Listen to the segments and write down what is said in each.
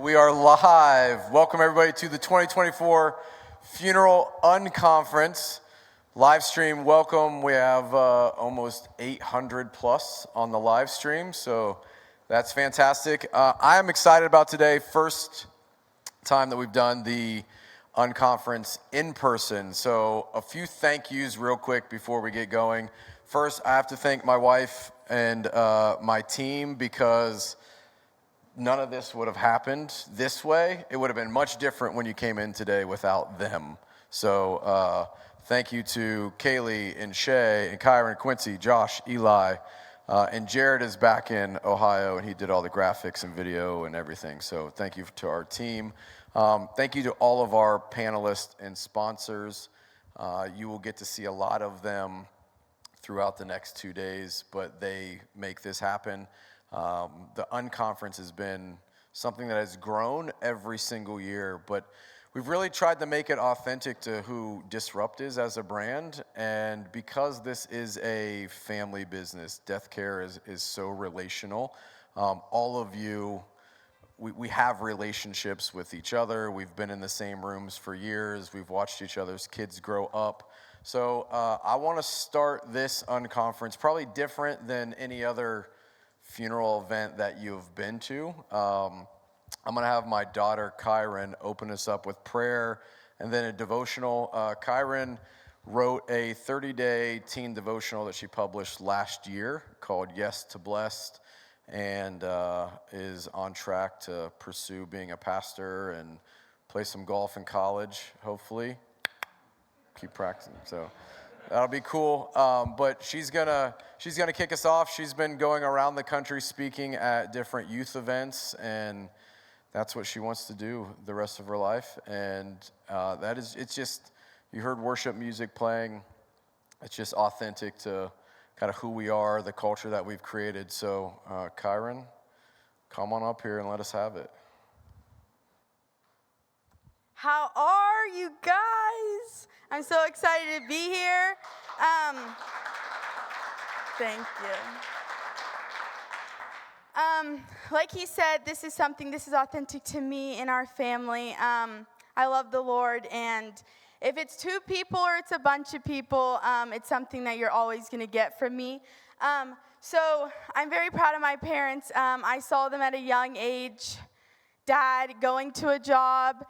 we are live. Welcome everybody to the 2024 Funeral Unconference live stream. Welcome. We have almost 800 plus on the live stream, so that's fantastic. I am excited about today. First time that we've done the Unconference in person. So a few thank yous real quick before we get going. First, I have to thank my wife and my team because none of this would have happened this way. It would have been much different when you came in today without them. So thank you to Kaylee and Shay and Kihryn, Quincy, Josh, Eli, and Jared is back in Ohio and he did all the graphics and video and everything. So thank you to our team. Thank you to all of our panelists and sponsors. You will get to see a lot of them throughout the next 2 days, but they make this happen. The Unconference has been something that has grown every single year, but we've really tried to make it authentic to who Disrupt is as a brand. And because this is a family business, death care is so relational. All of you, we have relationships with each other. We've been in the same rooms for years. We've watched each other's kids grow up. So I want to start this Unconference probably different than any other funeral event that you've been to. I'm going to have my daughter Kihryn open us up with prayer and then a devotional. Kihryn wrote a 30-day teen devotional that she published last year called Yes to Blessed, and is on track to pursue being a pastor and play some golf in college, hopefully. Keep practicing. So that'll be cool. But she's gonna kick us off. She's been going around the country speaking at different youth events, and that's what she wants to do the rest of her life. And it's just, you heard worship music playing. It's just authentic to kind of who we are, the culture that we've created. So Kihryn, come on up here and let us have it. How are you guys? I'm so excited to be here. Thank you. Like he said, this is authentic to me and our family. I love the Lord, and if it's two people or it's a bunch of people, it's something that you're always going to get from me. So I'm very proud of my parents. I saw them at a young age. Dad going to a job,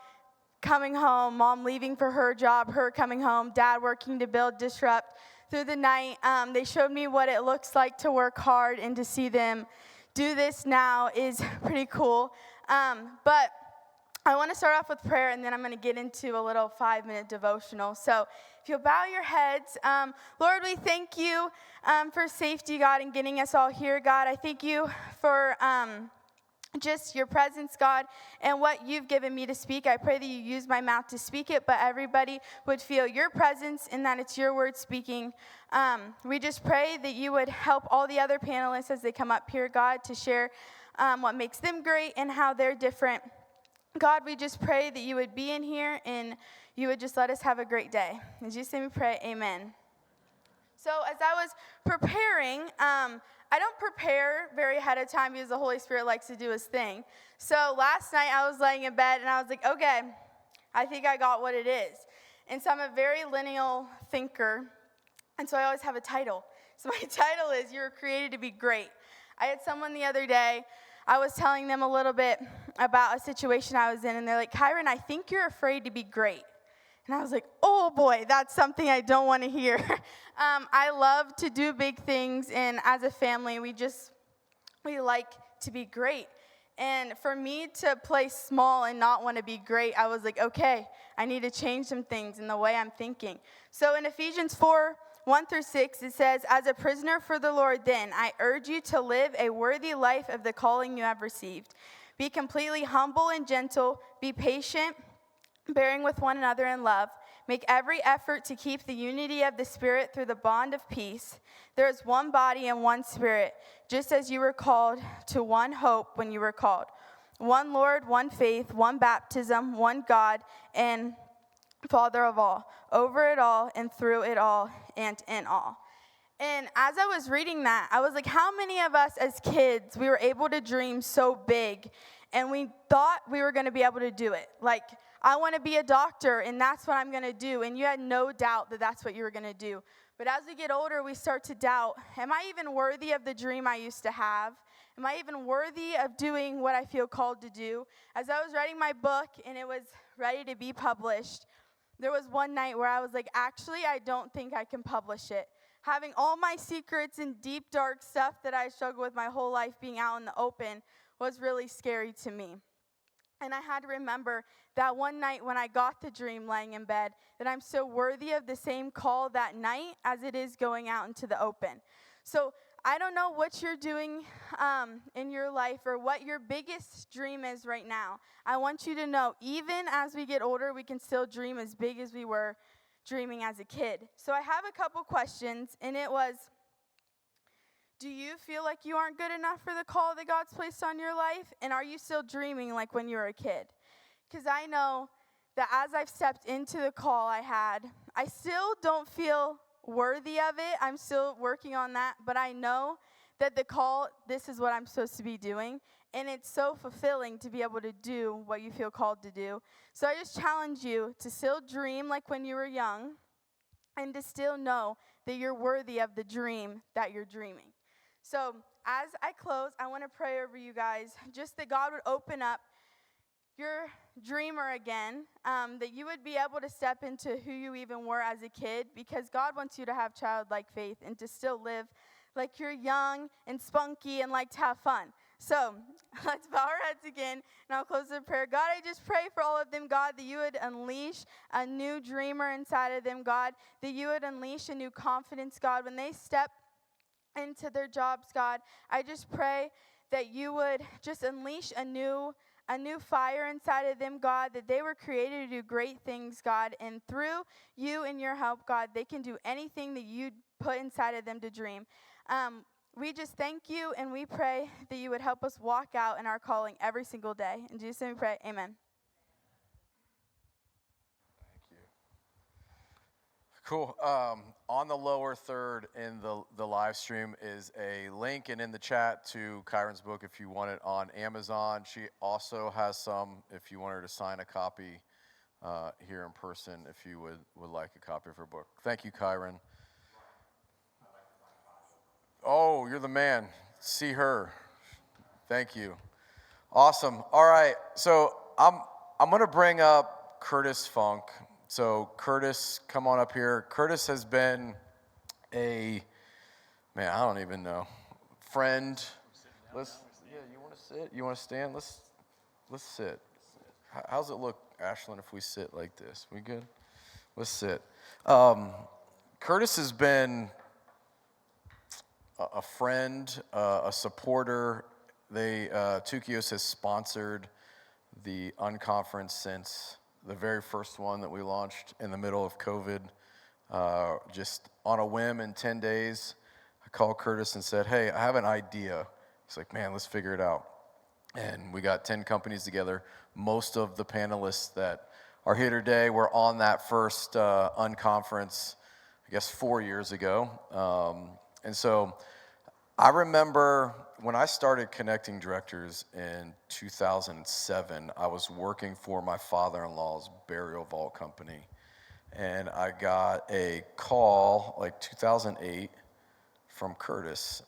coming home, mom leaving for her job, her coming home, dad working to build Disrupt through the night. They showed me what it looks like to work hard, and to see them do this now is pretty cool. But I want to start off with prayer, and then I'm going to get into a little 5-minute devotional. So if you'll bow your heads. Lord, we thank you for safety, God, and getting us all here, God. I thank you for just your presence, God, and what you've given me to speak. I pray that you use my mouth to speak it, but everybody would feel your presence and that it's your word speaking. We just pray that you would help all the other panelists as they come up here, God, to share what makes them great and how they're different. God, we just pray that you would be in here and you would just let us have a great day. In Jesus' name we pray, amen. So as I was preparing, I don't prepare very ahead of time because the Holy Spirit likes to do his thing. So last night I was laying in bed and I was like, okay, I think I got what it is. And so I'm a very lineal thinker, and so I always have a title. So my title is, You're Created to Be Great. I had someone the other day, I was telling them a little bit about a situation I was in, and they're like, Kihryn, I think you're afraid to be great. And I was like, oh boy, that's something I don't want to hear. I love to do big things, and as a family, we like to be great. And for me to play small and not want to be great, I was like, okay, I need to change some things in the way I'm thinking. So in Ephesians 4:1-6, it says, as a prisoner for the Lord, then, I urge you to live a worthy life of the calling you have received. Be completely humble and gentle, be patient, bearing with one another in love. Make every effort to keep the unity of the Spirit through the bond of peace. There is one body and one Spirit, just as you were called to one hope when you were called. One Lord, one faith, one baptism, one God, and Father of all, over it all and through it all and in all. And as I was reading that, I was like, how many of us as kids, we were able to dream so big and we thought we were going to be able to do it. Like, I want to be a doctor, and that's what I'm going to do. And you had no doubt that that's what you were going to do. But as we get older, we start to doubt, am I even worthy of the dream I used to have? Am I even worthy of doing what I feel called to do? As I was writing my book and it was ready to be published, there was one night where I was like, actually, I don't think I can publish it. Having all my secrets and deep, dark stuff that I struggled with my whole life being out in the open was really scary to me. And I had to remember that one night when I got the dream laying in bed, that I'm so worthy of the same call that night as it is going out into the open. So I don't know what you're doing in your life or what your biggest dream is right now. I want you to know, even as we get older, we can still dream as big as we were dreaming as a kid. So I have a couple questions, and it was, do you feel like you aren't good enough for the call that God's placed on your life? And are you still dreaming like when you were a kid? Because I know that as I've stepped into the call I had, I still don't feel worthy of it. I'm still working on that. But I know that the call, this is what I'm supposed to be doing. And it's so fulfilling to be able to do what you feel called to do. So I just challenge you to still dream like when you were young and to still know that you're worthy of the dream that you're dreaming. So as I close, I want to pray over you guys, just that God would open up your dreamer again, that you would be able to step into who you even were as a kid, because God wants you to have childlike faith and to still live like you're young and spunky and like to have fun. So let's bow our heads again, and I'll close with prayer. God, I just pray for all of them, God, that you would unleash a new dreamer inside of them, God, that you would unleash a new confidence, God, when they step into their jobs, God. I just pray that you would just unleash a new fire inside of them, God, that they were created to do great things, God, and through you and your help, God, they can do anything that you put inside of them to dream. We just thank you, and we pray that you would help us walk out in our calling every single day. In Jesus' name we pray, amen. Cool. On the lower third in the live stream is a link, and in the chat to Kihryn's book if you want it on Amazon. She also has some if you want her to sign a copy here in person if you would like a copy of her book. Thank you, Kihryn. Oh, you're the man. See her. Thank you. Awesome. All right. So I'm going to bring up Curtis Funk. So Curtis, come on up here. Curtis has been I don't even know, friend. You want to sit? You want to stand? Let's sit. How's it look, Ashlyn, if we sit like this? We good? Let's sit. Curtis has been a friend, a supporter. Tukios has sponsored the unconference since the very first one that we launched in the middle of COVID. Just on a whim in 10 days, I called Curtis and said, hey, I have an idea. He's like, man, let's figure it out. And we got 10 companies together. Most of the panelists that are here today were on that first unconference, I guess 4 years ago. And so I remember when I started connecting directors in 2007, I was working for my father-in-law's burial vault company. And I got a call, like 2008, from Curtis.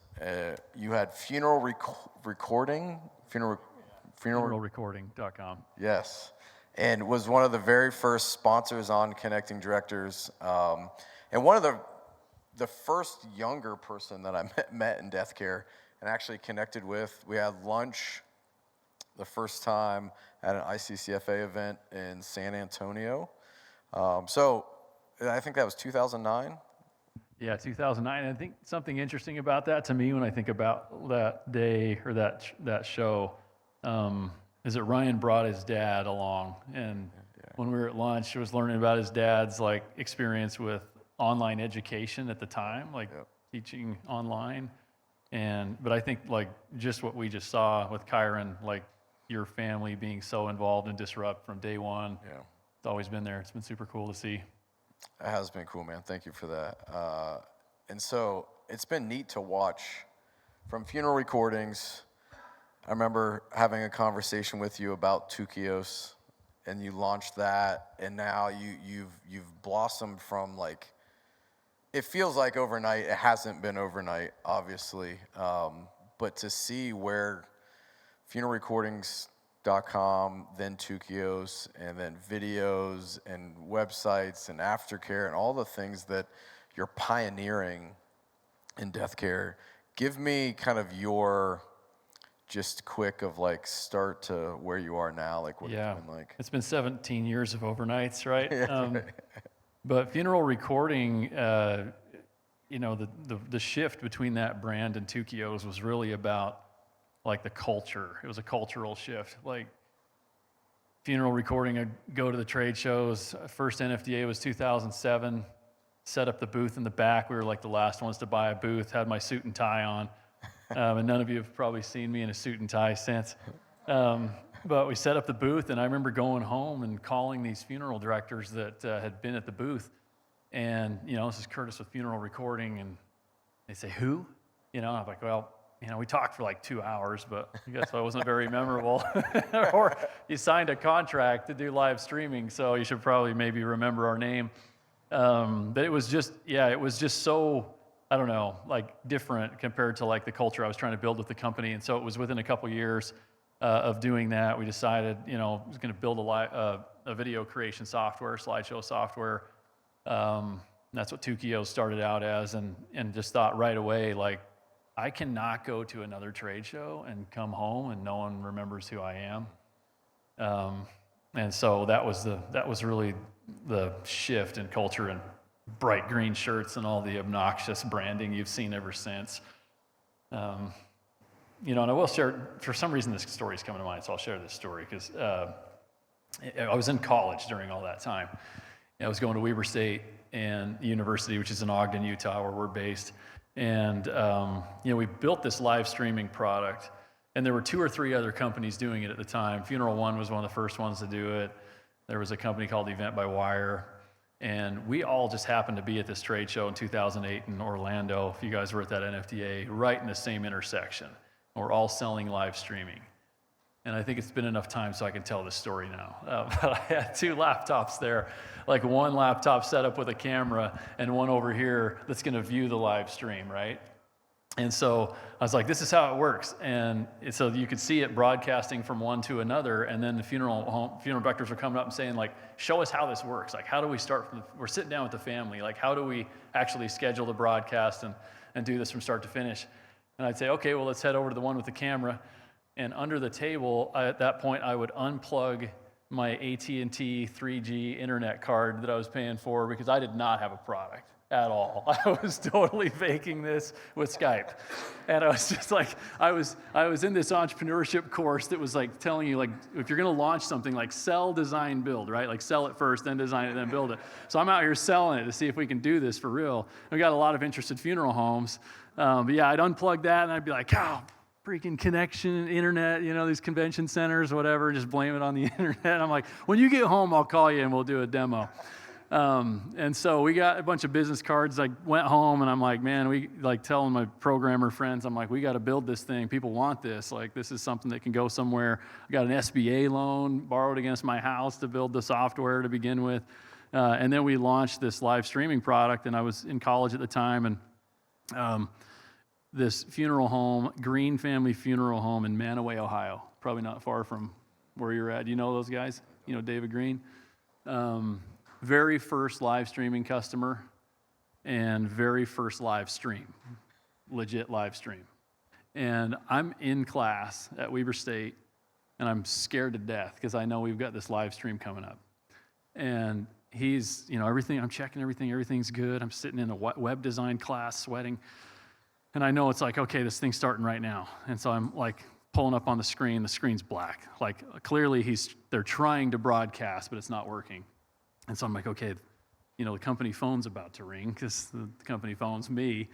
You had funeralrecording.com. Yes, and was one of the very first sponsors on Connecting Directors, and one of the first younger person that I met in death care and actually connected with. We had lunch the first time at an ICCFA event in San Antonio. So I think that was 2009. Yeah, 2009. I think something interesting about that to me when I think about that day or that show is that Ryan brought his dad along, and when we were at lunch, I was learning about his dad's experience with online education at the time, teaching online. But I think just what we just saw with Kihryn, your family being so involved in Disrupt from day one. Yeah. It's always been there. It's been super cool to see. It has been cool, man. Thank you for that. And so it's been neat to watch from funeral recordings I remember having a conversation with you about Tukios, and you launched that, and now you've blossomed from, like, it feels like overnight. It hasn't been overnight, obviously, but to see where funeralrecordings.com, then Tukios, and then videos and websites and Aftercare and all the things that you're pioneering in death care. Give me kind of your just quick of like start to where you are now, like what it's been like. It's been 17 years of overnights, right? Yeah. But funeral recording, you know, the shift between that brand and Tukios was really about like the culture. It was a cultural shift. Like funeral recording, I go to the trade shows. First NFDA was 2007. Set up the booth in the back. We were like the last ones to buy a booth. Had my suit and tie on. And none of you have probably seen me in a suit and tie since. But we set up the booth, and I remember going home and calling these funeral directors that had been at the booth. And, you know, this is Curtis with Funeral Recording. And they say, who? You know, I'm like, well, you know, we talked for like 2 hours, but I guess I wasn't very memorable. Or you signed a contract to do live streaming, so you should probably maybe remember our name. But it was just so, I don't know, like different compared to like the culture I was trying to build with the company. And so it was within a couple years of doing that, we decided, you know, I was going to build a video creation software, slideshow software. That's what Tukios started out as, and just thought right away, like, I cannot go to another trade show and come home and no one remembers who I am. And so that was really the shift in culture, and bright green shirts and all the obnoxious branding you've seen ever since. You know, and I will share, for some reason this story is coming to mind, so I'll share this story, because I was in college during all that time. I was going to Weber State and University, which is in Ogden, Utah, where we're based. And, you know, we built this live streaming product, and there were 2 or 3 other companies doing it at the time. Funeral One was one of the first ones to do it. There was a company called Event by Wire, and we all just happened to be at this trade show in 2008 in Orlando. If you guys were at that NFDA, right in the same intersection. We're all selling live streaming. And I think it's been enough time so I can tell this story now. But I had 2 laptops there, like one laptop set up with a camera and one over here that's going to view the live stream, right? And so I was like, this is how it works. And so you could see it broadcasting from one to another, and then the funeral directors were coming up and saying, like, show us how this works. Like, how do we start we're sitting down with the family. Like, how do we actually schedule the broadcast and do this from start to finish? And I'd say, okay, well, let's head over to the one with the camera. And under the table, at that point, I would unplug my AT&T 3G internet card that I was paying for, because I did not have a product at all. I was totally faking this with Skype. And I was just like, I was in this entrepreneurship course that was like telling you, like, if you're going to launch something, like sell, design, build, right? Like sell it first, then design it, then build it. So I'm out here selling it to see if we can do this for real. We got a lot of interested funeral homes. But yeah, I'd unplug that and I'd be like, oh, freaking connection, internet, you know, these convention centers, whatever, just blame it on the internet. I'm like, when you get home, I'll call you and we'll do a demo. And so we got a bunch of business cards. I went home and I'm like, man, we like telling my programmer friends, I'm like, we got to build this thing. People want this. Like, this is something that can go somewhere. I got an SBA loan borrowed against my house to build the software to begin with. And then we launched this live streaming product, and I was in college at the time, and this funeral home, Green Family Funeral Home in Manaway, Ohio, probably not far from where you're at. You know those guys? You know David Green? Very first live streaming customer, and very first live stream, legit live stream. And I'm in class at Weber State, and I'm scared to death because I know we've got this live stream coming up. And he's, you know, everything, I'm checking everything's good. I'm sitting in a web design class, sweating. And I know it's like, okay, this thing's starting right now. And so I'm like pulling up on the screen's black. Like clearly they're trying to broadcast, but it's not working. And so I'm like, okay, you know, the company phone's about to ring, because the company phone's me.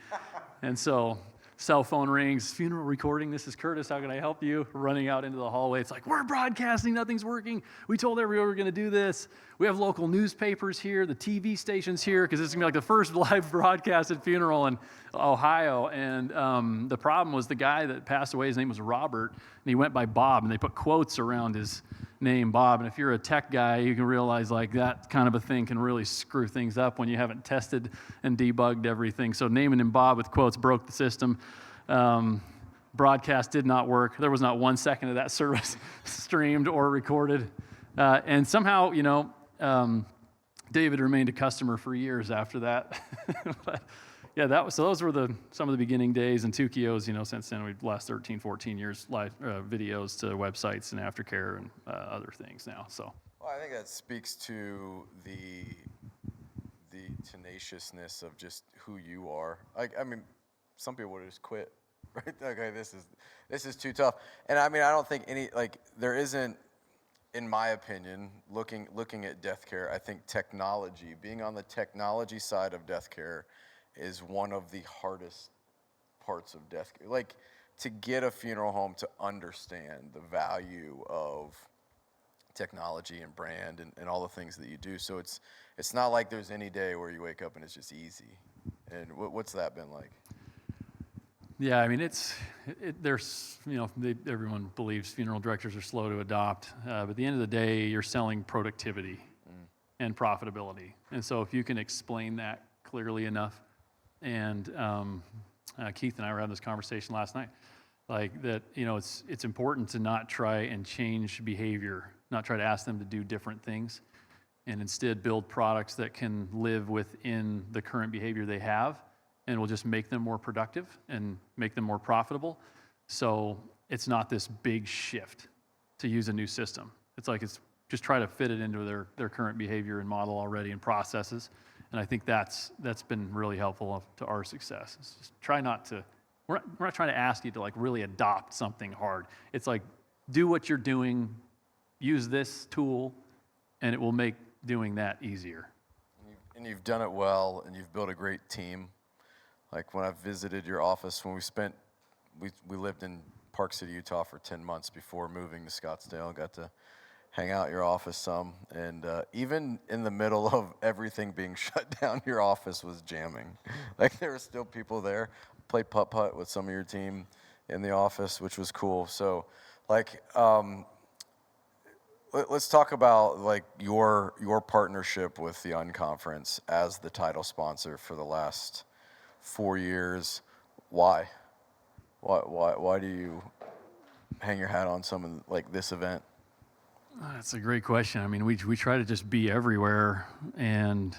And so cell phone rings, funeral recording, this is Curtis, how can I help you? Running out into the hallway, it's like, we're broadcasting, nothing's working. We told everyone we're gonna do this. We have local newspapers here, the TV station's here, because this is gonna be like the first live broadcasted funeral in Ohio. And the problem was the guy that passed away, his name was Robert, he went by Bob, and they put quotes around his name, Bob. And if you're a tech guy, you can realize like that kind of a thing can really screw things up when you haven't tested and debugged everything. So naming him Bob with quotes broke the system. Broadcast did not work. There was not 1 second of that service streamed or recorded. And somehow, David remained a customer for years after that. But, yeah, those were some of the beginning days. And Tukios, since then, we've last 13, 14 years, live videos to websites and Aftercare and other things now. So. Well, I think that speaks to the tenaciousness of just who you are. Some people would just quit, right? Okay, this is too tough. And I don't think there isn't, in my opinion, looking at death care, I think technology, being on the technology side of death care, is one of the hardest parts of death care. Like, to get a funeral home to understand the value of technology and brand and all the things that you do. So it's not like there's any day where you wake up and it's just easy. And what's that been like? Yeah, everyone believes funeral directors are slow to adopt, but at the end of the day, you're selling productivity and profitability. And so if you can explain that clearly enough, and Keith and I were having this conversation last night, like that, it's important to not try and change behavior, not try to ask them to do different things, and instead build products that can live within the current behavior they have, and will just make them more productive and make them more profitable. So it's not this big shift to use a new system. It's just try to fit it into their current behavior and model already and processes. And I think that's been really helpful to our success. It's just try not to, we're not trying to ask you to like really adopt something hard. It's like, do what you're doing, use this tool, and it will make doing that easier. And you've done it well, and you've built a great team. Like when I visited your office, when we lived in Park City, Utah for 10 months before moving to Scottsdale, got to hang out at your office some, and even in the middle of everything being shut down, your office was jamming. Like there were still people there. Played putt-putt with some of your team in the office, which was cool. So like, let's talk about like your partnership with the Unconference as the title sponsor for the last 4 years. Why do you hang your hat on some like this event? That's a great question. We try to just be everywhere, and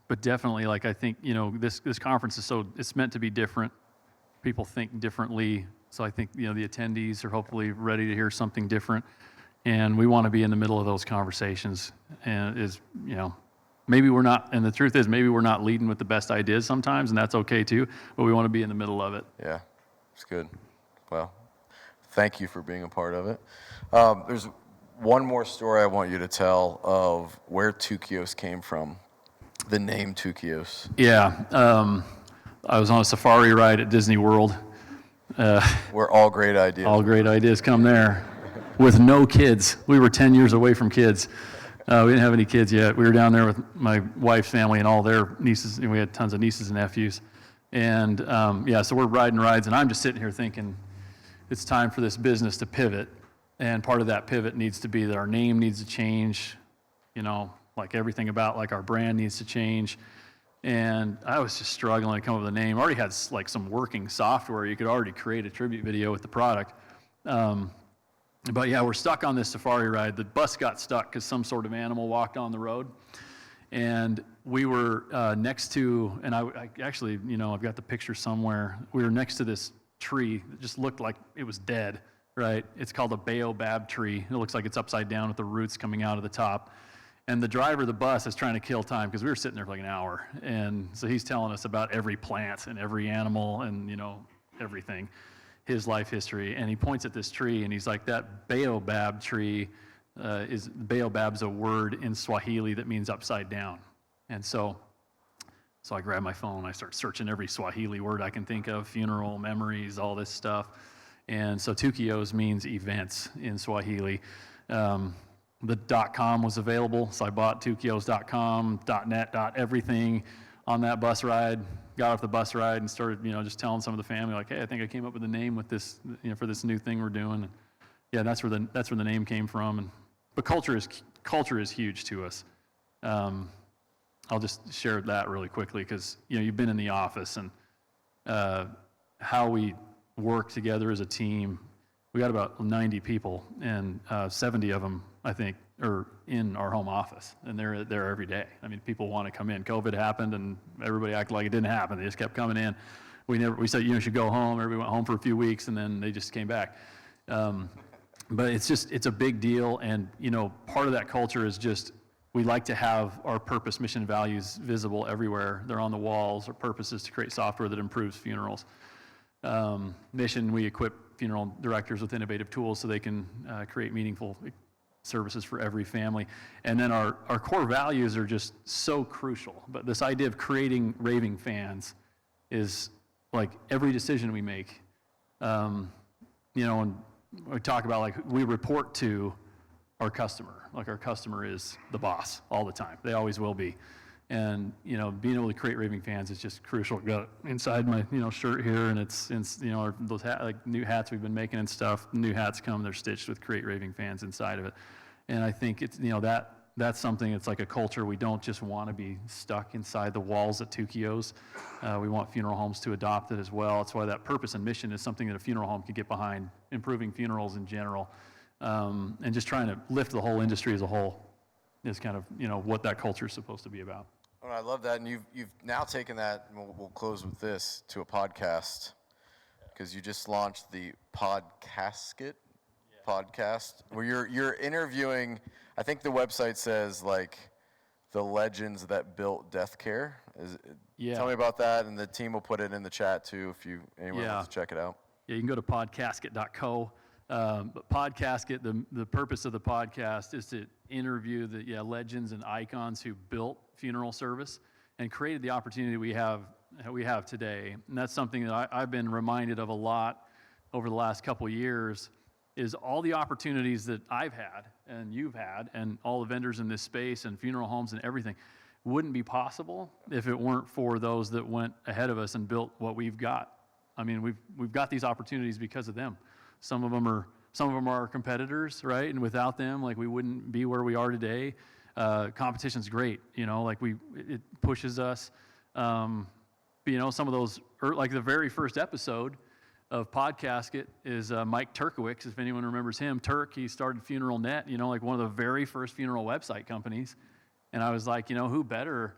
but definitely, like I think this conference it's meant to be different. People think differently, so I think the attendees are hopefully ready to hear something different, and we want to be in the middle of those conversations. And maybe we're not, and the truth is maybe we're not leading with the best ideas sometimes, and that's okay too. But we want to be in the middle of it. Yeah, it's good. Well, thank you for being a part of it. There's one more story I want you to tell of where Tukios came from, the name Tukios. Yeah, I was on a safari ride at Disney World. Where all great ideas come there, with no kids. We were 10 years away from kids. We didn't have any kids yet. We were down there with my wife's family and all their nieces, and we had tons of nieces and nephews. And so we're riding rides, and I'm just sitting here thinking, it's time for this business to pivot. And part of that pivot needs to be that our name needs to change, like everything about like our brand needs to change. And I was just struggling to come up with a name. I already had like some working software. You could already create a tribute video with the product. But yeah, we're stuck on this safari ride. The bus got stuck because some sort of animal walked on the road. And we were next to, and I actually, I've got the picture somewhere. We were next to this tree that just looked like it was dead. Right, it's called a baobab tree. It looks like it's upside down with the roots coming out of the top. And the driver of the bus is trying to kill time because we were sitting there for like an hour. And so he's telling us about every plant and every animal and, everything, his life history. And he points at this tree and he's like, that baobab tree baobab's a word in Swahili that means upside down. And so I grab my phone, I start searching every Swahili word I can think of, funeral, memories, all this stuff. And so Tukios means events in Swahili. The .com was available, so I bought Tukios.com, .net, .everything on that bus ride, got off the bus ride and started, just telling some of the family, like, hey, I think I came up with a name with this, for this new thing we're doing. And yeah, that's where the name came from. But culture is huge to us. I'll just share that really quickly because, you've been in the office and how we work together as a team. We got about 90 people, and 70 of them, I think, are in our home office, and they're there every day. I mean, people want to come in. COVID happened, and everybody acted like it didn't happen. They just kept coming in. We said, you should go home. Everybody went home for a few weeks, and then they just came back. But it's a big deal, and, part of that culture is just we like to have our purpose, mission, values visible everywhere. They're on the walls. Our purpose is to create software that improves funerals. Mission, we equip funeral directors with innovative tools so they can create meaningful services for every family. And then our core values are just so crucial. But this idea of creating raving fans is like every decision we make. And we talk about, like, we report to our customer. Like, our customer is the boss all the time. They always will be. And, being able to create raving fans is just crucial. I've got it inside my, shirt here, and it's those new hats we've been making and stuff. New hats come, they're stitched with create raving fans inside of it. And I think it's, that's something, it's like a culture. We don't just want to be stuck inside the walls at Tukios. We want funeral homes to adopt it as well. That's why that purpose and mission is something that a funeral home can get behind, improving funerals in general. And just trying to lift the whole industry as a whole is kind of, what that culture is supposed to be about. Oh, I love that, and you've now taken that, and we'll close with this, to a podcast, because you just launched the podcast, where you're interviewing. I think the website says, like, the legends that built death care. Tell me about that, and the team will put it in the chat too if anyone wants to check it out. Yeah, you can go to podcasket.co. But Podcasket, the purpose of the podcast is to interview the legends and icons who built funeral service and created the opportunity we have today. And that's something that I've been reminded of a lot over the last couple of years, is all the opportunities that I've had and you've had and all the vendors in this space and funeral homes and everything wouldn't be possible if it weren't for those that went ahead of us and built what we've got. I mean, we've got these opportunities because of them. Some of them are our competitors, right? And without them, like, we wouldn't be where we are today. Competition's great, it pushes us. But, some of those, like the very first episode of Podcasket is Mike Turkowicz, if anyone remembers him. He started Funeral Net, like one of the very first funeral website companies. And I was like, who better?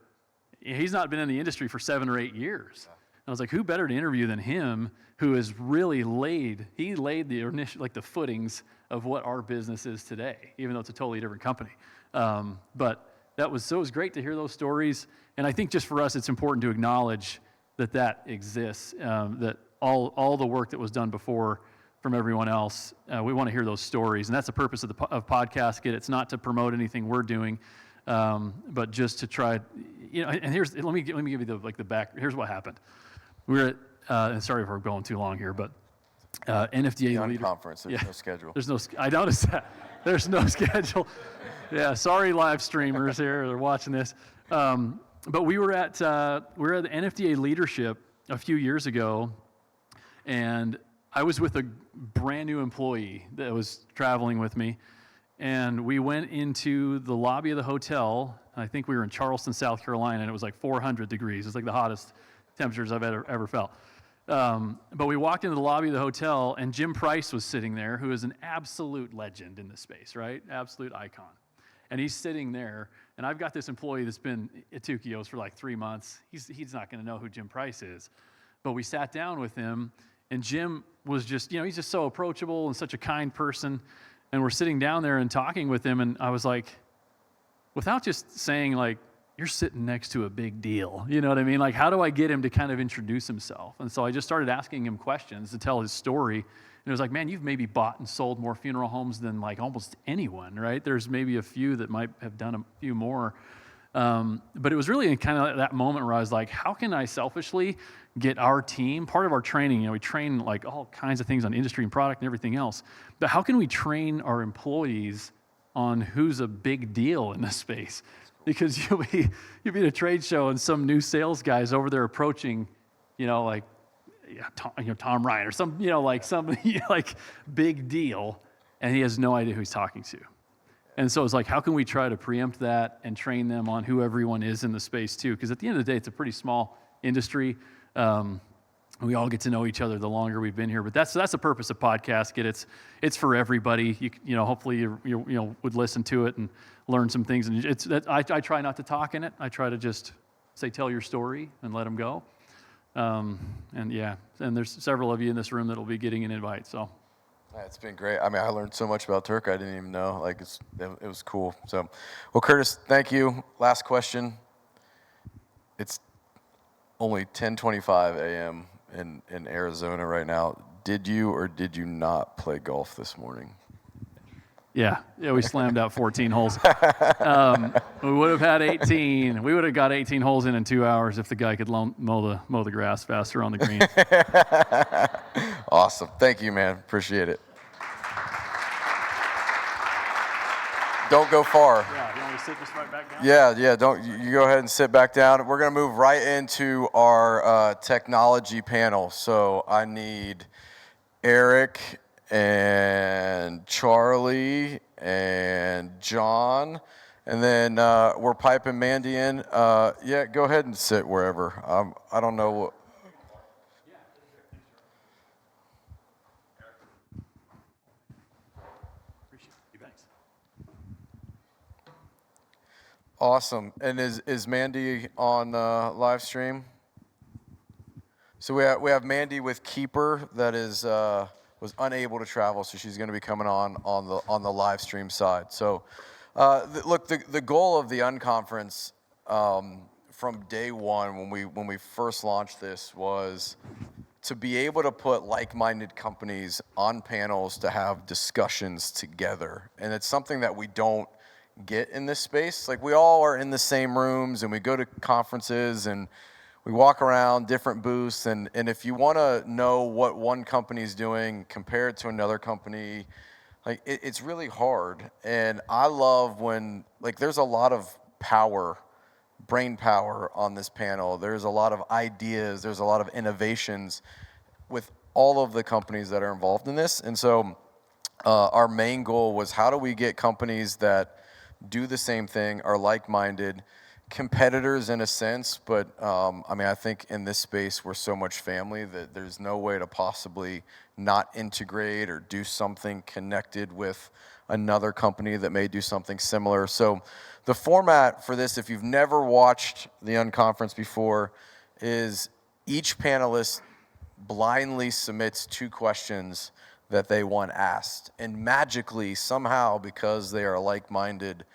He's not been in the industry for 7 or 8 years. I was like, who better to interview than him, who has really laid the initial, like, the footings of what our business is today, even though it's a totally different company. But it was great to hear those stories. And I think just for us, it's important to acknowledge that exists, that all the work that was done before from everyone else, we want to hear those stories. And that's the purpose of Podcasket. It's not to promote anything we're doing, but just to try, and let me give you the back. Here's what happened. We're at, and sorry if we're going too long here, but NFDA leader conference. There's no schedule. I noticed that. There's no schedule. Yeah, sorry, live streamers here that are watching this. But we were at the NFDA leadership a few years ago, and I was with a brand new employee that was traveling with me, and we went into the lobby of the hotel. I think we were in Charleston, South Carolina, and it was like 400 degrees. It's like the hottest temperatures I've ever felt. But we walked into the lobby of the hotel, and Jim Price was sitting there, who is an absolute legend in this space, right? Absolute icon. And he's sitting there, and I've got this employee that's been at Tukios for like 3 months. He's not going to know who Jim Price is. But we sat down with him, and Jim was just, he's just so approachable and such a kind person. And we're sitting down there and talking with him, and I was like, without just saying, like, you're sitting next to a big deal. You know what I mean? Like, how do I get him to kind of introduce himself? And so I just started asking him questions to tell his story. And it was like, man, you've maybe bought and sold more funeral homes than like almost anyone, right? There's maybe a few that might have done a few more. But it was really kind of that moment where I was like, how can I selfishly get our team, part of our training, we train like all kinds of things on industry and product and everything else, but how can we train our employees on who's a big deal in this space? because you'll be at a trade show and some new sales guy's over there approaching, like Tom Ryan or some like big deal, and he has no idea who he's talking to. And so it's like, how can we try to preempt that and train them on who everyone is in the space too? Because at the end of the day, it's a pretty small industry. We all get to know each other the longer we've been here. But that's the purpose of podcast. It's for everybody. Hopefully you would listen to it and learn some things. And I try not to talk in it. I try to just say, tell your story and let them go. And there's several of you in this room that will be getting an invite. So. Yeah, it's been great. I mean, I learned so much about Turk I didn't even know. It was cool. So, well, Curtis, thank you. Last question. It's only 10:25 a.m. in Arizona right now. Did you or did you not play golf this morning? Yeah, we slammed out 14 holes. We would have had 18. We would have got 18 holes in 2 hours if the guy could mow the grass faster on the green. Awesome. Thank you, man. Appreciate it. Don't go far. Yeah, you want me to sit just right back down? Yeah. Don't you go ahead and sit back down. We're gonna move right into our technology panel. So I need Eric and Charlie and John, and then we're piping Mandy in. Go ahead and sit wherever. I don't know what. Awesome. And is Mandy on live stream? So we have Mandy with Keeper that is was unable to travel, so she's going to be coming on the live stream side. So look, the goal of the Unconference from day one when we first launched this was to be able to put like-minded companies on panels to have discussions together, and it's something that we don't get in this space. Like, we all are in the same rooms and we go to conferences and we walk around different booths, and if you want to know what one company is doing compared to another company, like it's really hard. And I love when, like, there's a lot of brain power on this panel. There's a lot of ideas, there's a lot of innovations with all of the companies that are involved in this. And so our main goal was, how do we get companies that do the same thing, are like-minded, competitors in a sense, but I think in this space we're so much family that there's no way to possibly not integrate or do something connected with another company that may do something similar. So the format for this, if you've never watched the Unconference before, is each panelist blindly submits 2 questions that they want asked. And magically, somehow, because they are like-minded,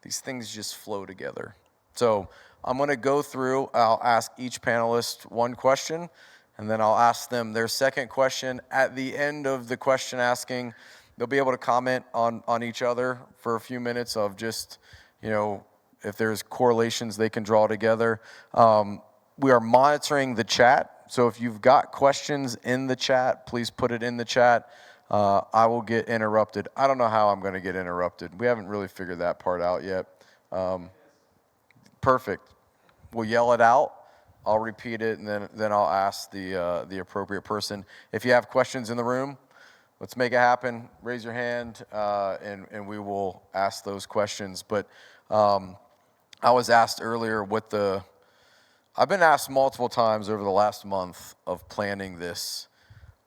these things just flow together. So I'm going to go through, I'll ask each panelist 1 question, and then I'll ask them their second question. At the end of the question asking, they'll be able to comment on each other for a few minutes of just, if there's correlations they can draw together. We are monitoring the chat. So if you've got questions in the chat, please put it in the chat. I will get interrupted. I don't know how I'm going to get interrupted. We haven't really figured that part out yet. Perfect. We'll yell it out. I'll repeat it, and then I'll ask the appropriate person. If you have questions in the room, let's make it happen. Raise your hand, and we will ask those questions. But I was asked earlier I've been asked multiple times over the last month of planning this,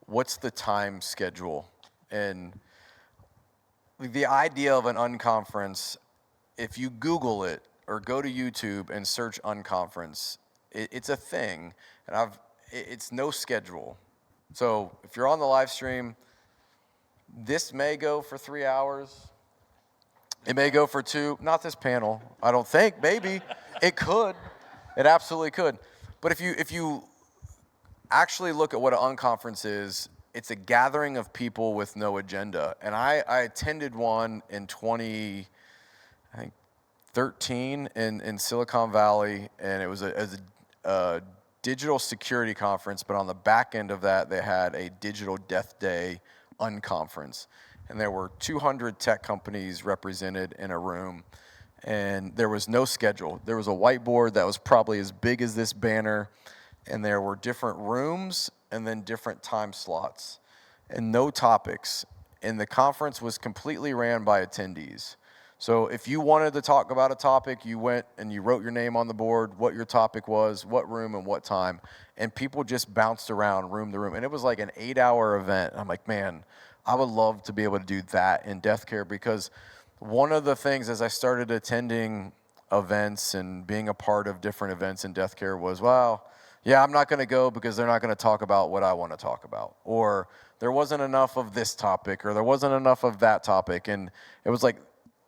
what's the time schedule? And the idea of an Unconference, if you Google it or go to YouTube and search Unconference, it's a thing, and it's no schedule. So if you're on the live stream, this may go for 3 hours. It may go for 2. Not this panel, I don't think. Maybe it could. It absolutely could. But if you actually look at what an Unconference is, it's a gathering of people with no agenda. And I attended one in 2013 in Silicon Valley, and it was a digital security conference, but on the back end of that, they had a digital death day Unconference. And there were 200 tech companies represented in a room. and there was no schedule. There was a whiteboard that was probably as big as this banner, and there were different rooms and then different time slots and no topics. And the conference was completely ran by attendees. So if you wanted to talk about a topic, you went and you wrote your name on the board, what your topic was, what room and what time, and people just bounced around room to room. And it was like an 8-hour event. I'm like, man, I would love to be able to do that in death care, because one of the things as I started attending events and being a part of different events in death care was, well, yeah, I'm not going to go because they're not going to talk about what I want to talk about. Or there wasn't enough of this topic, or there wasn't enough of that topic. And it was like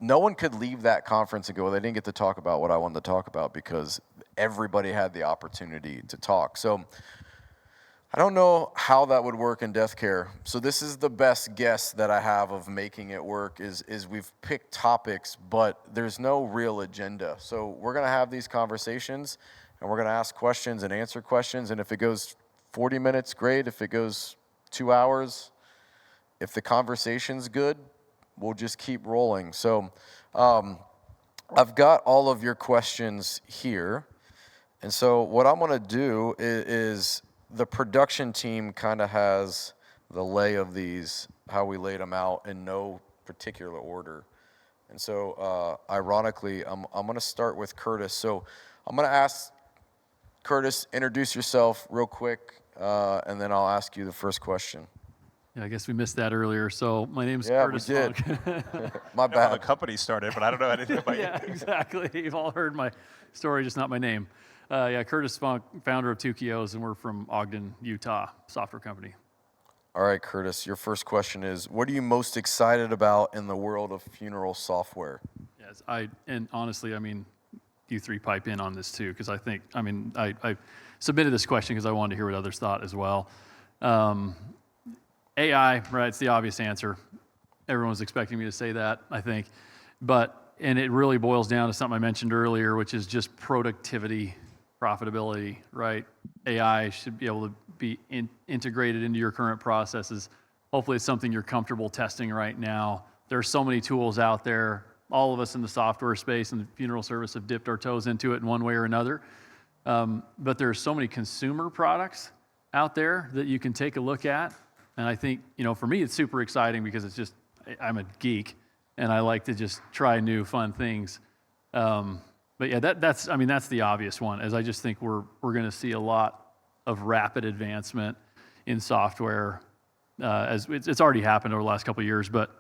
no one could leave that conference and go, well, they didn't get to talk about what I wanted to talk about, because everybody had the opportunity to talk. So I don't know how that would work in death care. So this is the best guess that I have of making it work is we've picked topics, but there's no real agenda. So we're going to have these conversations, and we're going to ask questions and answer questions. And if it goes 40 minutes, great. If it goes 2 hours, if the conversation's good, we'll just keep rolling. So I've got all of your questions here. And so what I'm going to do is the production team kind of has the lay of these, how we laid them out in no particular order. And so, ironically, I'm going to start with Curtis. So I'm going to ask Curtis, introduce yourself real quick, and then I'll ask you the first question. Yeah, I guess we missed that earlier. So my name's Curtis. Yeah, we did. My I know how the bad. company started, but I don't know anything about you. Yeah, exactly. You've all heard my story, just not my name. Curtis Funk, founder of Tukios, and we're from Ogden, Utah, software company. All right, Curtis, your first question is, what are you most excited about in the world of funeral software? Yes, and honestly, I mean, you three pipe in on this too, because I submitted this question because I wanted to hear what others thought as well. AI, right, it's the obvious answer. Everyone was expecting me to say that, I think. And it really boils down to something I mentioned earlier, which is just productivity, profitability, right? AI should be able to be integrated into your current processes. Hopefully it's something you're comfortable testing right now. There are so many tools out there. All of us in the software space and the funeral service have dipped our toes into it in one way or another. But there are so many consumer products out there that you can take a look at. And I think, for me, it's super exciting because it's just, I'm a geek and I like to just try new fun things. But yeah, that's the obvious one, as I just think we're going to see a lot of rapid advancement in software. As it's already happened over the last couple of years, but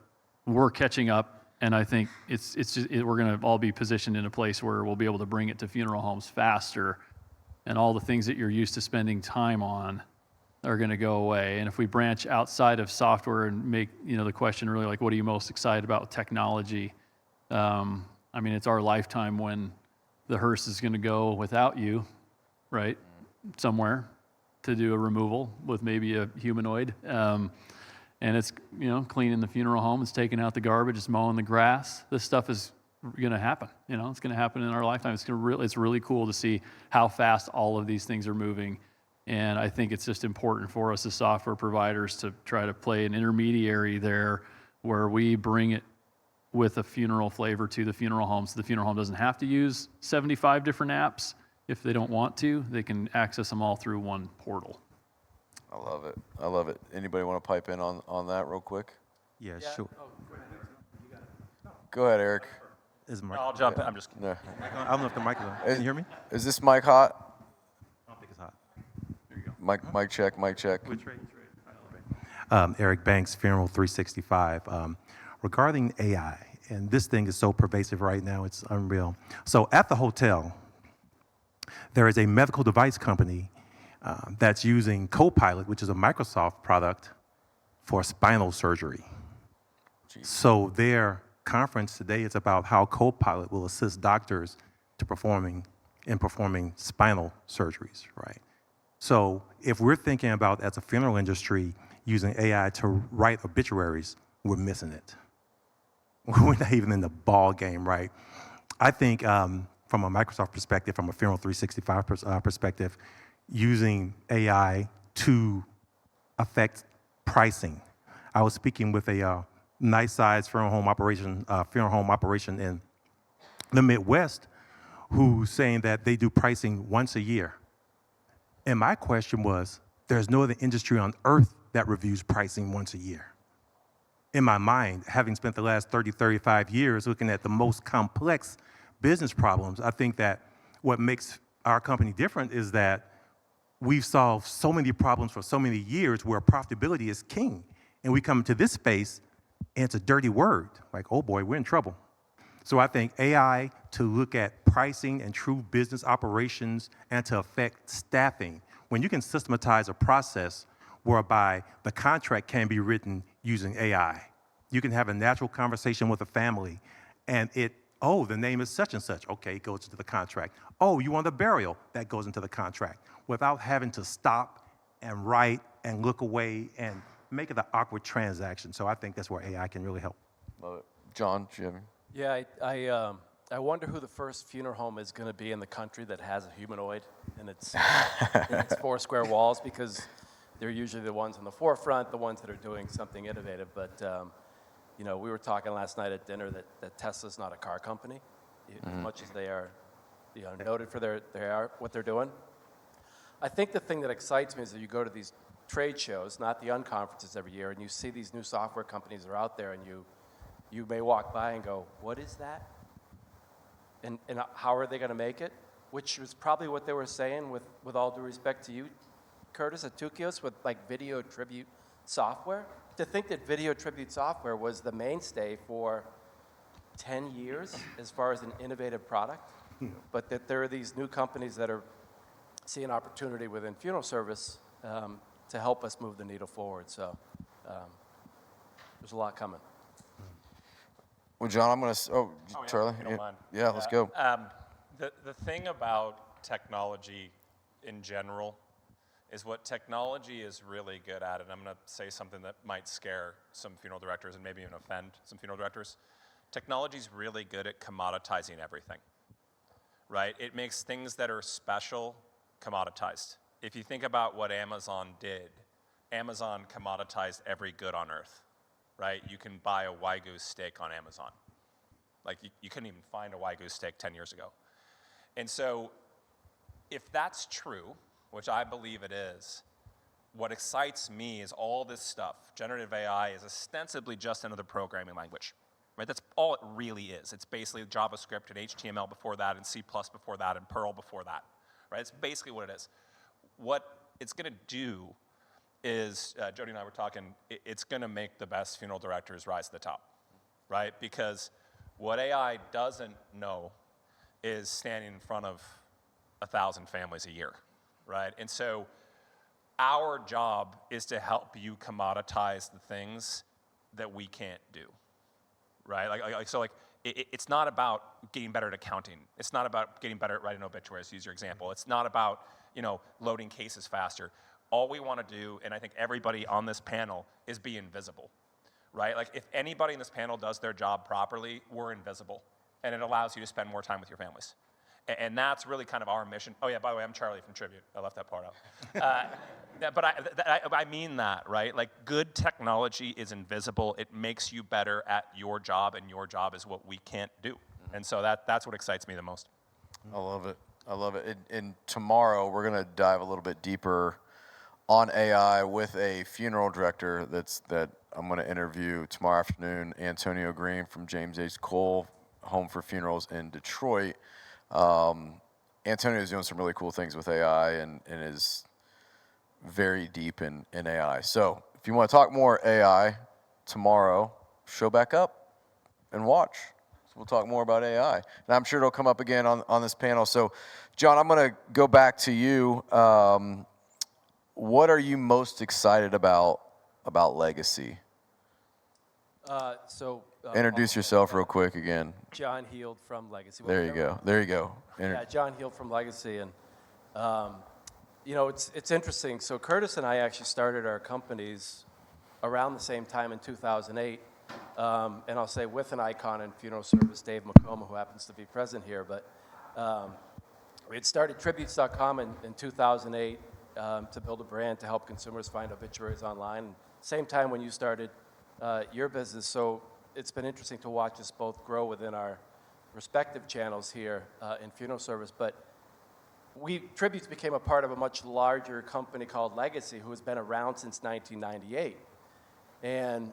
we're catching up. And I think we're going to all be positioned in a place where we'll be able to bring it to funeral homes faster, and all the things that you're used to spending time on are going to go away. And if we branch outside of software and make the question really like, what are you most excited about with technology? It's our lifetime when the hearse is going to go without you, right, somewhere to do a removal with maybe a humanoid. And it's cleaning the funeral home, it's taking out the garbage, it's mowing the grass. This stuff is going to happen. It's going to happen in our lifetime. It's really cool to see how fast all of these things are moving. And I think it's just important for us as software providers to try to play an intermediary there where we bring it with a funeral flavor to the funeral home. So the funeral home doesn't have to use 75 different apps. If they don't want to, they can access them all through one portal. I love it. Anybody want to pipe in on that real quick? Yeah, sure. Go ahead, Eric. I'll jump in. I'm just kidding. No. I don't know if the mic is on. Can you hear me? Is this mic hot? I don't think it's hot. There you go. Mic check. Eric Banks, Funeral 365. Regarding AI, and this thing is so pervasive right now, it's unreal. So at the hotel, there is a medical device company that's using Copilot, which is a Microsoft product, for spinal surgery. Jeez. So their conference today is about how Copilot will assist doctors to performing spinal surgeries, right? So if we're thinking about, as a funeral industry, using AI to write obituaries, we're missing it. We're not even in the ball game, right? I think from a Microsoft perspective, from a Funeral 365 perspective, using AI to affect pricing. I was speaking with a nice-sized funeral home operation the Midwest who's saying that they do pricing once a year. And my question was, there's no other industry on earth that reviews pricing once a year. In my mind, having spent the last 30, 35 years looking at the most complex business problems, I think that what makes our company different is that we've solved so many problems for so many years where profitability is king. And we come to this space and it's a dirty word, like, oh boy, we're in trouble. So I think AI to look at pricing and true business operations and to affect staffing, when you can systematize a process whereby the contract can be written using AI. You can have a natural conversation with a family and oh, the name is such and such. Okay, it goes into the contract. Oh, you want a burial? That goes into the contract without having to stop and write and look away and make it an awkward transaction. So I think that's where AI can really help. Love it. John, do you have any? Yeah, I wonder who the first funeral home is going to be in the country that has a humanoid in its four square walls, because they're usually the ones on the forefront, the ones that are doing something innovative. But you know, we were talking last night at dinner that Tesla's not a car company, as much as they are, you know, noted for what they're doing. I think the thing that excites me is that you go to these trade shows, not the unconferences every year, and you see these new software companies that are out there, and you may walk by and go, what is that? And how are they going to make it? Which was probably what they were saying, with all due respect to you, Curtis, at Tukios, with like video tribute software. To think that video tribute software was the mainstay for 10 years as far as an innovative product, but that there are these new companies that are seeing opportunity within funeral service to help us move the needle forward. So there's a lot coming. Well, John, I'm going to, Charlie? If you don't mind. Yeah, let's go. The thing about technology in general is what technology is really good at, and I'm going to say something that might scare some funeral directors and maybe even offend some funeral directors. Technology is really good at commoditizing everything, right? It makes things that are special commoditized. If you think about what Amazon did, Amazon commoditized every good on earth, right? You can buy a Wagyu steak on Amazon. Like, you couldn't even find a Wagyu steak 10 years ago. And so, if that's true, which I believe it is, what excites me is all this stuff. Generative AI is ostensibly just another programming language, right? That's all it really is. It's basically JavaScript and HTML before that, and C++ before that, and Perl before that, right? It's basically what it is. What it's going to do is, Jody and I were talking, it's going to make the best funeral directors rise to the top, right? Because what AI doesn't know is standing in front of 1,000 families a year, right? And so our job is to help you commoditize the things that we can't do, right? It's not about getting better at accounting. It's not about getting better at writing obituaries, to use your example. It's not about, loading cases faster. All we want to do, and I think everybody on this panel, is be invisible, right? Like, if anybody in this panel does their job properly, we're invisible, and it allows you to spend more time with your families. And that's really kind of our mission. Oh yeah, by the way, I'm Charlie from Tribute. I left that part out. But I mean that, right? Like, good technology is invisible. It makes you better at your job, and your job is what we can't do. And so that's what excites me the most. I love it. I love it. And tomorrow, we're going to dive a little bit deeper on AI with a funeral director that I'm going to interview tomorrow afternoon, Antonio Green from James H. Cole Home for Funerals in Detroit. Antonio is doing some really cool things with AI and is very deep in AI. So if you want to talk more AI tomorrow, show back up and watch. So we'll talk more about AI. And I'm sure it'll come up again on this panel. So, John, I'm going to go back to you. What are you most excited about legacy? Introduce yourself real quick again. John Heald from Legacy. There you go. Yeah, John Heald from Legacy. And, it's interesting. So Curtis and I actually started our companies around the same time in 2008. And I'll say with an icon in funeral service, Dave McComa, who happens to be present here. But we had started Tributes.com in 2008 to build a brand to help consumers find obituaries online. Same time when you started your business. So it's been interesting to watch us both grow within our respective channels here in funeral service, but Tributes became a part of a much larger company called Legacy, who has been around since 1998. And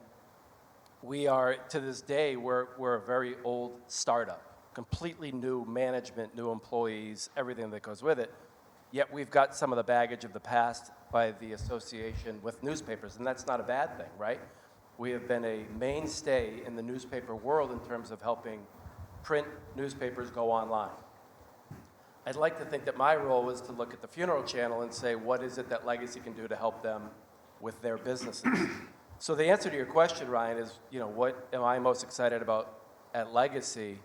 we are, to this day, we're a very old startup, completely new management, new employees, everything that goes with it. Yet we've got some of the baggage of the past by the association with newspapers, and that's not a bad thing, right? We have been a mainstay in the newspaper world in terms of helping print newspapers go online. I'd like to think that my role was to look at the funeral channel and say, what is it that Legacy can do to help them with their businesses? So the answer to your question, Ryan, is, what am I most excited about at Legacy?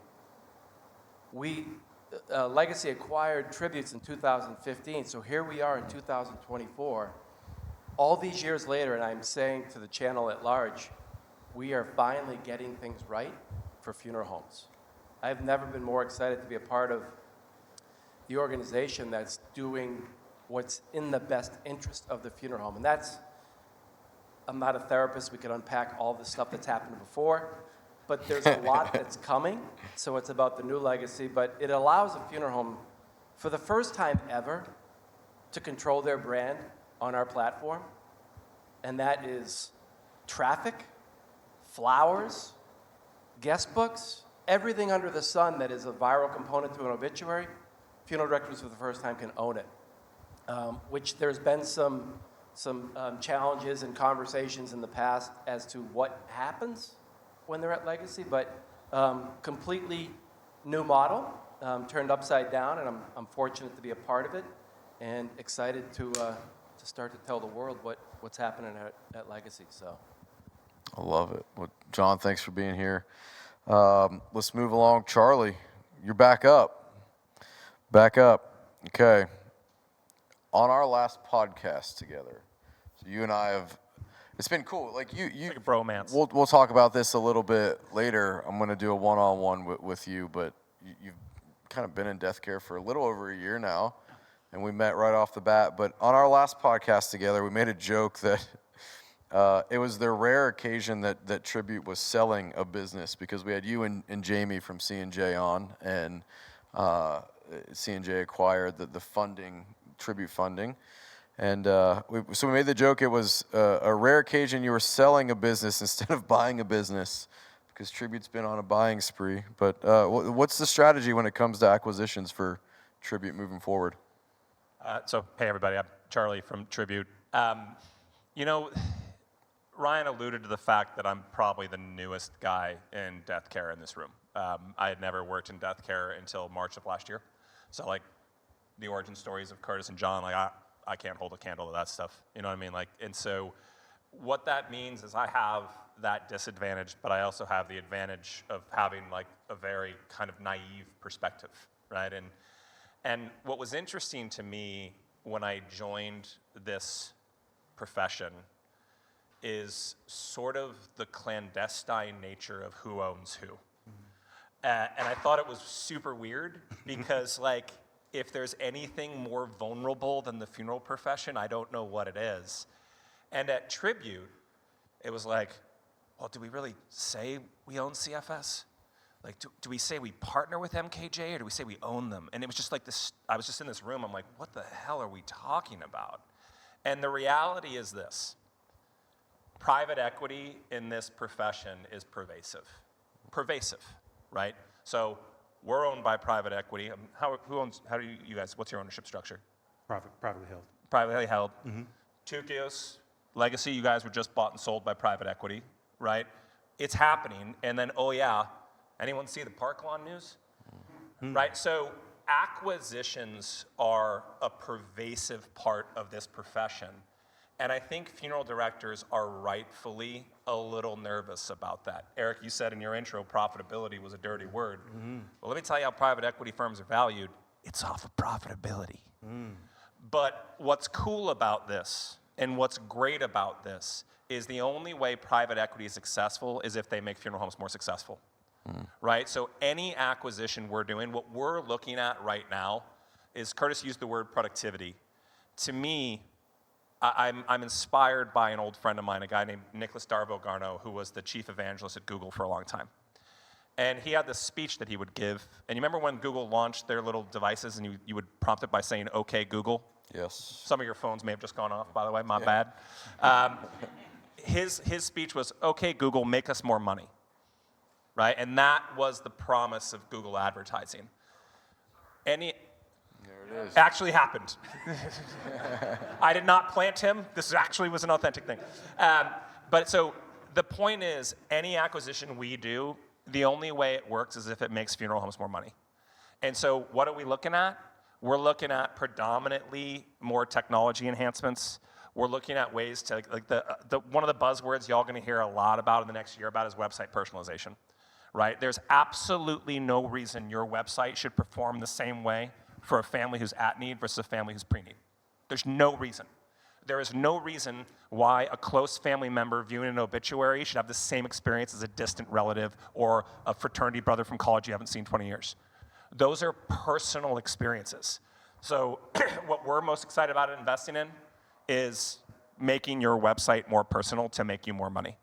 Legacy acquired Tributes in 2015, so here we are in 2024. All these years later, and I'm saying to the channel at large, we are finally getting things right for funeral homes. I've never been more excited to be a part of the organization that's doing what's in the best interest of the funeral home. And I'm not a therapist, we could unpack all the stuff that's happened before, but there's a lot that's coming, so it's about the new Legacy, but it allows a funeral home, for the first time ever, to control their brand on our platform, and that is traffic, flowers, guest books, everything under the sun that is a viral component to an obituary. Funeral directors for the first time can own it, which there's been some challenges and conversations in the past as to what happens when they're at Legacy, but completely new model, turned upside down, and I'm fortunate to be a part of it, and excited to start to tell the world what's happening at Legacy. So, I love it. Well, John, thanks for being here. Let's move along. Charlie, you're back up. Okay. On our last podcast together, so you and I have, it's been cool. Like you like a bromance. We'll talk about this a little bit later. I'm going to do a one-on-one with you, but you've kind of been in death care for a little over a year now, and we met right off the bat. But on our last podcast together, we made a joke that it was the rare occasion that Tribute was selling a business, because we had you and Jamie from C&J on, and C&J acquired the funding, Tribute funding. And so we made the joke it was a rare occasion you were selling a business instead of buying a business, because Tribute's been on a buying spree. But what's the strategy when it comes to acquisitions for Tribute moving forward? So, hey, everybody. I'm Charlie from Tribute. Ryan alluded to the fact that I'm probably the newest guy in death care in this room. I had never worked in death care until March of last year. So, the origin stories of Curtis and John, I can't hold a candle to that stuff. You know what I mean? And so what that means is I have that disadvantage, but I also have the advantage of having a very kind of naive perspective, right? And what was interesting to me when I joined this profession is sort of the clandestine nature of who owns who. And I thought it was super weird because if there's anything more vulnerable than the funeral profession, I don't know what it is. And at Tribute, it was well, do we really say we own CFS? Do we say we partner with MKJ, or do we say we own them? And it was just this, I was just in this room, I'm like, what the hell are we talking about? And the reality is this: private equity in this profession is pervasive, right? So we're owned by private equity. How do you guys, what's your ownership structure? Privately held. Privately held. Mm-hmm. Tukios, Legacy, you guys were just bought and sold by private equity, right? It's happening, and then, anyone see the Park Lawn news? Mm-hmm. Right, so acquisitions are a pervasive part of this profession. And I think funeral directors are rightfully a little nervous about that. Eric, you said in your intro, profitability was a dirty word. Mm-hmm. Well, let me tell you how private equity firms are valued. It's off of profitability. Mm. But what's cool about this, and what's great about this, is the only way private equity is successful is if they make funeral homes more successful, right? So any acquisition we're doing, what we're looking at right now is, Curtis used the word productivity. To me, I'm inspired by an old friend of mine, a guy named Nicholas Darbo-Garneau, who was the chief evangelist at Google for a long time. And he had this speech that he would give. And you remember when Google launched their little devices and you would prompt it by saying, "Okay, Google"? Yes. Some of your phones may have just gone off, by the way, my bad. His speech was, "Okay, Google, make us more money," right? And that was the promise of Google advertising. There it is. Actually happened. I did not plant him. This actually was an authentic thing. But so the point is, any acquisition we do, the only way it works is if it makes funeral homes more money. And so what are we looking at? We're looking at predominantly more technology enhancements. We're looking at ways to, like one of the buzzwords y'all gonna hear a lot about in the next year about is website personalization, right? There's absolutely no reason your website should perform the same way for a family who's at need versus a family who's pre-need. There's no reason. There is no reason why a close family member viewing an obituary should have the same experience as a distant relative or a fraternity brother from college you haven't seen 20 years. Those are personal experiences. So what we're most excited about investing in is making your website more personal to make you more money.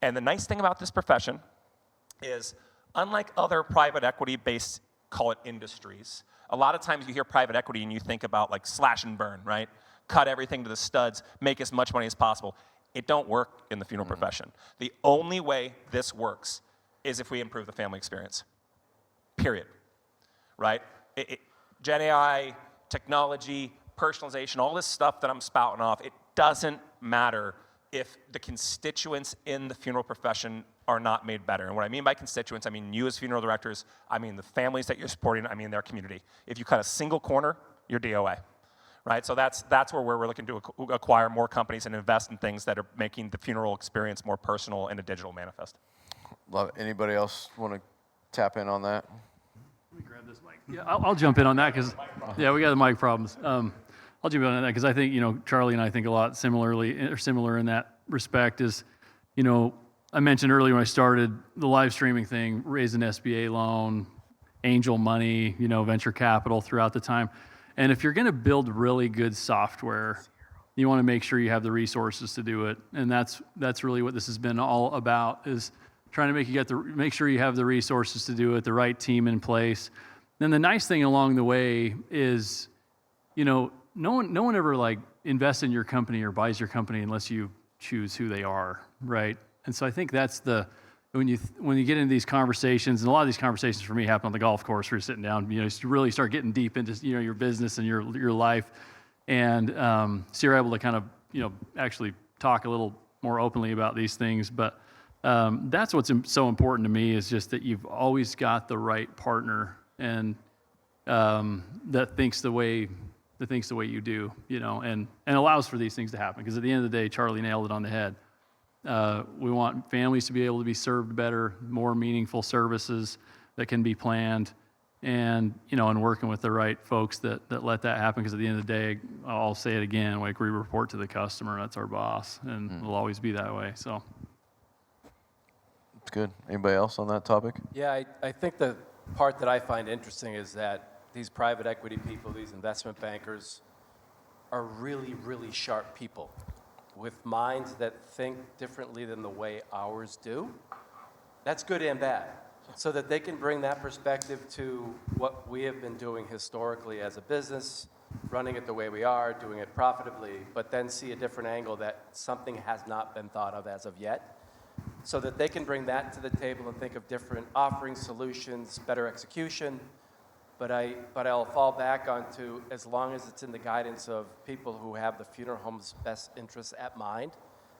And the nice thing about this profession is, unlike other private equity-based, call it industries, a lot of times you hear private equity and you think about like slash and burn, right? Cut everything to the studs, make as much money as possible. It don't work in the funeral profession. The only way this works is if we improve the family experience, period, right? Gen AI, technology, personalization, all this stuff that I'm spouting off, it doesn't matter if the constituents in the funeral profession are not made better. And what I mean by constituents, I mean you as funeral directors, I mean the families that you're supporting, I mean their community. If you cut a single corner, you're DOA. Right, so that's where we're looking to acquire more companies and invest in things that are making the funeral experience more personal in a digital manifest. Love it. Anybody else want to tap in on that? Let me grab this mic. Yeah, I'll jump in on that because, yeah, we got the mic problems. I'll jump in on that because I think, Charlie and I think a lot similar in that respect is, I mentioned earlier when I started the live streaming thing, raise an SBA loan, angel money, venture capital throughout the time. And if you're going to build really good software, you want to make sure you have the resources to do it. And that's really what this has been all about, is trying to make sure you have the resources to do it, the right team in place. Then the nice thing along the way is, no one ever like invests in your company or buys your company unless you choose who they are, right? And so I think that's when you get into these conversations, and a lot of these conversations for me happen on the golf course where you're sitting down, you really start getting deep into your business and your life, and so you're able to kind of actually talk a little more openly about these things. But that's what's so important to me, is just that you've always got the right partner and that thinks the way you do, and allows for these things to happen. Because at the end of the day, Charlie nailed it on the head. We want families to be able to be served better, more meaningful services that can be planned, and and working with the right folks that let that happen. Because at the end of the day, I'll say it again, like, we report to the customer. That's our boss, and it'll always be that way. So it's good. Anybody else on that topic? Yeah, I think the part that I find interesting is that these private equity people, these investment bankers, are really, really sharp people with minds that think differently than the way ours do. That's good and bad. So that they can bring that perspective to what we have been doing historically as a business, running it the way we are, doing it profitably, but then see a different angle that something has not been thought of as of yet, so that they can bring that to the table and think of different offerings, solutions, better execution. But I'll fall back onto, as long as it's in the guidance of people who have the funeral home's best interests at mind,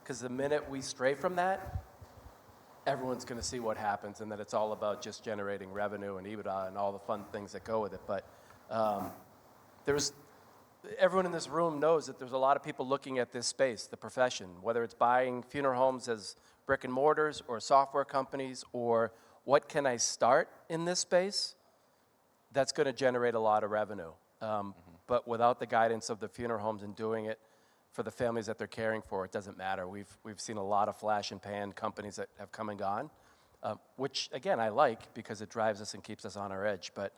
because the minute we stray from that, everyone's going to see what happens, and that it's all about just generating revenue and EBITDA and all the fun things that go with it. But everyone in this room knows that there's a lot of people looking at this space, the profession, whether it's buying funeral homes as brick and mortars or software companies, or what can I start in this space that's going to generate a lot of revenue. But without the guidance of the funeral homes and doing it for the families that they're caring for, it doesn't matter. We've seen a lot of flash and pan companies that have come and gone, which, again, I like because it drives us and keeps us on our edge. But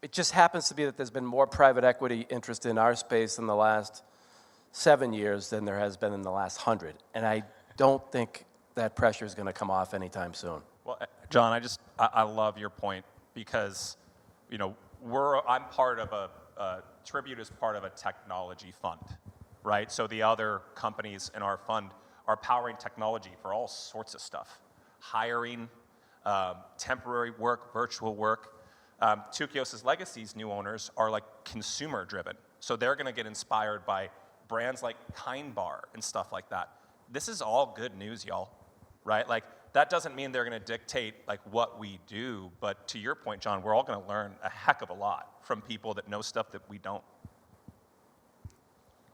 it just happens to be that there's been more private equity interest in our space in the last 7 years than there has been in the last 100. And I don't think that pressure is going to come off anytime soon. Well, John, I love your point because, I'm part of Tribute is part of a technology fund, right? So the other companies in our fund are powering technology for all sorts of stuff, hiring, temporary work, virtual work. Tukios' Legacy's new owners are like consumer driven. So they're going to get inspired by brands like Kind Bar and stuff like that. This is all good news, y'all, right? Like, that doesn't mean they're going to dictate like what we do, but to your point, John, we're all going to learn a heck of a lot from people that know stuff that we don't.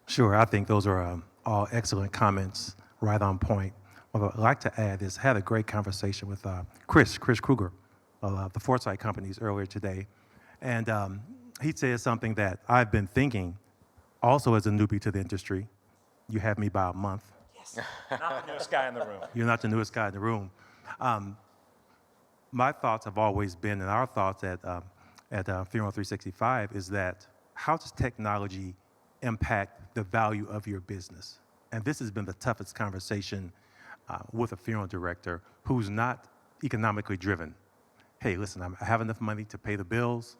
Sure, I think those are all excellent comments, right on point. What I'd like to add is I had a great conversation with Chris Kruger of the Foresight companies earlier today, and he said something that I've been thinking also as a newbie to the industry. You have me by a month. Not the newest guy in the room. You're not the newest guy in the room. My thoughts have always been, and our thoughts at Funeral 365 is that how does technology impact the value of your business? And this has been the toughest conversation with a funeral director who's not economically driven. Hey, listen, I have enough money to pay the bills.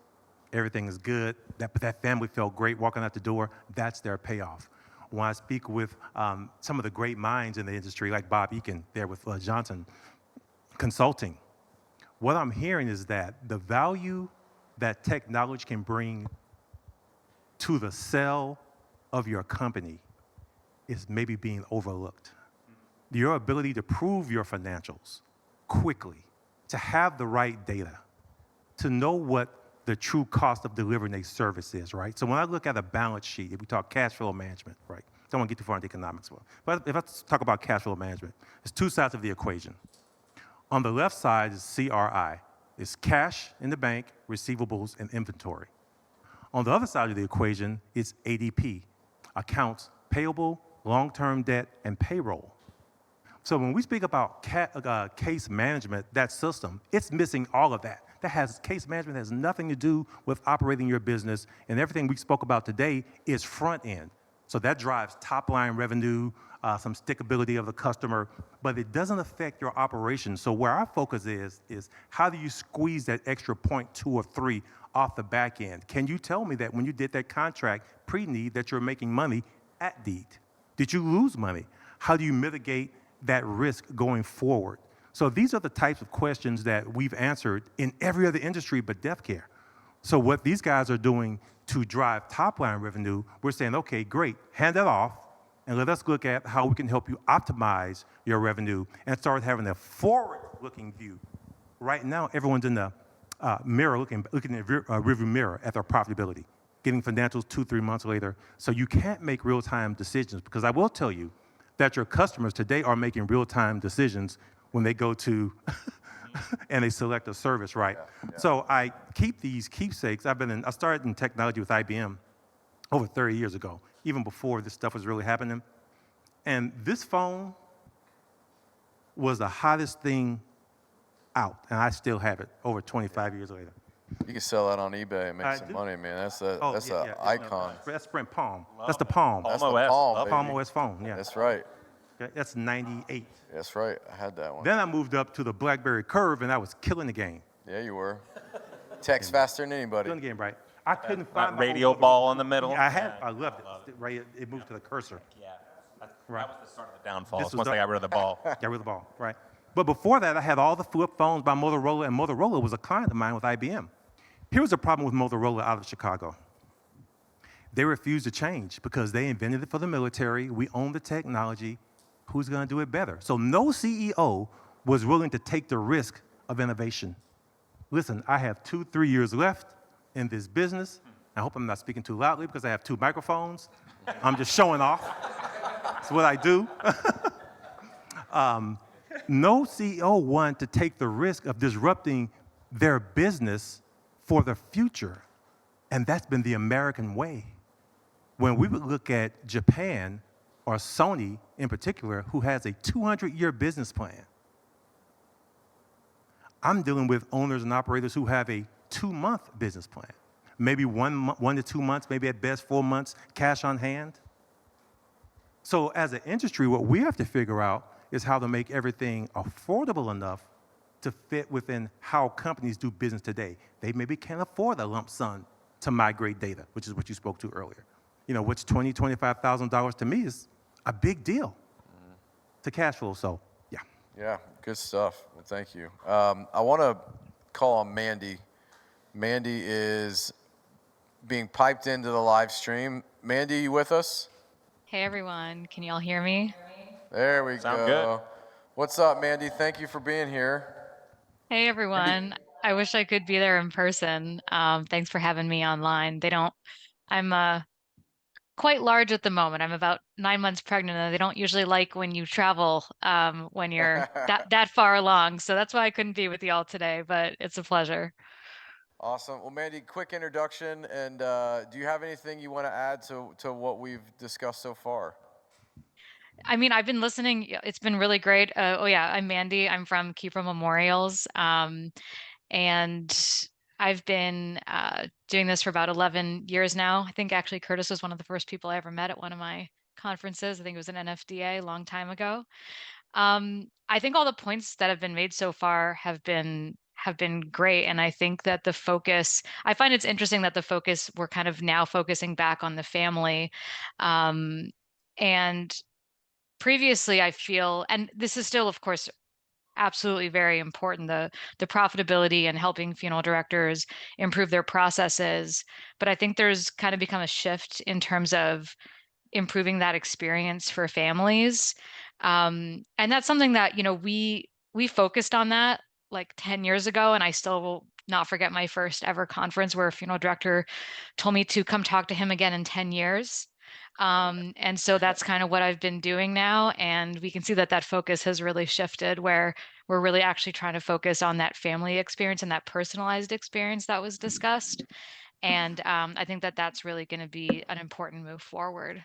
Everything is good. That family felt great walking out the door. That's their payoff. When I speak with some of the great minds in the industry, like Bob Ekins there with Johnson Consulting, what I'm hearing is that the value that technology can bring to the sale of your company is maybe being overlooked. Your ability to prove your financials quickly, to have the right data, to know what the true cost of delivering a service is, right? So when I look at a balance sheet, if we talk cash flow management, right? Don't want to get too far into economics, but if I talk about cash flow management, there's two sides of the equation. On the left side is CRI. It's cash in the bank, receivables, and inventory. On the other side of the equation is ADP, accounts payable, long-term debt, and payroll. So when we speak about case management, that system, it's missing all of that. Case management has nothing to do with operating your business, and everything we spoke about today is front end. So that drives top line revenue, some stickability of the customer, but it doesn't affect your operations. So where our focus is how do you squeeze that extra 0.2 or 3 off the back end? Can you tell me that when you did that contract pre-need that you're making money at deed? Did you lose money? How do you mitigate that risk going forward? So these are the types of questions that we've answered in every other industry but death care. So what these guys are doing to drive top-line revenue, we're saying, okay, great, hand that off, and let us look at how we can help you optimize your revenue and start having a forward-looking view. Right now, everyone's in the mirror, looking in the rearview mirror at their profitability, getting financials 2-3 months later. So you can't make real-time decisions, because I will tell you that your customers today are making real-time decisions when they go to and they select a service, right? Yeah. So I keep these keepsakes. I started in technology with IBM over 30 years ago, even before this stuff was really happening. And this phone was the hottest thing out, and I still have it over 25 years later. You can sell that on eBay and make some money, man. That's an icon. That's Sprint Palm. That's the Palm. That's the Palm, Palm OS phone, yeah. That's right. Okay, that's 98. That's right. I had that one. Then I moved up to the BlackBerry Curve, and I was killing the game. Yeah, you were. Text faster than anybody. Killing the game, right? I couldn't find my radio ball in the middle. I loved it. Right, it moved to the cursor. Yeah, that was the start of the downfall. Once they got rid of the ball. Got rid of the ball, right? But before that, I had all the flip phones by Motorola, and Motorola was a client of mine with IBM. Here was a problem with Motorola out of Chicago. They refused to change because they invented it for the military. We own the technology. Who's going to do it better? So no CEO was willing to take the risk of innovation. Listen, I have 2-3 years left in this business. I hope I'm not speaking too loudly because I have 2 microphones. I'm just showing off. That's what I do. No CEO wanted to take the risk of disrupting their business for the future. And that's been the American way. When we would look at Japan, or Sony in particular, who has a 200-year business plan. I'm dealing with owners and operators who have a 2-month business plan. Maybe 1 to 2 months, maybe at best 4 months, cash on hand. So as an industry, what we have to figure out is how to make everything affordable enough to fit within how companies do business today. They maybe can't afford a lump sum to migrate data, which is what you spoke to earlier. Which $25,000 to me is a big deal to cash flow. So, yeah. Yeah, good stuff. Well, thank you. I want to call on Mandy. Mandy is being piped into the live stream. Mandy, you with us? Hey everyone, can you all hear me? There we Sound go. good. What's up, Mandy? Thank you for being here. Hey everyone, I wish I could be there in person. Thanks for having me online. I'm quite large at the moment. I'm about 9 months pregnant, and they don't usually like when you travel when you're that far along. So that's why I couldn't be with you all today, but it's a pleasure. Awesome. Well, Mandy, quick introduction, and do you have anything you want to add to what we've discussed so far? I mean, I've been listening. It's been really great. Oh yeah, I'm Mandy. I'm from Kihryn Memorials. And I've been doing this for about 11 years now. I think actually Curtis was one of the first people I ever met at one of my conferences. I think it was an NFDA a long time ago. I think all the points that have been made so far have been great, and I think that the focus. I find it's interesting that the focus we're kind of now focusing back on the family, and previously I feel, and this is still, of course, absolutely very important, the profitability and helping funeral directors improve their processes. But I think there's kind of become a shift in terms of improving that experience for families. And that's something that, we focused on that like 10 years ago, and I still will not forget my first ever conference where a funeral director told me to come talk to him again in 10 years. And so that's kind of what I've been doing now. And we can see that focus has really shifted where we're really actually trying to focus on that family experience and that personalized experience that was discussed. And I think that that's really going to be an important move forward.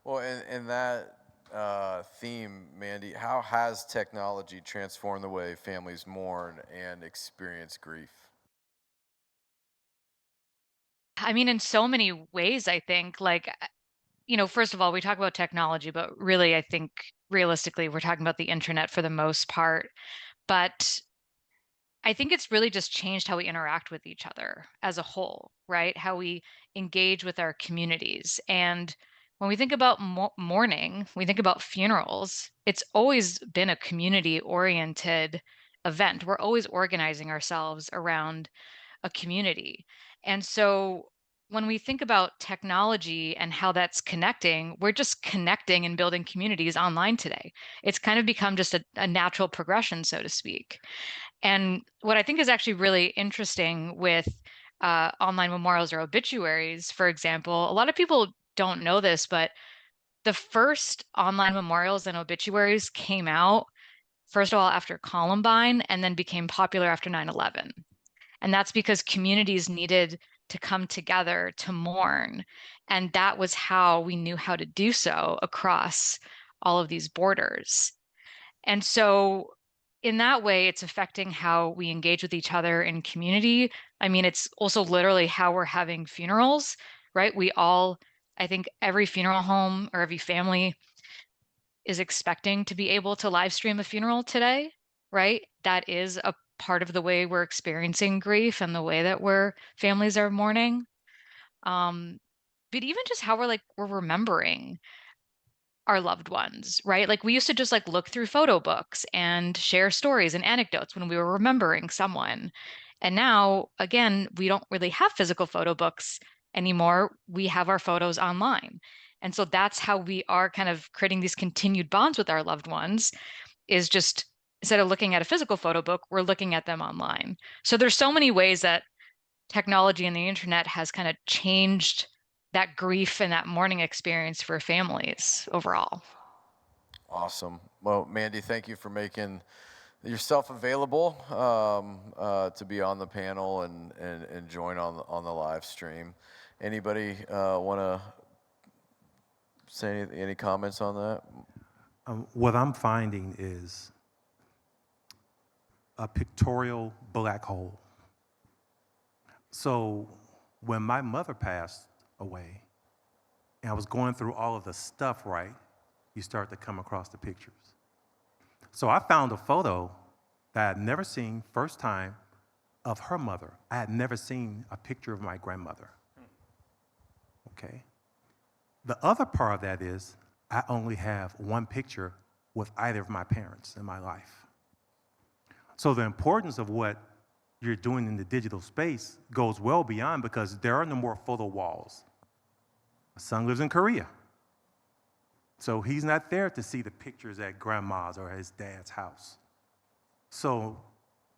Well, in that theme, Mandy, how has technology transformed the way families mourn and experience grief? I mean, in so many ways, I think, like, first of all, we talk about technology, but really, I think realistically, we're talking about the internet for the most part. But I think it's really just changed how we interact with each other as a whole, right? How we engage with our communities. And when we think about mourning, we think about funerals, it's always been a community oriented event. We're always organizing ourselves around a community. And so when we think about technology and how that's connecting, we're just connecting and building communities online today. It's kind of become just a natural progression, so to speak. And what I think is actually really interesting with online memorials or obituaries, for example, a lot of people don't know this, but the first online memorials and obituaries came out, first of all, after Columbine and then became popular after 9/11. And that's because communities needed to come together to mourn. And that was how we knew how to do so across all of these borders. And so, in that way, it's affecting how we engage with each other in community. I mean, it's also literally how we're having funerals, right? I think every funeral home or every family is expecting to be able to live stream a funeral today, right? That is a part of the way we're experiencing grief and the way that families are mourning. But even just how we're remembering our loved ones, right? Like we used to just look through photo books and share stories and anecdotes when we were remembering someone. And now, again, we don't really have physical photo books anymore. We have our photos online. And so that's how we are kind of creating these continued bonds with our loved ones, is just instead of looking at a physical photo book, we're looking at them online. So there's so many ways that technology and the internet has kind of changed that grief and that mourning experience for families overall. Awesome. Well, Mandy, thank you for making yourself available to be on the panel and join on the live stream. Anybody want to say any comments on that? What I'm finding is a pictorial black hole. So when my mother passed away, and I was going through all of the stuff, right, you start to come across the pictures. So I found a photo that I had never seen, first time, of her mother. I had never seen a picture of my grandmother. Okay? The other part of that is I only have one picture with either of my parents in my life. So the importance of what you're doing in the digital space goes well beyond, because there are no more photo walls. My son lives in Korea. So he's not there to see the pictures at grandma's or his dad's house. So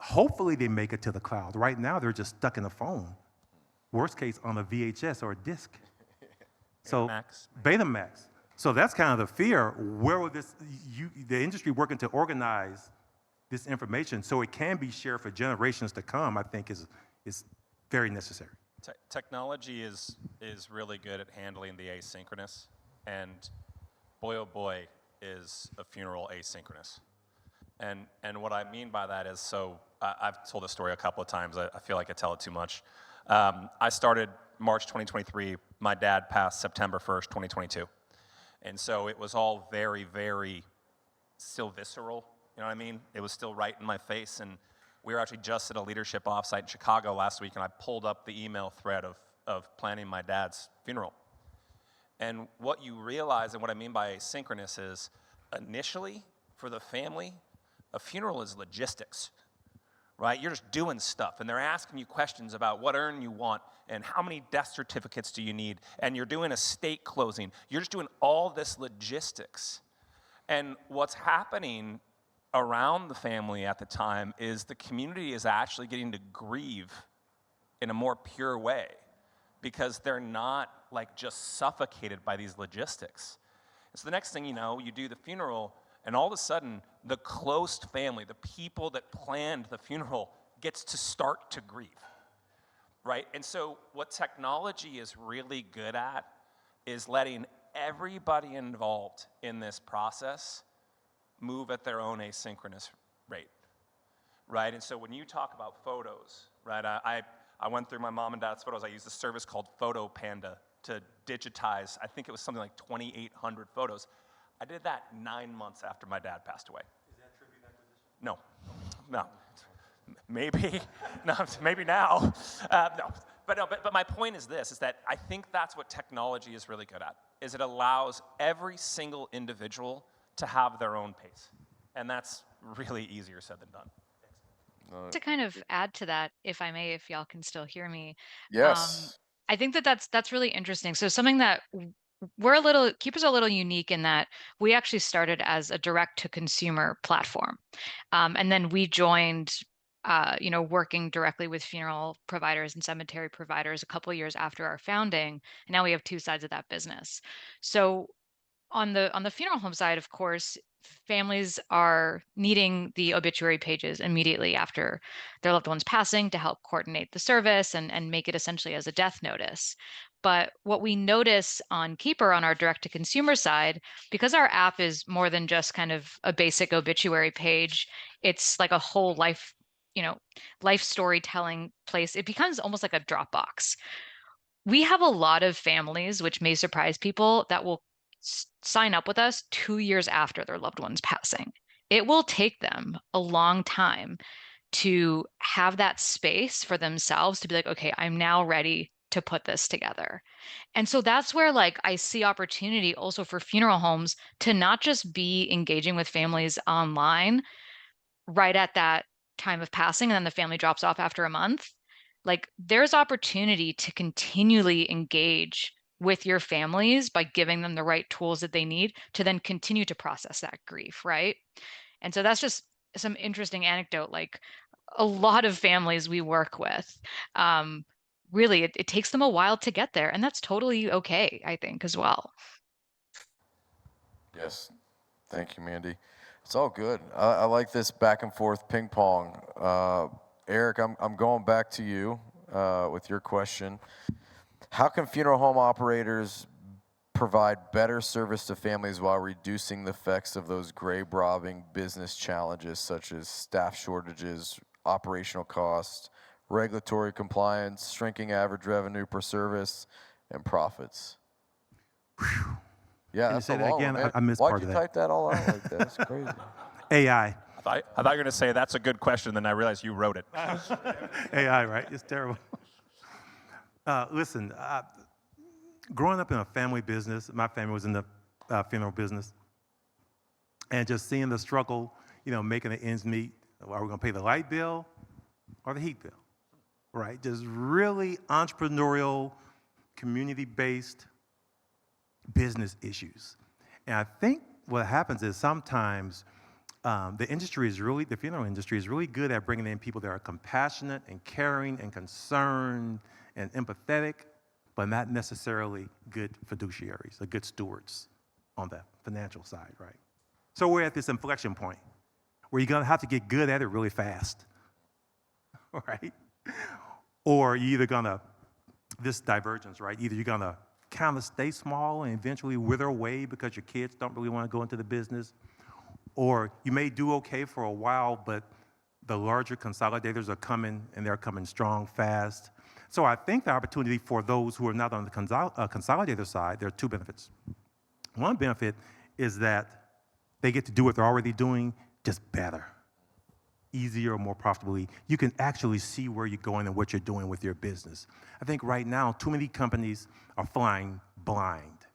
hopefully they make it to the cloud. Right now they're just stuck in the phone. Worst case, on a VHS or a disc. So Betamax. So that's kind of the fear. Where will the industry working to organize this information so it can be shared for generations to come, I think is very necessary. Technology is really good at handling the asynchronous, and boy, oh boy, is a funeral asynchronous. And what I mean by that is, so I've told this story a couple of times. I feel like I tell it too much. I started March 2023. My dad passed September 1st, 2022. And so it was all very, very still visceral. You know what I mean? It was still right in my face. And we were actually just at a leadership offsite in Chicago last week, and I pulled up the email thread of planning my dad's funeral. And what you realize, and what I mean by asynchronous, is initially, for the family, a funeral is logistics, right? You're just doing stuff, and they're asking you questions about what urn you want and how many death certificates do you need, and you're doing estate closing. You're just doing all this logistics. And what's happening around the family at the time is the community is actually getting to grieve in a more pure way, because they're not like just suffocated by these logistics. And so the next thing you know, you do the funeral, and all of a sudden, the close family, the people that planned the funeral, gets to start to grieve, right? And so what technology is really good at is letting everybody involved in this process move at their own asynchronous rate, right? And so when you talk about photos, right, I went through my mom and dad's photos. I used a service called Photo Panda to digitize, I think it was something like 2,800 photos. I did that 9 months after my dad passed away. Is that tribute acquisition? No. Maybe, no, maybe now. No. But my point is this, is that I think that's what technology is really good at, is it allows every single individual to have their own pace. And that's really easier said than done. To kind of add to that, if I may, if y'all can still hear me. Yes. I think that's really interesting. So something that Keeper's a little unique in that we actually started as a direct to consumer platform. And then we joined, working directly with funeral providers and cemetery providers a couple of years after our founding. And now we have two sides of that business. So on the funeral home side, of course, families are needing the obituary pages immediately after their loved one's passing to help coordinate the service and make it essentially as a death notice. But what we notice on Keeper, on our direct-to-consumer side, because our app is more than just kind of a basic obituary page, it's like a whole life storytelling place. It becomes almost like a Dropbox. We have a lot of families, which may surprise people, that will sign up with us 2 years after their loved one's passing. It will take them a long time to have that space for themselves to be like, okay, I'm now ready to put this together. And so that's where I see opportunity also for funeral homes to not just be engaging with families online right at that time of passing and then the family drops off after a month. There's opportunity to continually engage with your families by giving them the right tools that they need to then continue to process that grief, right? And so that's just some interesting anecdote. A lot of families we work with, really, it takes them a while to get there, and that's totally okay, I think, as well. Yes. Thank you, Mandy. It's all good. I like this back and forth ping pong. Eric, I'm going back to you with your question. How can funeral home operators provide better service to families while reducing the effects of those grave-robbing business challenges such as staff shortages, operational costs, regulatory compliance, shrinking average revenue per service, and profits? Whew. Yeah, Can you that's say a that long again? one, man. I missed Why'd part you of that. type that all out like that? That's crazy. AI. I thought you were going to say that's a good question, then I realized you wrote it. AI, right? It's terrible. Listen, growing up in a family business, my family was in the funeral business, and just seeing the struggle, making the ends meet. Are we going to pay the light bill or the heat bill? Right? Just really entrepreneurial, community-based business issues. And I think what happens is sometimes the funeral industry is really good at bringing in people that are compassionate and caring and concerned and empathetic, but not necessarily good fiduciaries or good stewards on the financial side, right? So we're at this inflection point where you're gonna have to get good at it really fast, right? Or you're either this divergence, right? Either you're gonna kind of stay small and eventually wither away because your kids don't really want to go into the business, or you may do okay for a while, but the larger consolidators are coming, and they're coming strong, fast. So I think the opportunity for those who are not on the consolidator side, there are two benefits. One benefit is that they get to do what they're already doing, just better, easier, more profitably. You can actually see where you're going and what you're doing with your business. I think right now, too many companies are flying blind.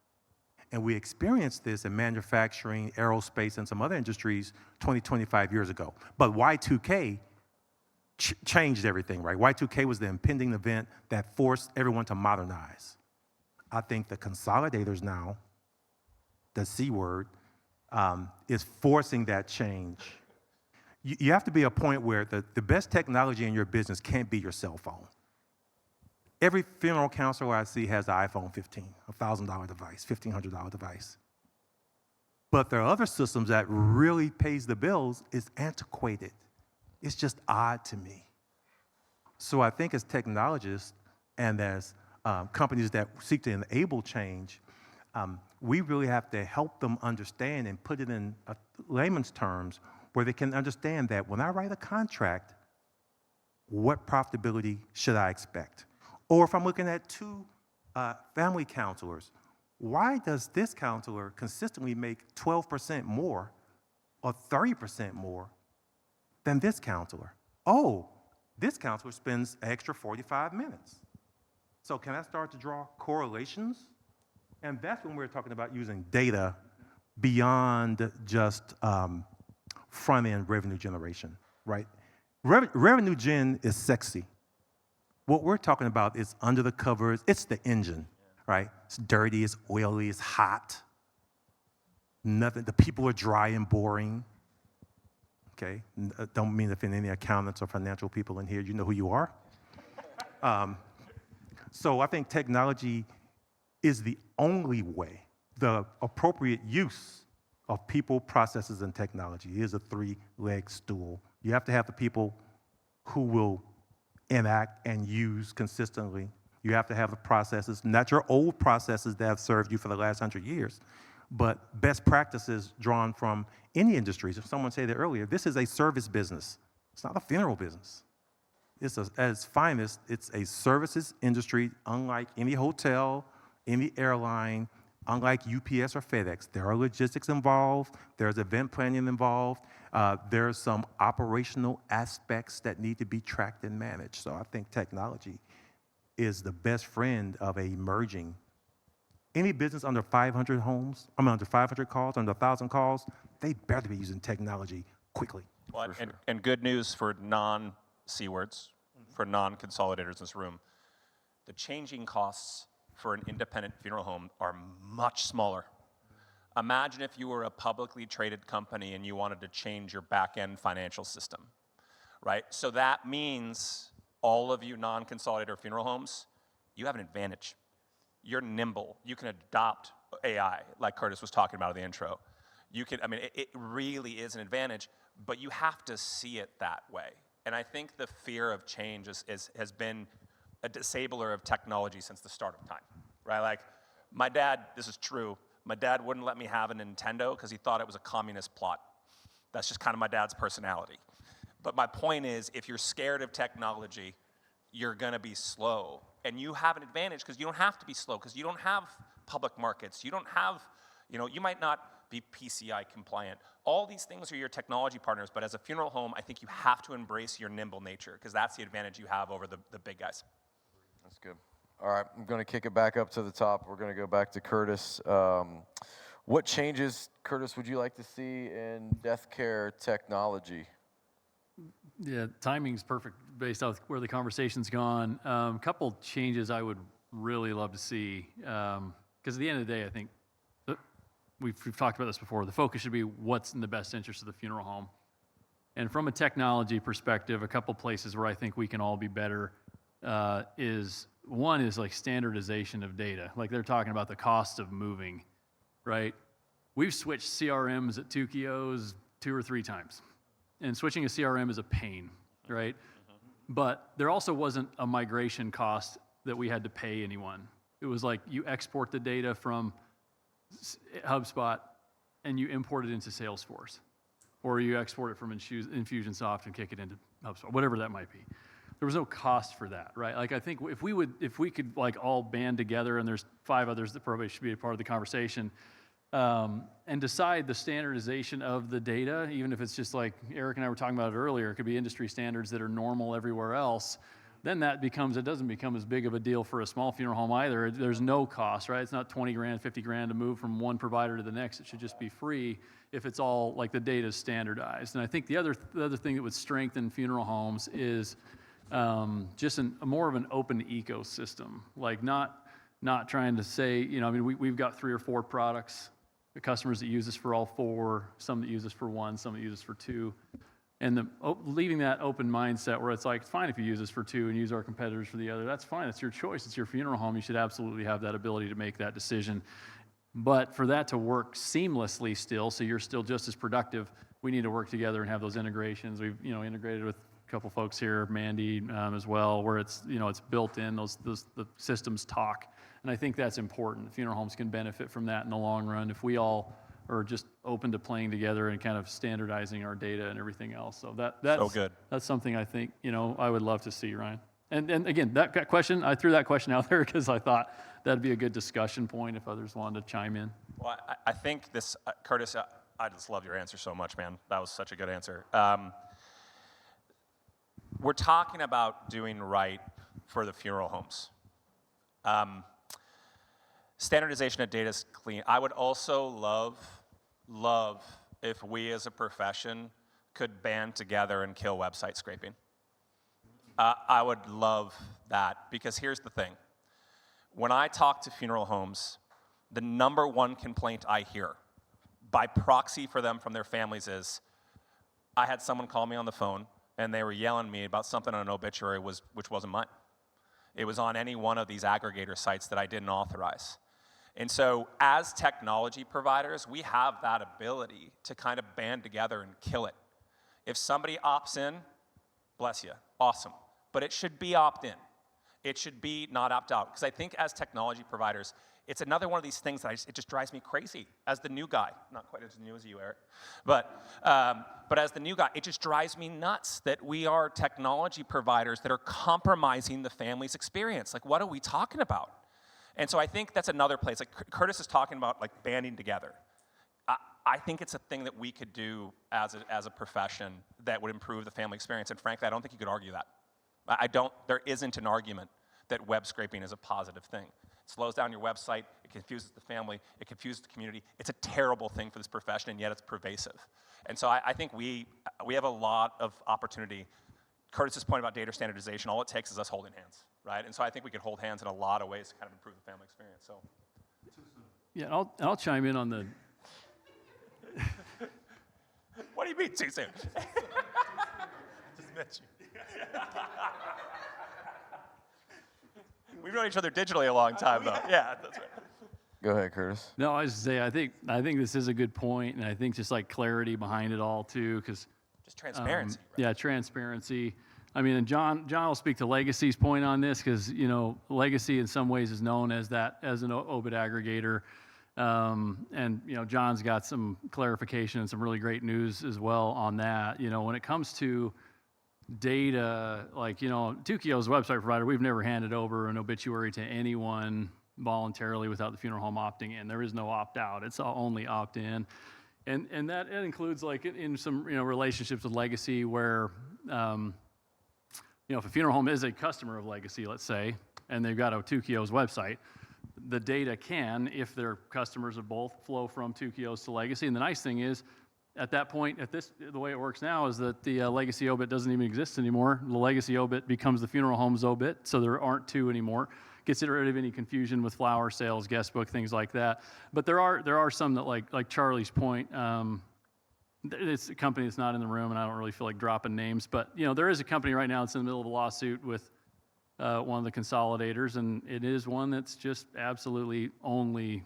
And we experienced this in manufacturing, aerospace, and some other industries 20, 25 years ago. But Y2K changed everything, right? Y2K was the impending event that forced everyone to modernize. I think the consolidators now, the C word, is forcing that change. You have to be at a point where the best technology in your business can't be your cell phone. Every funeral counselor I see has the iPhone 15, $1,000 device, $1,500 device. But there are other systems that really pays the bills. It's antiquated. It's just odd to me. So I think as technologists and as companies that seek to enable change, we really have to help them understand and put it in layman's terms where they can understand that when I write a contract, what profitability should I expect? Or if I'm looking at two family counselors, why does this counselor consistently make 12% more or 30% more than this counselor? Oh, this counselor spends an extra 45 minutes. So can I start to draw correlations? And that's when we're talking about using data beyond just front-end revenue generation, right? Revenue gen is sexy. What we're talking about is under the covers. It's the engine, right? It's dirty, it's oily, it's hot. Nothing. The people are dry and boring. Okay, don't mean to offend any accountants or financial people in here. You know who you are. So I think technology is the only way, the appropriate use of people, processes, and technology. It is a three-leg stool. You have to have the people who will enact and use consistently. You have to have the processes, not your old processes that have served you for the last 100 years, but best practices drawn from any industries. If someone said it earlier, this is a service business. It's not a funeral business. It's at its finest, it's a services industry, unlike any hotel, any airline, unlike UPS or FedEx. There are logistics involved, there's event planning involved, there's some operational aspects that need to be tracked and managed. So I think technology is the best friend of a emerging. Any business under 500 homes, under 500 calls, under 1,000 calls, they better be using technology quickly. Well, and good news for non-C words, for non-consolidators in this room, the changing costs for an independent funeral home are much smaller. Imagine if you were a publicly traded company and you wanted to change your back-end financial system, right? So that means all of you non-consolidator funeral homes, you have an advantage. You're nimble. You can adopt AI, like Curtis was talking about in the intro. You can, it really is an advantage, but you have to see it that way. And I think the fear of change has been a disabler of technology since the start of time, right? Like, my dad, this is true, my dad wouldn't let me have a Nintendo because he thought it was a communist plot. That's just kind of my dad's personality. But my point is, if you're scared of technology, you're gonna be slow. And you have an advantage because you don't have to be slow, because you don't have public markets. You don't have, you might not be PCI compliant. All these things are your technology partners, but as a funeral home, I think you have to embrace your nimble nature, because that's the advantage you have over the big guys. That's good. All right, I'm going to kick it back up to the top. We're going to go back to Curtis. What changes, Curtis, would you like to see in death care technology? Yeah, timing's perfect based on where the conversation's gone. A couple changes I would really love to see, because at the end of the day, I think we've talked about this before. The focus should be what's in the best interest of the funeral home. And from a technology perspective, a couple places where I think we can all be better is like standardization of data. Like they're talking about the cost of moving, right? We've switched CRMs at Tukios 2 or 3 times. And switching a CRM is a pain, right? But there also wasn't a migration cost that we had to pay anyone. It was like you export the data from HubSpot and you import it into Salesforce. Or you export it from Infusionsoft and kick it into HubSpot, whatever that might be. There was no cost for that, right? Like I think if we could like all band together, and there's 5 others that probably should be a part of the conversation, and decide the standardization of the data, even if it's just like Eric and I were talking about it earlier, it could be industry standards that are normal everywhere else, then it doesn't become as big of a deal for a small funeral home either. There's no cost, right? It's not 20 grand, 50 grand to move from one provider to the next. It should just be free if it's all like the data is standardized. And I think the other thing that would strengthen funeral homes is just more of an open ecosystem, like not trying to say, we've got 3 or 4 products, the customers that use us for all 4, some that use us for 1, some that use us for 2, and leaving that open mindset where it's like, it's fine if you use us for 2 and use our competitors for the other. That's fine. It's your choice. It's your funeral home. You should absolutely have that ability to make that decision. But for that to work seamlessly still, so you're still just as productive, we need to work together and have those integrations. We've integrated with a couple folks here, Mandy as well, where it's it's built in. The systems talk. And I think that's important. Funeral homes can benefit from that in the long run if we all are just open to playing together and kind of standardizing our data and everything else. So that's so good. That's something I think I would love to see, Ryan. And again, that question, I threw that question out there because I thought that'd be a good discussion point if others wanted to chime in. Well, I think this, Curtis, I just love your answer so much, man. That was such a good answer. We're talking about doing right for the funeral homes. Standardization of data is clean. I would also love if we as a profession could band together and kill website scraping. I would love that, because here's the thing. When I talk to funeral homes, the number one complaint I hear by proxy for them from their families is, I had someone call me on the phone and they were yelling at me about something on an obituary which wasn't mine. It was on any one of these aggregator sites that I didn't authorize. And so as technology providers, we have that ability to kind of band together and kill it. If somebody opts in, bless you, awesome. But it should be opt-in. It should be not opt-out. Because I think as technology providers, it's another one of these things that it just drives me crazy as the new guy. Not quite as new as you, Eric. But as the new guy, it just drives me nuts that we are technology providers that are compromising the family's experience. Like, what are we talking about? And so I think that's another place. Like Curtis is talking about, like, banding together. I think it's a thing that we could do as a profession that would improve the family experience. And frankly, I don't think you could argue that. There isn't an argument that web scraping is a positive thing. It slows down your website, it confuses the family, it confuses the community. It's a terrible thing for this profession, and yet it's pervasive. And so I think we have a lot of opportunity. Curtis's point about data standardization, all it takes is us holding hands, right? And so I think we could hold hands in a lot of ways to kind of improve the family experience. So, yeah, I'll chime in on the. What do you mean too soon? Just met you. We've known each other digitally a long time, though. Yeah, that's right. Go ahead, Curtis. No, I was just say I think this is a good point, and I think just like clarity behind it all too, because just transparency. Right? Yeah, transparency. I mean, and John will speak to Legacy's point on this, because Legacy in some ways is known as an OBIT aggregator, and John's got some clarification and some really great news as well on that. When it comes to data, like Tukios website provider, we've never handed over an obituary to anyone voluntarily without the funeral home opting in. There is no opt-out. It's only opt-in. And that includes like in some relationships with Legacy where if a funeral home is a customer of Legacy, let's say, and they've got a Tukios website, the data can, if they're customers of both, flow from Tukios to Legacy. And the nice thing is, at that point, the way it works now is that the Legacy obit doesn't even exist anymore. The Legacy obit becomes the funeral home's obit, so there aren't two anymore. Gets rid of any confusion with flower sales, guest book, things like that. But there are some that, like Charlie's point, it's a company that's not in the room, and I don't really feel like dropping names, but there is a company right now that's in the middle of a lawsuit with one of the consolidators, and it is one that's just absolutely only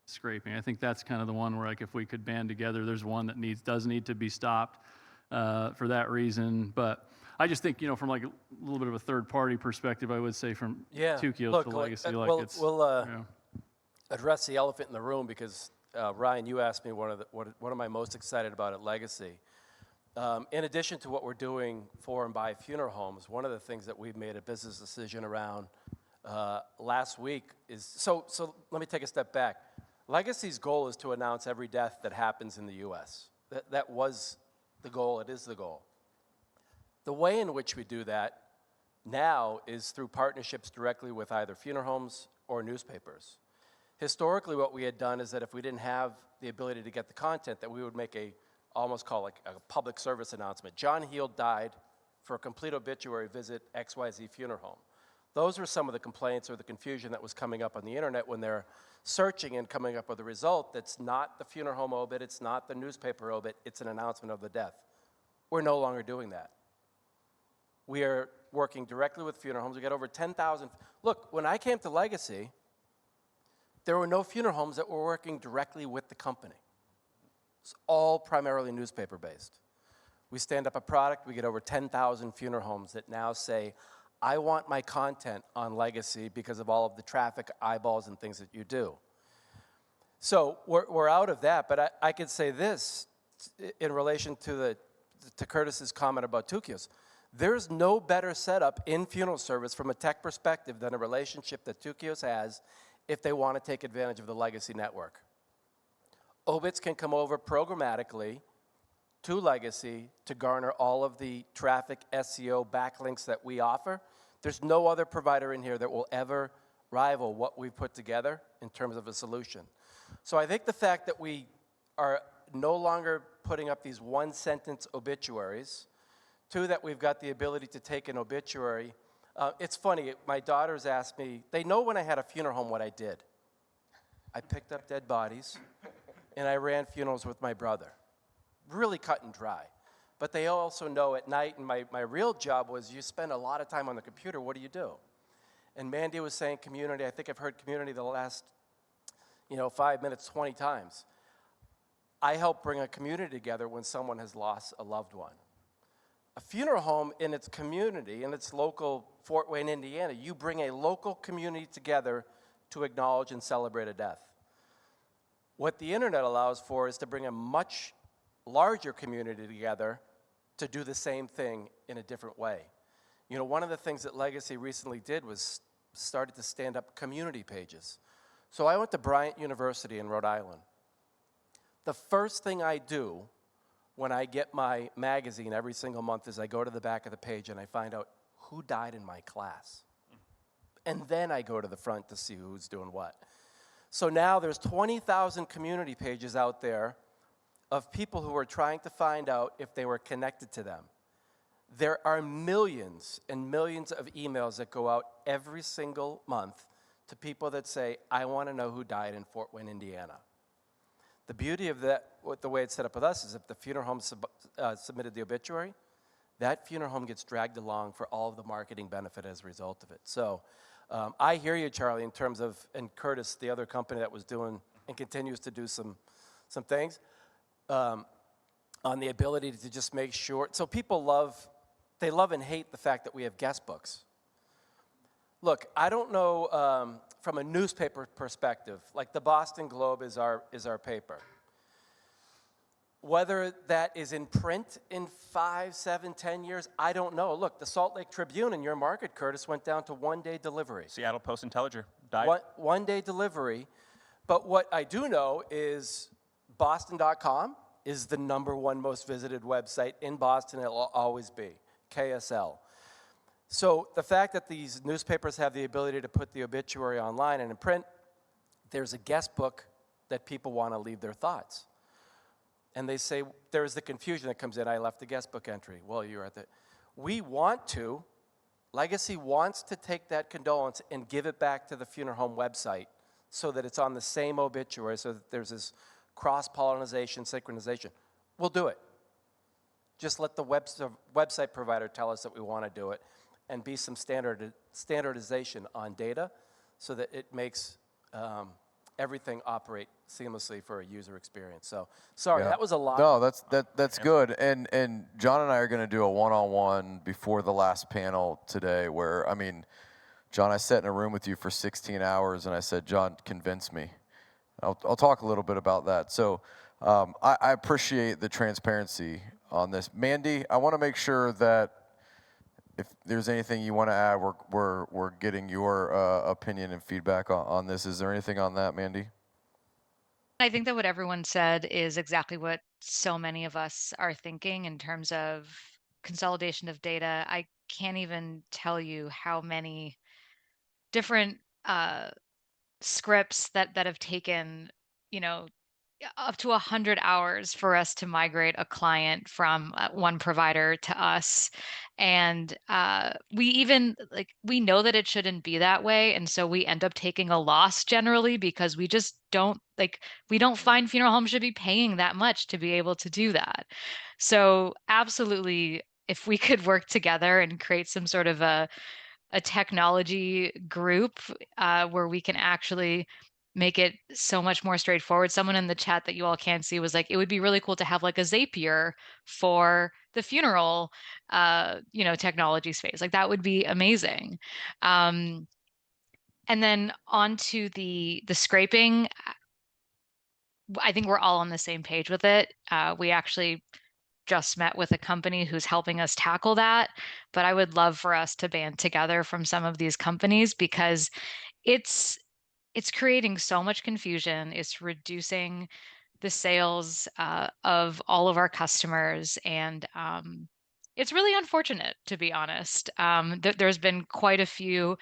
scraping. I think that's kind of the one where, like, if we could band together, there's one that does need to be stopped for that reason. But I just think, from like a little bit of a third-party perspective, I would say from Tukios to Legacy, we'll address the elephant in the room because Ryan, you asked me what am I most excited about at Legacy. In addition to what we're doing for and by funeral homes, one of the things that we've made a business decision around last week is so. Let me take a step back. Legacy's goal is to announce every death that happens in the U.S. That was the goal. It is the goal. The way in which we do that now is through partnerships directly with either funeral homes or newspapers. Historically, what we had done is that if we didn't have the ability to get the content, that we would make almost call like a public service announcement. John Heel died. For a complete obituary, visit XYZ funeral home. Those were some of the complaints or the confusion that was coming up on the internet when they're searching and coming up with a result that's not the funeral home obit, it's not the newspaper obit, it's an announcement of the death. We're no longer doing that. We are working directly with funeral homes. We got over 10,000. Look, when I came to Legacy, there were no funeral homes that were working directly with the company. It's all primarily newspaper-based. We stand up a product, we get over 10,000 funeral homes that now say, I want my content on Legacy because of all of the traffic, eyeballs, and things that you do. So we're out of that, but I could say this in relation to Curtis's comment about Tukios. There's no better setup in funeral service from a tech perspective than a relationship that Tukios has if they want to take advantage of the Legacy network. Obits can come over programmatically to Legacy to garner all of the traffic, SEO, backlinks that we offer. There's no other provider in here that will ever rival what we've put together in terms of a solution. So I think the fact that we are no longer putting up these one-sentence obituaries, two, that we've got the ability to take an obituary. It's funny, my daughters asked me, they know when I had a funeral home what I did. I picked up dead bodies, and I ran funerals with my brother. Really cut and dry. But they also know at night, and my real job was you spend a lot of time on the computer, what do you do? And Mandy was saying community. I think I've heard community the last 5 minutes, 20 times. I help bring a community together when someone has lost a loved one. A funeral home in its community, in its local Fort Wayne, Indiana, you bring a local community together to acknowledge and celebrate a death. What the internet allows for is to bring a much larger community together to do the same thing in a different way. One of the things that Legacy recently did was started to stand up community pages. So I went to Bryant University in Rhode Island. The first thing I do when I get my magazine every single month is I go to the back of the page and I find out who died in my class. And then I go to the front to see who's doing what. So now there's 20,000 community pages out there of people who are trying to find out if they were connected to them. There are millions and millions of emails that go out every single month to people that say, I want to know who died in Fort Wayne, Indiana. The beauty of that, the way it's set up with us, is if the funeral home submitted the obituary, that funeral home gets dragged along for all of the marketing benefit as a result of it. So I hear you, Charlie, in terms of, and Curtis, the other company that was doing and continues to do some things, on the ability to just make sure. So people love and hate the fact that we have guest books. Look, I don't know from a newspaper perspective, like the Boston Globe is our paper. Whether that is in print in 5, 7, 10 years, I don't know. Look, the Salt Lake Tribune in your market, Curtis, went down to one-day delivery. Seattle Post-Intelligencer died. One-day delivery. But what I do know is Boston.com is the #1 most visited website in Boston. It will always be, KSL. So the fact that these newspapers have the ability to put the obituary online and in print, there's a guest book that people want to leave their thoughts. And they say, there's the confusion that comes in, I left the guest book entry. Well, you're at the, we want to, Legacy wants to take that condolence and give it back to the funeral home website so that it's on the same obituary, so that there's this cross-pollination, synchronization. We'll do it. Just let the website provider tell us that we want to do it, and be some standardization on data so that it makes everything operate seamlessly for a user experience. So, sorry, that was a lot. No, that's good. And John and I are going to do a one-on-one before the last panel today where, I mean, John, I sat in a room with you for 16 hours, and I said, John, convince me. I'll talk a little bit about that. So I appreciate the transparency on this. Mandy, I want to make sure that if there's anything you want to add, we're getting your opinion and feedback on this. Is there anything on that, Mandy? I think that what everyone said is exactly what so many of us are thinking in terms of consolidation of data. I can't even tell you how many different scripts that have taken, up to 100 hours for us to migrate a client from one provider to us. And we know that it shouldn't be that way. And so we end up taking a loss generally because we just we don't find funeral homes should be paying that much to be able to do that. So absolutely, if we could work together and create some sort of a technology group where we can actually make it so much more straightforward. Someone in the chat that you all can't see was like, it would be really cool to have like a Zapier for the funeral, technology space. Like that would be amazing. And then onto the scraping, I think we're all on the same page with it. We actually just met with a company who's helping us tackle that, but I would love for us to band together from some of these companies because it's creating so much confusion. It's reducing the sales of all of our customers, and it's really unfortunate, to be honest. There's been quite a few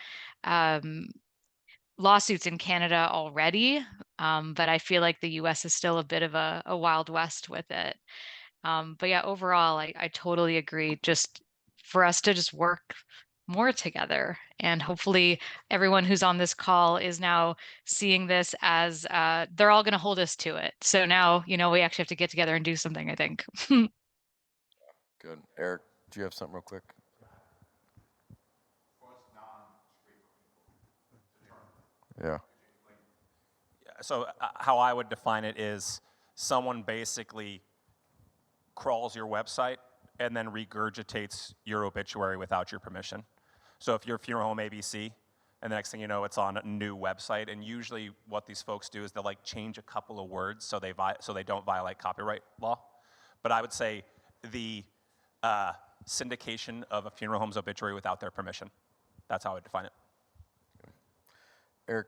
lawsuits in Canada already, but I feel like the U.S. is still a bit of a Wild West with it. But yeah, overall, I totally agree. Just for us to just work more together, and hopefully everyone who's on this call is now seeing this as they're all going to hold us to it. So now, we actually have to get together and do something, I think. Good. Eric, do you have something real quick? Yeah. So how I would define it is someone basically crawls your website and then regurgitates your obituary without your permission. So if you're funeral home ABC, and the next thing you know, it's on a new website, and usually what these folks do is they'll change a couple of words so they don't violate copyright law. But I would say the syndication of a funeral home's obituary without their permission. That's how I would define it. Eric,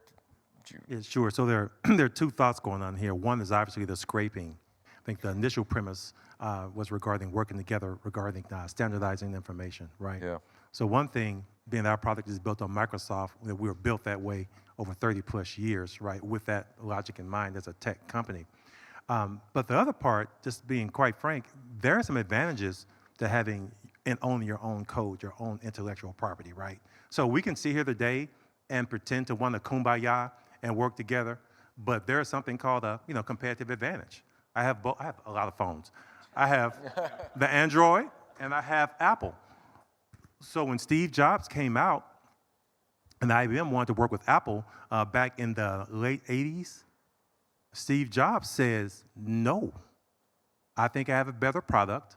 Yeah, sure. So there are two thoughts going on here. One is obviously the scraping. I think the initial premise was regarding working together, regarding standardizing information, right? Yeah. So one thing, being that our product is built on Microsoft, that we were built that way over 30 plus years, right, with that logic in mind as a tech company. But the other part, just being quite frank, there are some advantages to having and owning your own code, your own intellectual property, right? So we can sit here today and pretend to want to kumbaya and work together, but there's something called a competitive advantage. I have a lot of phones. I have the Android and I have Apple. So when Steve Jobs came out and IBM wanted to work with Apple back in the late 80s, Steve Jobs says, no, I think I have a better product.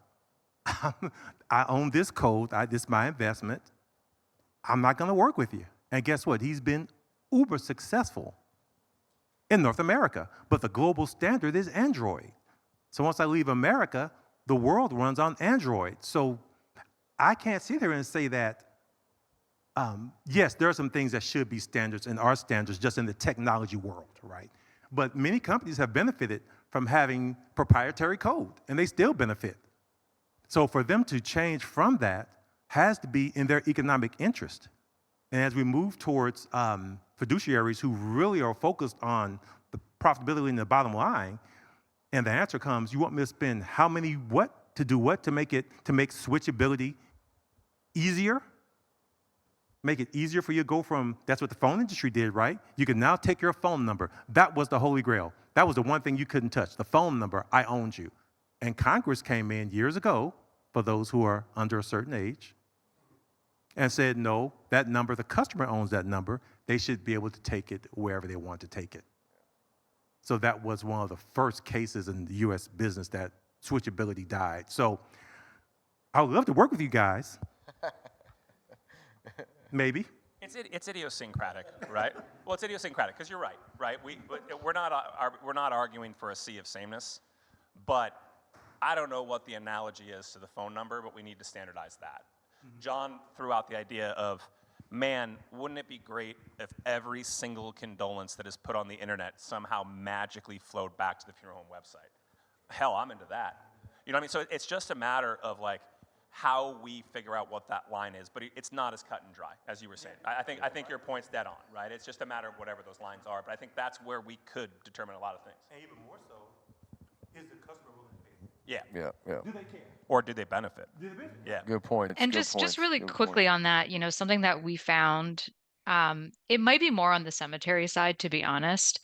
I own this code. This is my investment. I'm not going to work with you. And guess what? He's been uber successful in North America. But the global standard is Android. So once I leave America, the world runs on Android. So I can't sit here and say that, yes, there are some things that should be standards and are standards just in the technology world, right? But many companies have benefited from having proprietary code, and they still benefit. So for them to change from that has to be in their economic interest. And as we move towards fiduciaries who really are focused on the profitability and the bottom line, and the answer comes, you want me to spend how many what to do what to make switchability easier? Make it easier for you to go from, that's what the phone industry did, right? You can now take your phone number. That was the holy grail. That was the one thing you couldn't touch. The phone number, I owned you. And Congress came in years ago, for those who are under a certain age, and said, no, that number, the customer owns that number. They should be able to take it wherever they want to take it. So that was one of the first cases in the U.S. business that switchability died. So I would love to work with you guys. Maybe. It's idiosyncratic, right? Well, it's idiosyncratic because you're right? We're not arguing for a sea of sameness, but I don't know what the analogy is to the phone number, but we need to standardize that. Mm-hmm. John threw out the idea of, man, wouldn't it be great if every single condolence that is put on the internet somehow magically flowed back to the funeral home website? Hell, I'm into that. You know what I mean? So it's just a matter of like how we figure out what that line is, but it's not as cut and dry as you were saying. I think your point's dead on, right? It's just a matter of whatever those lines are, but I think that's where we could determine a lot of things. And even more so, is the customer willing to pay? Yeah. Do they care? Or do they benefit? Yeah. Good point. And just really quickly on that, something that we found, it might be more on the cemetery side, to be honest,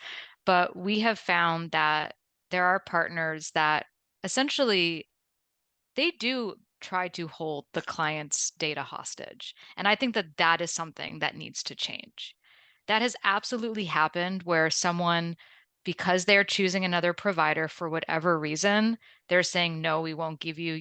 but we have found that there are partners that essentially they do try to hold the client's data hostage. And I think that that is something that needs to change. That has absolutely happened where someone, because they're choosing another provider for whatever reason, they're saying, no, we won't give you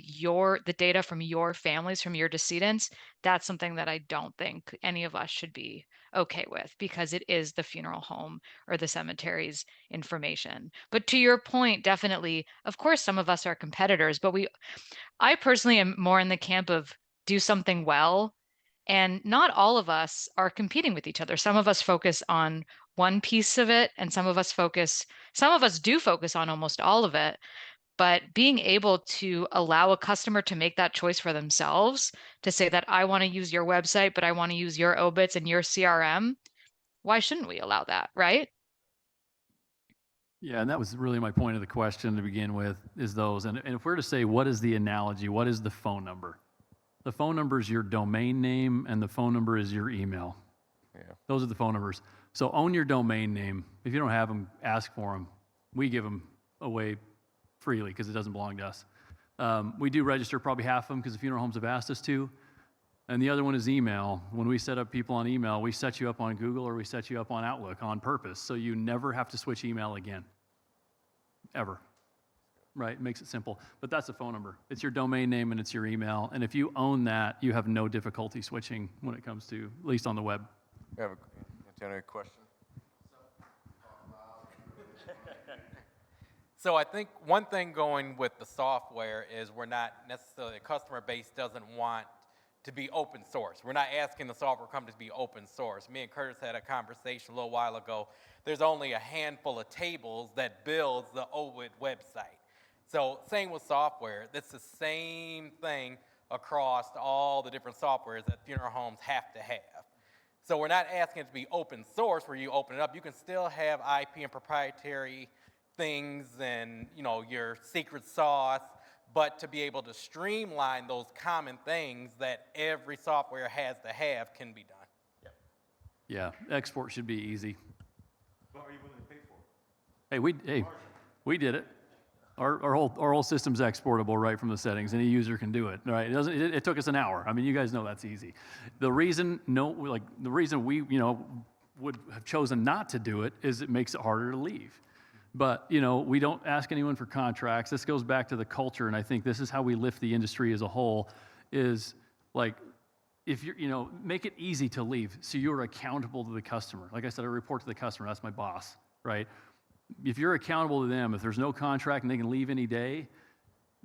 the data from your families, from your decedents. That's something that I don't think any of us should be okay with, because it is the funeral home or the cemetery's information. But to your point, definitely, of course, some of us are competitors, but I personally am more in the camp of do something well. And not all of us are competing with each other. Some of us focus on one piece of it, and some of us do focus on almost all of it. But being able to allow a customer to make that choice for themselves, to say that I want to use your website, but I want to use your obits and your CRM, why shouldn't we allow that, right? Yeah, and that was really my point of the question to begin with, is those. And if we're to say, what is the analogy? What is the phone number? The phone number is your domain name, and the phone number is your email. Yeah. Those are the phone numbers. So own your domain name. If you don't have them, ask for them. We give them away freely because it doesn't belong to us. We do register probably half of them because the funeral homes have asked us to. And the other one is email. When we set up people on email, we set you up on Google or we set you up on Outlook on purpose, so you never have to switch email again, ever. Right, it makes it simple. But that's the phone number. It's your domain name and it's your email. And if you own that, you have no difficulty switching when it comes to, at least on the web. You have a question? So I think one thing going with the software is we're not necessarily, the customer base doesn't want to be open source. We're not asking the software companies to be open source. Me and Curtis had a conversation a little while ago. There's only a handful of tables that builds the OWID website. So same with software. That's the same thing across all the different softwares that funeral homes have to have. So we're not asking it to be open source where you open it up. You can still have IP and proprietary things and your secret sauce, but to be able to streamline those common things that every software has to have can be done. Yeah, export should be easy. What are you willing to pay for? Hey, we did it. Our whole system's exportable right from the settings. Any user can do it. Right? It took us an hour. I mean, you guys know that's easy. The reason we would have chosen not to do it is it makes it harder to leave. But we don't ask anyone for contracts. This goes back to the culture, and I think this is how we lift the industry as a whole. Is like, if you're make it easy to leave, so you're accountable to the customer. Like I said, I report to the customer. That's my boss, right? if you're accountable to them, if there's no contract and they can leave any day,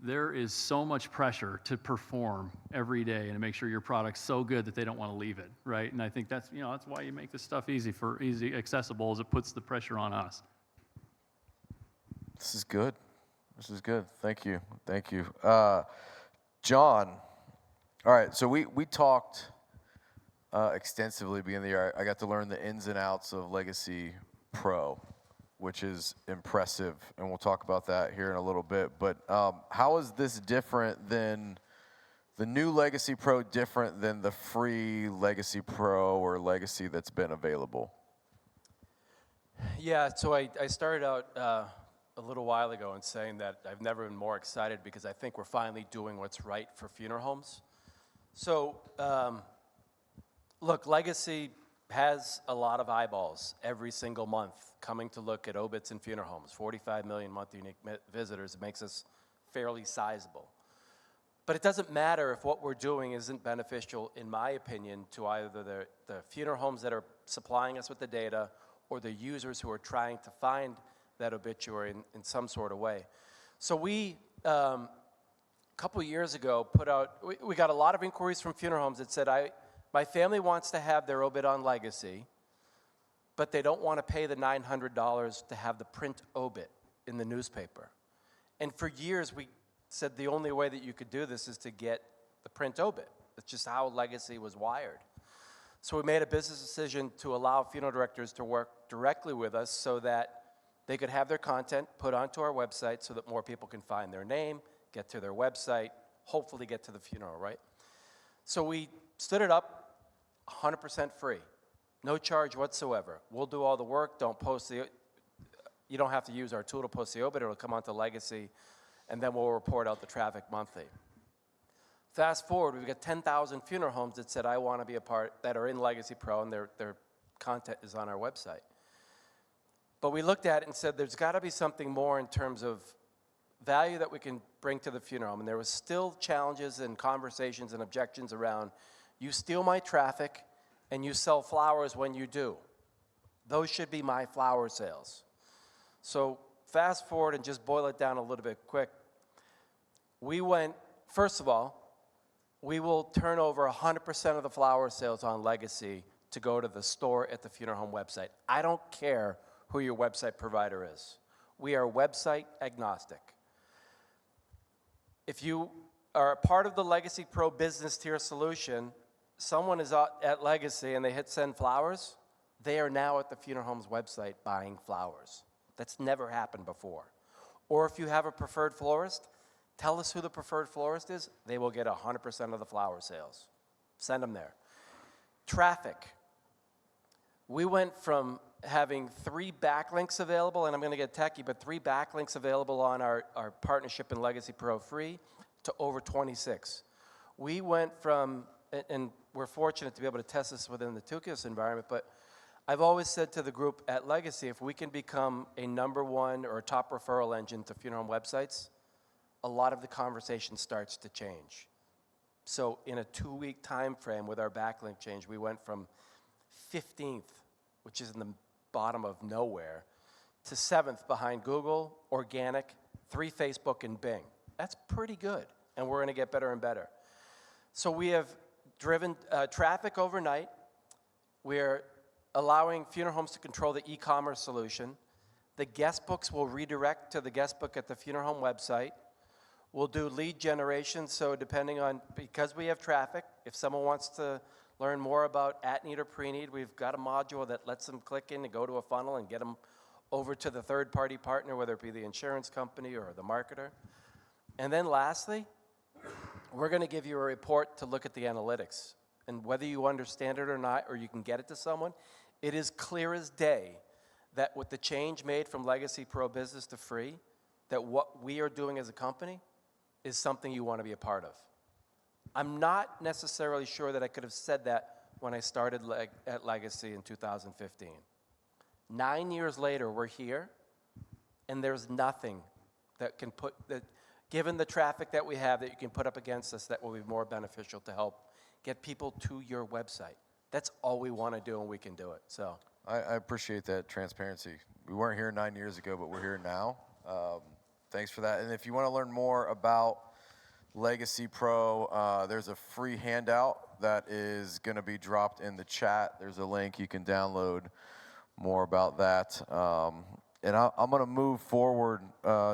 there is so much pressure to perform every day and to make sure your product's so good that they don't want to leave it, right? And I think that's, that's why you make this stuff easy accessible, is it puts the pressure on us. This is good. This is good. Thank you. Thank you. John, all right, so we talked extensively at the beginning of the year. I got to learn the ins and outs of Legacy Pro, which is impressive, and we'll talk about that here in a little bit. But how is this different than the new Legacy Pro, different than the free Legacy Pro or Legacy that's been available? Yeah, so I started out a little while ago in saying that I've never been more excited because I think we're finally doing what's right for funeral homes. So, look, Legacy has a lot of eyeballs every single month coming to look at obits and funeral homes. 45 million monthly unique visitors. It makes us fairly sizable. But it doesn't matter if what we're doing isn't beneficial, in my opinion, to either the funeral homes that are supplying us with the data or the users who are trying to find that obituary in some sort of way. So we, a couple of years ago, we got a lot of inquiries from funeral homes that said, my family wants to have their obit on Legacy, but they don't want to pay the $900 to have the print obit in the newspaper. And for years, we said the only way that you could do this is to get the print obit. That's just how Legacy was wired. So we made a business decision to allow funeral directors to work directly with us so that they could have their content put onto our website so that more people can find their name, get to their website, hopefully get to the funeral, right? So we stood it up 100% free, no charge whatsoever. We'll do all the work. You don't have to use our tool to post the obit. It'll come onto Legacy, and then we'll report out the traffic monthly. Fast forward, we've got 10,000 funeral homes that said, I want to be a part, that are in Legacy Pro, and their content is on our website. But we looked at it and said, there's got to be something more in terms of value that we can bring to the funeral home. And there was still challenges and conversations and objections around, you steal my traffic and you sell flowers when you do. Those should be my flower sales. So fast forward and just boil it down a little bit quick. We went, first of all, we will turn over 100% of the flower sales on Legacy to go to the store at the funeral home website. I don't care who your website provider is. We are website agnostic. If you are a part of the Legacy Pro business tier solution, someone is at Legacy and they hit send flowers, they are now at the funeral home's website buying flowers. That's never happened before. Or if you have a preferred florist, tell us who the preferred florist is, they will get 100% of the flower sales. Send them there. Traffic. We went from having 3 backlinks available, and I'm going to get techie, but 3 backlinks available on our partnership in Legacy Pro Free to over 26. We went from, and we're fortunate to be able to test this within the Tukios environment, but I've always said to the group at Legacy, if we can become a #1 or a top referral engine to funeral home websites, a lot of the conversation starts to change. So in a 2-week time frame with our backlink change, we went from 15th, which is in the bottom of nowhere, to 7th behind Google, organic, 3 Facebook, and Bing. That's pretty good, and we're going to get better and better. So we have driven traffic overnight. We're allowing funeral homes to control the e-commerce solution. The guest books will redirect to the guest book at the funeral home website. We'll do lead generation, so depending on, because we have traffic, if someone wants to learn more about at-need or pre-need, we've got a module that lets them click in and go to a funnel and get them over to the third-party partner, whether it be the insurance company or the marketer. And then lastly, we're going to give you a report to look at the analytics. And whether you understand it or not, or you can get it to someone, it is clear as day that with the change made from Legacy Pro Business to free, that what we are doing as a company is something you want to be a part of. I'm not necessarily sure that I could have said that when I started at Legacy in 2015. 9 years later, we're here, and there's nothing that can given the traffic that we have, that you can put up against us that will be more beneficial to help get people to your website. that's all we want to do, and we can do it. So I appreciate that transparency. We weren't here 9 years ago, but we're here now. Thanks for that. And if you want to learn more about Legacy Pro, there's a free handout that is going to be dropped in the chat. There's a link you can download more about that. And I'm going to move forward.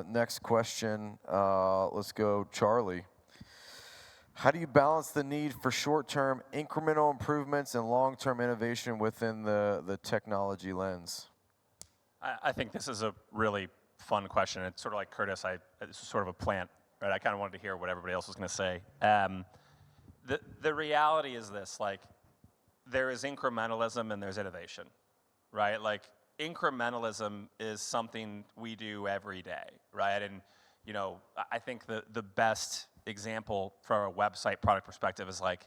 Next question. Let's go, Charlie. How do you balance the need for short-term incremental improvements and long-term innovation within the technology lens? I think this is a really fun question. It's sort of like Curtis. This is sort of a plant, right? I kind of wanted to hear what everybody else was going to say. The reality is this: like, there is incrementalism and there's innovation, right? Like, incrementalism is something we do every day, right? And I think the best example from a website product perspective is like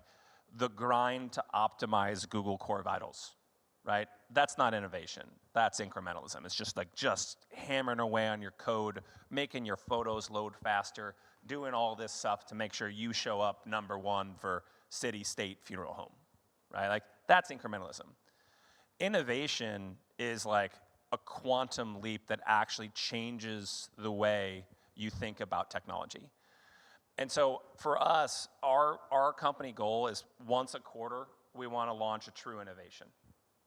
the grind to optimize Google Core Vitals, right? That's not innovation. That's incrementalism. It's just hammering away on your code, making your photos load faster, doing all this stuff to make sure you show up number one for city, state, funeral home, right? Like, that's incrementalism. Innovation is like a quantum leap that actually changes the way you think about technology. And so for us, our company goal is once a quarter, we want to launch a true innovation,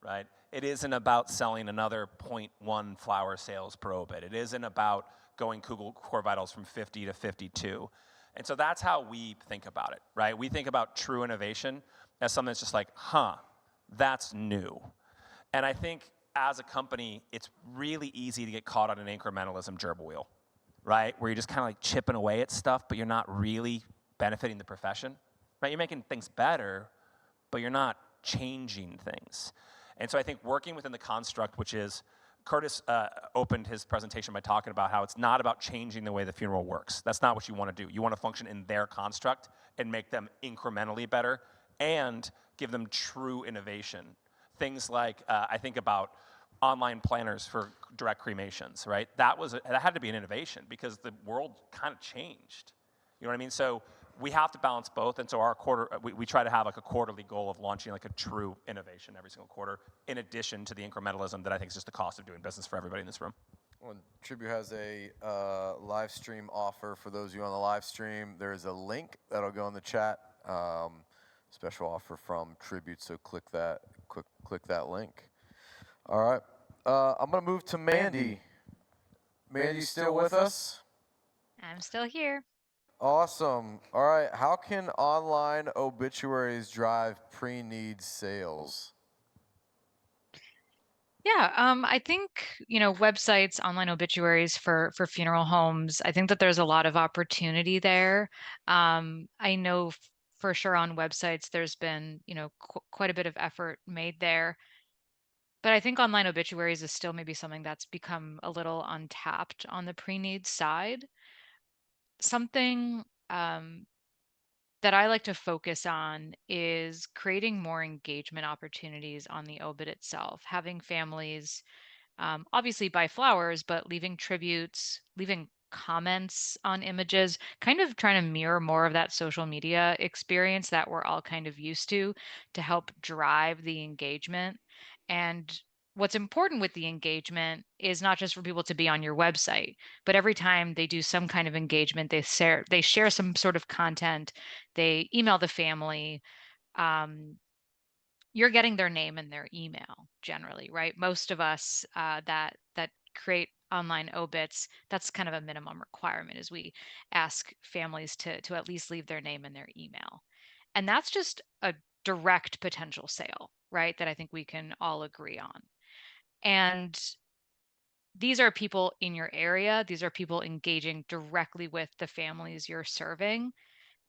right? It isn't about selling another 0.1 flower sales per obit. It isn't about going Google Core Vitals from 50 to 52. And so that's how we think about it, right? We think about true innovation as something that's just like, that's new. And I think as a company, it's really easy to get caught on an incrementalism gerbil wheel, right? Where you're just kind of like chipping away at stuff, but you're not really benefiting the profession, right? You're making things better, but you're not changing things. And so I think working within the construct, which is, Curtis opened his presentation by talking about how it's not about changing the way the funeral works. That's not what you want to do. You want to function in their construct and make them incrementally better and give them true innovation. Things like, I think about online planners for direct cremations, right? That had to be an innovation because the world kind of changed. You know what I mean? So we have to balance both, and so our we try to have like a quarterly goal of launching like a true innovation every single quarter, in addition to the incrementalism that I think is just the cost of doing business for everybody in this room. Well, Tribute has a live stream offer for those of you on the live stream. There is a link that'll go in the chat. Special offer from Tribute, so click that link. All right, I'm gonna move to Mandy. Mandy, still with us? I'm still here. Awesome. All right, how can online obituaries drive pre-need sales? Yeah, I think, websites, online obituaries for funeral homes, I think that there's a lot of opportunity there. I know for sure on websites there's been, quite a bit of effort made there. But I think online obituaries is still maybe something that's become a little untapped on the pre-need side. Something that I like to focus on is creating more engagement opportunities on the obit itself, having families obviously buy flowers, but leaving tributes, leaving comments on images, kind of trying to mirror more of that social media experience that we're all kind of used to help drive the engagement. And what's important with the engagement is not just for people to be on your website, but every time they do some kind of engagement, they share some sort of content, they email the family. You're getting their name and their email generally, right? Most of us that create online obits, that's kind of a minimum requirement, is we ask families to at least leave their name and their email. And that's just a direct potential sale, right? That I think we can all agree on. And these are people in your area. These are people engaging directly with the families you're serving.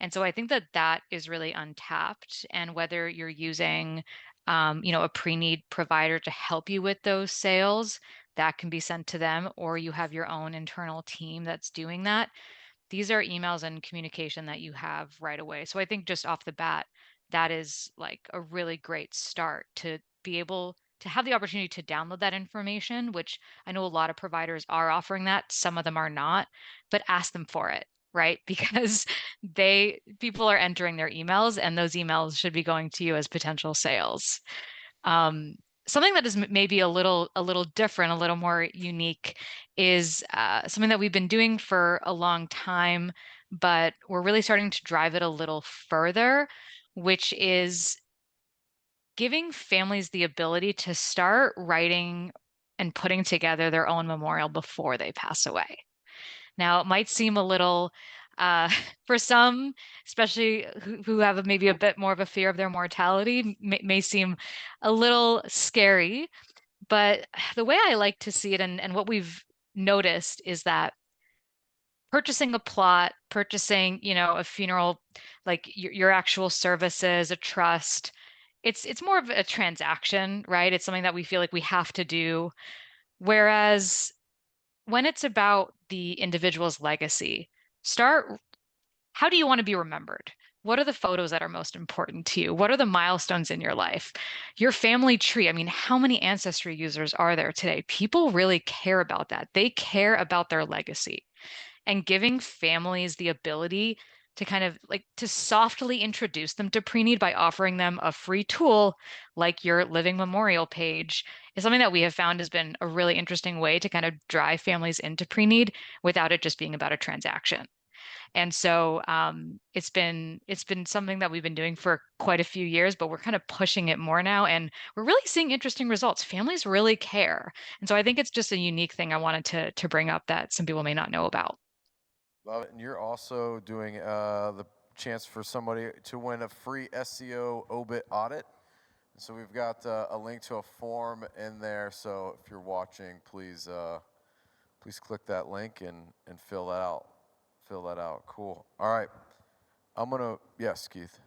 And so I think that is really untapped. And whether you're using, a pre-need provider to help you with those sales, that can be sent to them, or you have your own internal team that's doing that. These are emails and communication that you have right away. So I think just off the bat, that is like a really great start to be able to have the opportunity to download that information, which I know a lot of providers are offering that. Some of them are not, but ask them for it, right? Because people are entering their emails, and those emails should be going to you as potential sales. Something that is maybe a little different, a little more unique, is something that we've been doing for a long time, but we're really starting to drive it a little further, which is giving families the ability to start writing and putting together their own memorial before they pass away. Now, it might seem a little, for some, especially who have maybe a bit more of a fear of their mortality, may seem a little scary. But the way I like to see it, and what we've noticed, is that purchasing a plot, purchasing, a funeral, like your actual services, a trust, it's more of a transaction, right? It's something that we feel like we have to do. Whereas when it's about the individual's legacy, how do you want to be remembered? What are the photos that are most important to you? What are the milestones in your life? Your family tree. I mean, how many ancestry users are there today? People really care about that. They care about their legacy. And giving families the ability to kind of to softly introduce them to Preneed by offering them a free tool like your living memorial page is something that we have found has been a really interesting way to kind of drive families into Preneed without it just being about a transaction. And so it's been something that we've been doing for quite a few years, but we're kind of pushing it more now, and we're really seeing interesting results. Families really care, and so I think it's just a unique thing I wanted to bring up that some people may not know about. Love it. And you're also doing the chance for somebody to win a free SEO obit audit. So we've got a link to a form in there. So if you're watching, please click that link and fill that out. Fill that out. Cool. All right. Yes, Keith.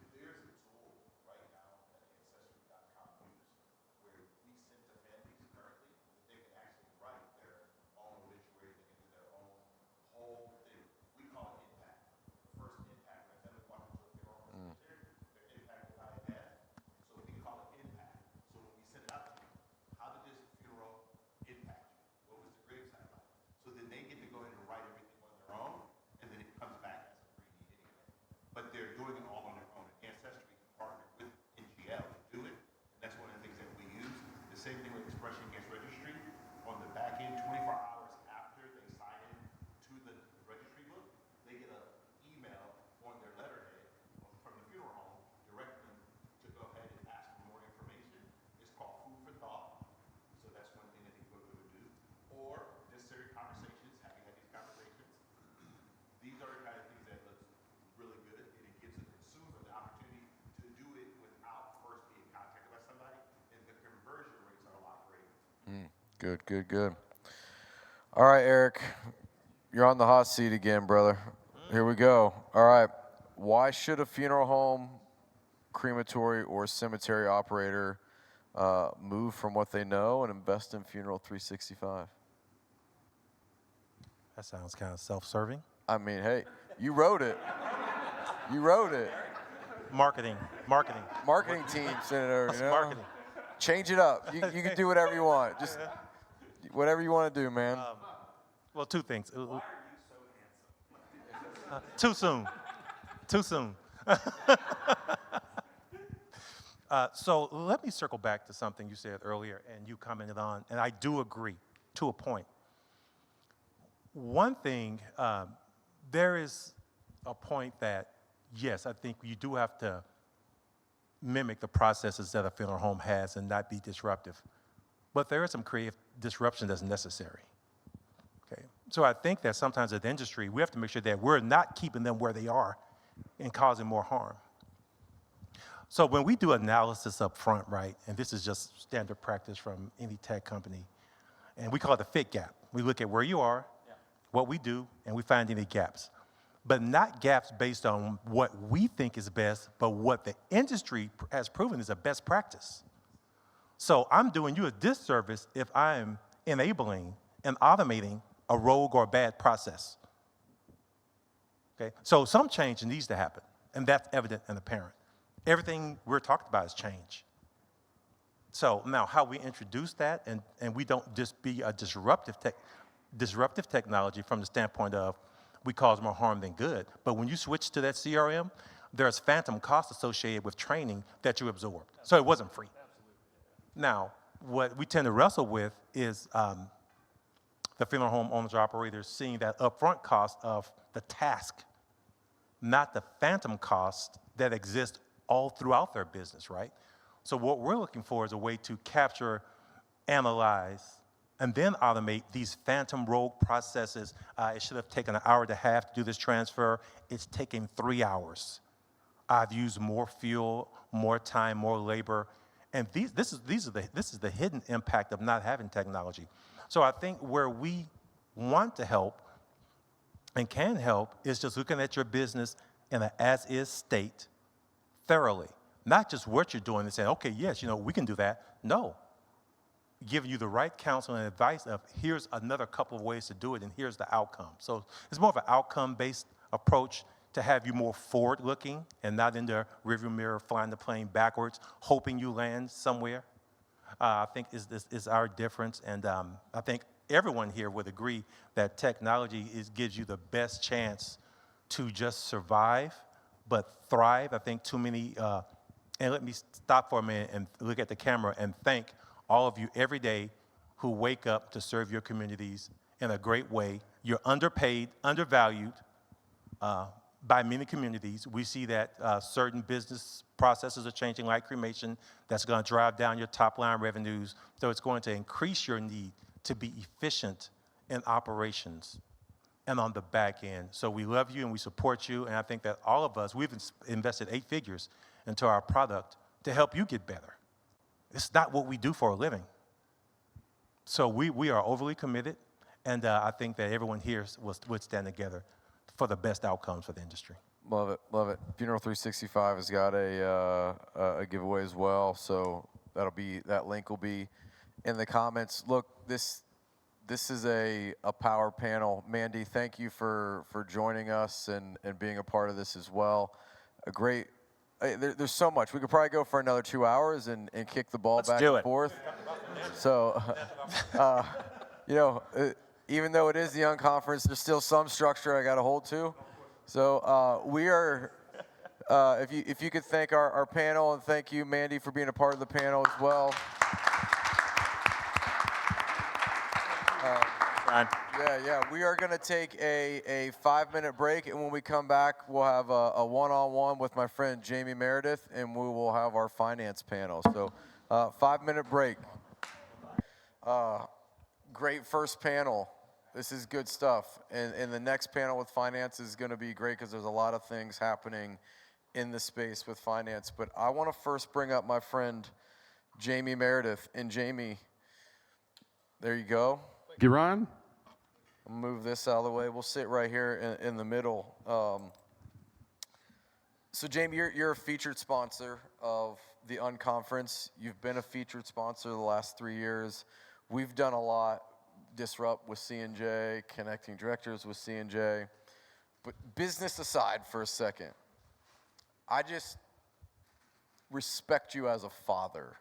Good. All right, Eric, you're on the hot seat again, brother. Here we go. All right. Why should a funeral home, crematory, or cemetery operator move from what they know and invest in Funeral 365? That sounds kind of self-serving. I mean, hey, you wrote it. Marketing. Marketing team sent it over. Marketing. Change it up. You can do whatever you want. Just whatever you want to do, man. Well, two things. Why are you so handsome? Too soon. So let me circle back to something you said earlier and you commented on, and I do agree to a point. One thing, there is a point that, yes, I think you do have to mimic the processes that a funeral home has and not be disruptive. But there is some creative disruption that's necessary. Okay? So I think that sometimes as the industry, we have to make sure that we're not keeping them where they are and causing more harm. So when we do analysis up front, right, and this is just standard practice from any tech company, and we call it the fit gap. We look at where you are, what we do, and we find any gaps. But not gaps based on what we think is best, but what the industry has proven is a best practice. So I'm doing you a disservice if I'm enabling and automating a rogue or bad process. Okay? So some change needs to happen, and that's evident and apparent. Everything we're talking about is change. So now how we introduce that, and we don't just be a disruptive technology from the standpoint of we cause more harm than good. But when you switch to that CRM, there's phantom costs associated with training that you absorbed. So it wasn't free. Now, what we tend to wrestle with is the funeral home owners or operators seeing that upfront cost of the task, not the phantom cost that exists all throughout their business, right? So what we're looking for is a way to capture, analyze, and then automate these phantom rogue processes. It should have taken an hour and a half to do this transfer. It's taking 3 hours. I've used more fuel, more time, more labor, and this is the hidden impact of not having technology. So I think where we want to help and can help is just looking at your business in an as-is state thoroughly, not just what you're doing and saying, okay, yes, we can do that. No, giving you the right counsel and advice of here's another couple of ways to do it and here's the outcome. So it's more of an outcome-based approach to have you more forward-looking and not in the rearview mirror flying the plane backwards, hoping you land somewhere. I think is our difference, and I think everyone here would agree that technology gives you the best chance to just survive, but thrive. I think too many, and let me stop for a minute and look at the camera and thank all of you every day who wake up to serve your communities in a great way. You're underpaid, undervalued by many communities. We see that certain business processes are changing, like cremation. That's going to drive down your top line revenues. So it's going to increase your need to be efficient in operations and on the back end. So we love you and we support you. And I think that all of us, we've invested 8 figures into our product to help you get better. It's not what we do for a living. So we are overly committed. And I think that everyone here would stand together for the best outcomes for the industry. Love it, love it. Funeral 365 has got a giveaway as well, so that link will be in the comments. Look, this is a power panel. Mandy, thank you for joining us and being a part of this as well. A great. There's so much. We could probably go for another 2 hours and kick the ball back and forth. So, even though it is the unconference, there's still some structure I got to hold to. So we are, if you could thank our panel, and thank you, Mandy, for being a part of the panel as well. Yeah. We are going to take a 5-minute break, and when we come back, we'll have a one-on-one with my friend Jamie Meredith, and we will have our finance panel. So 5-minute break. Great first panel. This is good stuff. And the next panel with finance is going to be great because there's a lot of things happening in the space with finance. But I want to first bring up my friend Jamie Meredith. And Jamie, there you go. Thank you, Ryan. I'll move this out of the way. We'll sit right here in the middle. So Jamie, you're a featured sponsor of the Unconference. You've been a featured sponsor the last 3 years. We've done a lot. Disrupt with C&J, connecting directors with C&J. But business aside for a second, I just respect you as a father.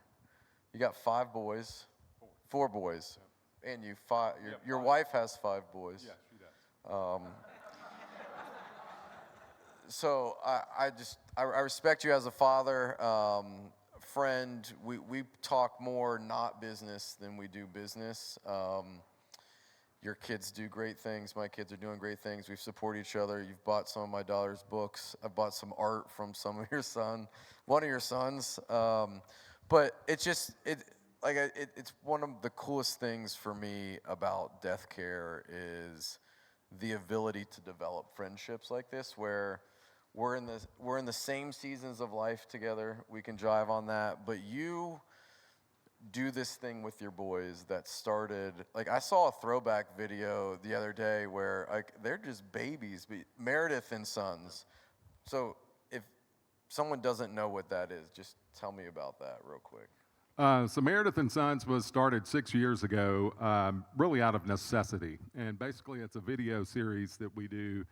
You got 5 boys, 4 boys, and your wife has 5 boys. Yeah, she does. So I respect you as a father, friend. We talk more not business than we do business. Your kids do great things. My kids are doing great things. We support each other. You've bought some of my daughter's books. I've bought some art from one of your sons. But it's one of the coolest things for me about death care is the ability to develop friendships like this, where we're in the same seasons of life together. We can jive on that, but you do this thing with your boys that started, I saw a throwback video the other day where they're just babies, but Meredith and Sons. So if someone doesn't know what that is, just tell me about that real quick. So Meredith and Sons was started 6 years ago, really out of necessity. And basically it's a video series that we do.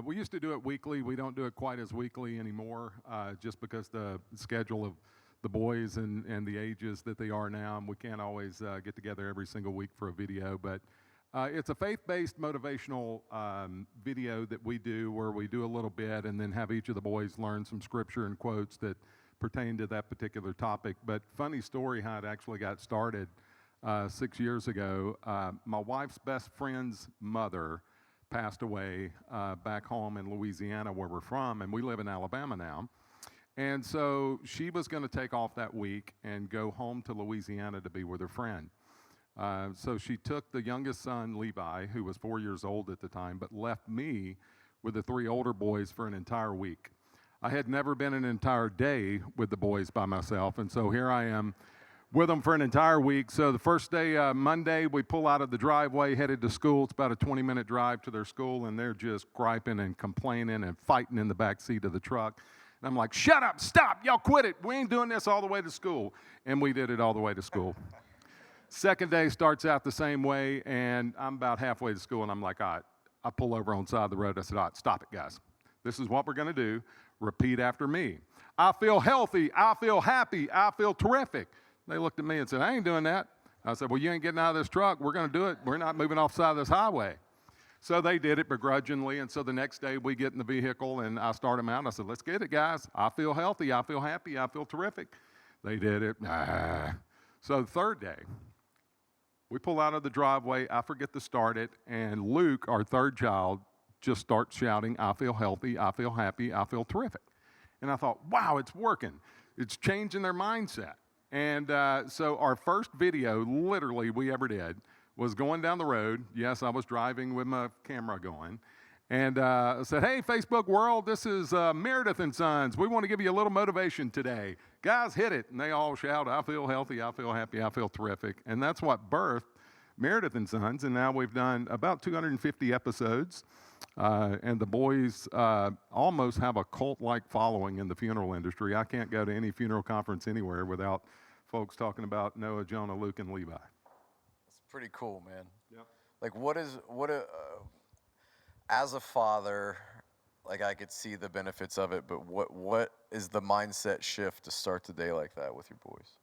We used to do it weekly. We don't do it quite as weekly anymore, just because the schedule of the boys and the ages that they are now, and we can't always get together every single week for a video. But It's a faith-based motivational video that we do where we do a little bit and then have each of the boys learn some scripture and quotes that pertain to that particular topic. But funny story how it actually got started 6 years ago. My wife's best friend's mother passed away back home in Louisiana where we're from, and we live in Alabama now. And so she was going to take off that week and go home to Louisiana to be with her friend. So she took the youngest son, Levi, who was 4 years old at the time, but left me with the 3 older boys for an entire week. I had never been an entire day with the boys by myself, and so here I am with them for an entire week. So the first day, Monday, we pull out of the driveway, headed to school. It's about a 20-minute drive to their school, and they're just griping and complaining and fighting in the back seat of the truck. And I'm like, shut up, stop, y'all quit it. We ain't doing this all the way to school. And we did it all the way to school. Second day starts out the same way, and I'm about halfway to school, and I'm like, all right. I pull over on the side of the road. I said, all right, stop it, guys. This is what we're going to do. Repeat after me. I feel healthy. I feel happy. I feel terrific. They looked at me and said, I ain't doing that. I said, well, you ain't getting out of this truck. We're going to do it. We're not moving off the side of this highway. So they did it begrudgingly, and so the next day we get in the vehicle, and I start them out, and I said, let's get it, guys. I feel healthy. I feel happy. I feel terrific. They did it. So the third day, we pull out of the driveway. I forget to start it, and Luke, our third child, just starts shouting, I feel healthy, I feel happy, I feel terrific. And I thought, wow, it's working. It's changing their mindset. And so our first video, literally, we ever did was going down the road. Yes, I was driving with my camera going. And I said, hey, Facebook world, this is Meredith and Sons. We want to give you a little motivation today. Guys, hit it. And they all shout, I feel healthy, I feel happy, I feel terrific. And that's what birthed Meredith and Sons. And now we've done about 250 episodes. And the boys almost have a cult-like following in the funeral industry. I can't go to any funeral conference anywhere without folks talking about Noah, Jonah, Luke, and Levi. It's pretty cool, man. Yep. Like, as a father, like I could see the benefits of it, but what is the mindset shift to start the day like that with your boys?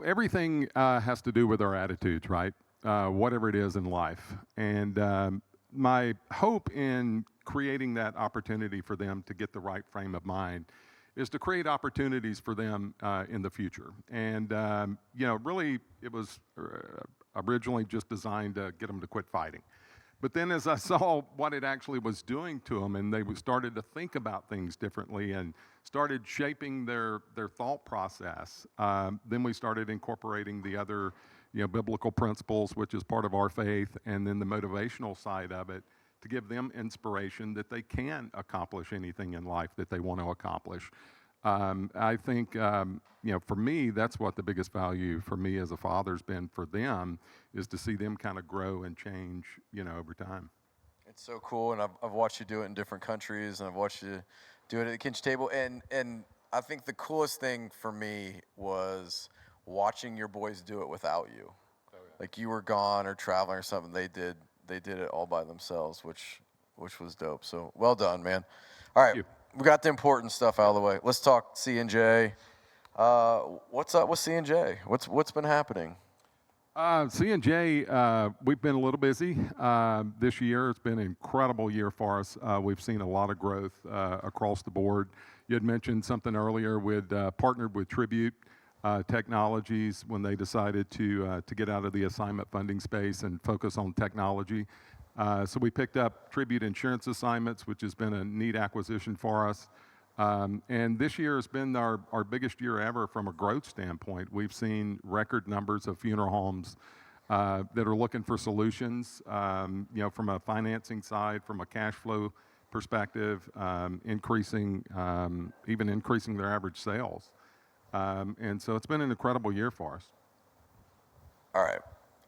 Everything has to do with our attitudes, right? Whatever it is in life. And my hope in creating that opportunity for them to get the right frame of mind is to create opportunities for them in the future. And, really it was originally just designed to get them to quit fighting. But then as I saw what it actually was doing to them, and they started to think about things differently and started shaping their thought process, then we started incorporating the other biblical principles, which is part of our faith, and then the motivational side of it to give them inspiration that they can accomplish anything in life that they want to accomplish. I think, for me, that's what the biggest value for me as a father's been for them, is to see them kind of grow and change, over time. It's so cool, and I've watched you do it in different countries, and I've watched you do it at the kitchen table, and I think the coolest thing for me was watching your boys do it without you. Oh, yeah. Like you were gone or traveling or something, they did it all by themselves, which was dope. So well done, man. All right, we got the important stuff out of the way. Let's talk C&J. What's up with C&J? What's been happening? C&J, we've been a little busy this year. It's been an incredible year for us. We've seen a lot of growth across the board. You had mentioned something earlier. We'd partnered with Tribute Technologies when they decided to get out of the assignment funding space and focus on technology. So we picked up Tribute Insurance Assignments, which has been a neat acquisition for us. And this year has been our biggest year ever from a growth standpoint. We've seen record numbers of funeral homes that are looking for solutions, from a financing side, from a cash flow perspective, increasing their average sales. And so it's been an incredible year for us. All right.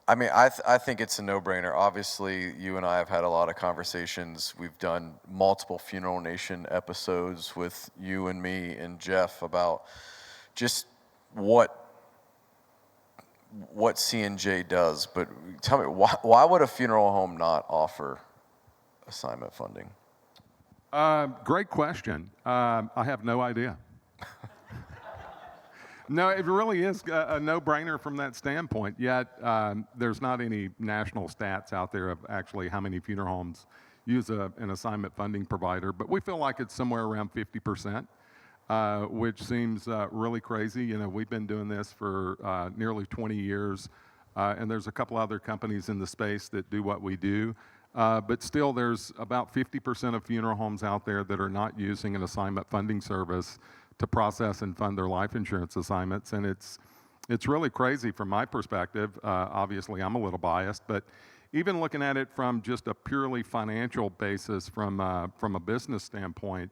I mean, I think it's a no-brainer. Obviously, you and I have had a lot of conversations. We've done multiple Funeral Nation episodes with you and me and Jeff about just what C&J does. But tell me, why would a funeral home not offer assignment funding? Great question. I have no idea. No, it really is a no-brainer from that standpoint. Yet there's not any national stats out there of actually how many funeral homes use an assignment funding provider, but we feel like it's somewhere around 50%, which seems really crazy. You know, we've been doing this for nearly 20 years, and there's a couple other companies in the space that do what we do. But still, there's about 50% of funeral homes out there that are not using an assignment funding service to process and fund their life insurance assignments, and it's really crazy from my perspective. Obviously, I'm a little biased, but even looking at it from just a purely financial basis, from a business standpoint,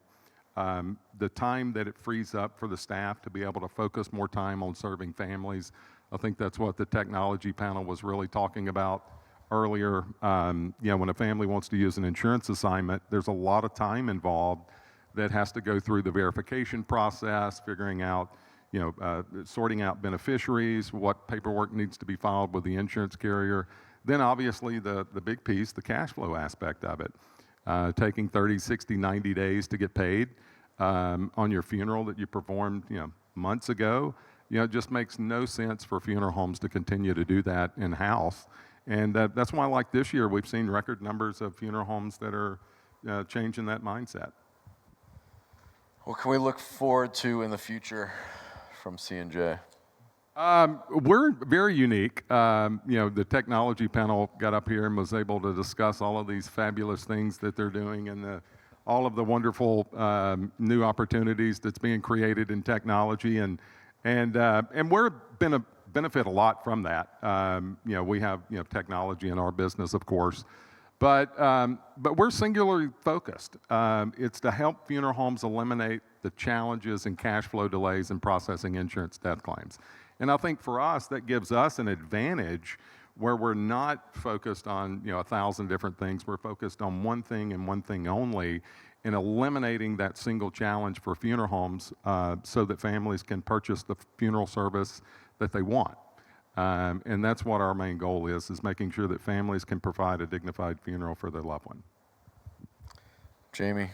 the time that it frees up for the staff to be able to focus more time on serving families, I think that's what the technology panel was really talking about earlier. You know, when a family wants to use an insurance assignment, there's a lot of time involved that has to go through the verification process, figuring out, you know, sorting out beneficiaries, what paperwork needs to be filed with the insurance carrier. Then obviously the big piece, the cash flow aspect of it, taking 30, 60, 90 days to get paid on your funeral that you performed, you know, months ago. You know, it just makes no sense for funeral homes to continue to do that in-house. And that's why, like this year, we've seen record numbers of funeral homes that are changing that mindset. What can we look forward to in the future from C&J? We're very unique. You know, the technology panel got up here and was able to discuss all of these fabulous things that they're doing and all of the wonderful new opportunities that's being created in technology, and we're benefit a lot from that. You know, we have, you know, technology in our business, of course, but we're singularly focused. It's to help funeral homes eliminate the challenges and cash flow delays in processing insurance death claims. And I think for us, that gives us an advantage where we're not focused on, you know, 1,000 different things. We're focused on one thing and one thing only, in eliminating that single challenge for funeral homes so that families can purchase the funeral service that they want. And that's what our main goal is making sure that families can provide a dignified funeral for their loved one. Jamie,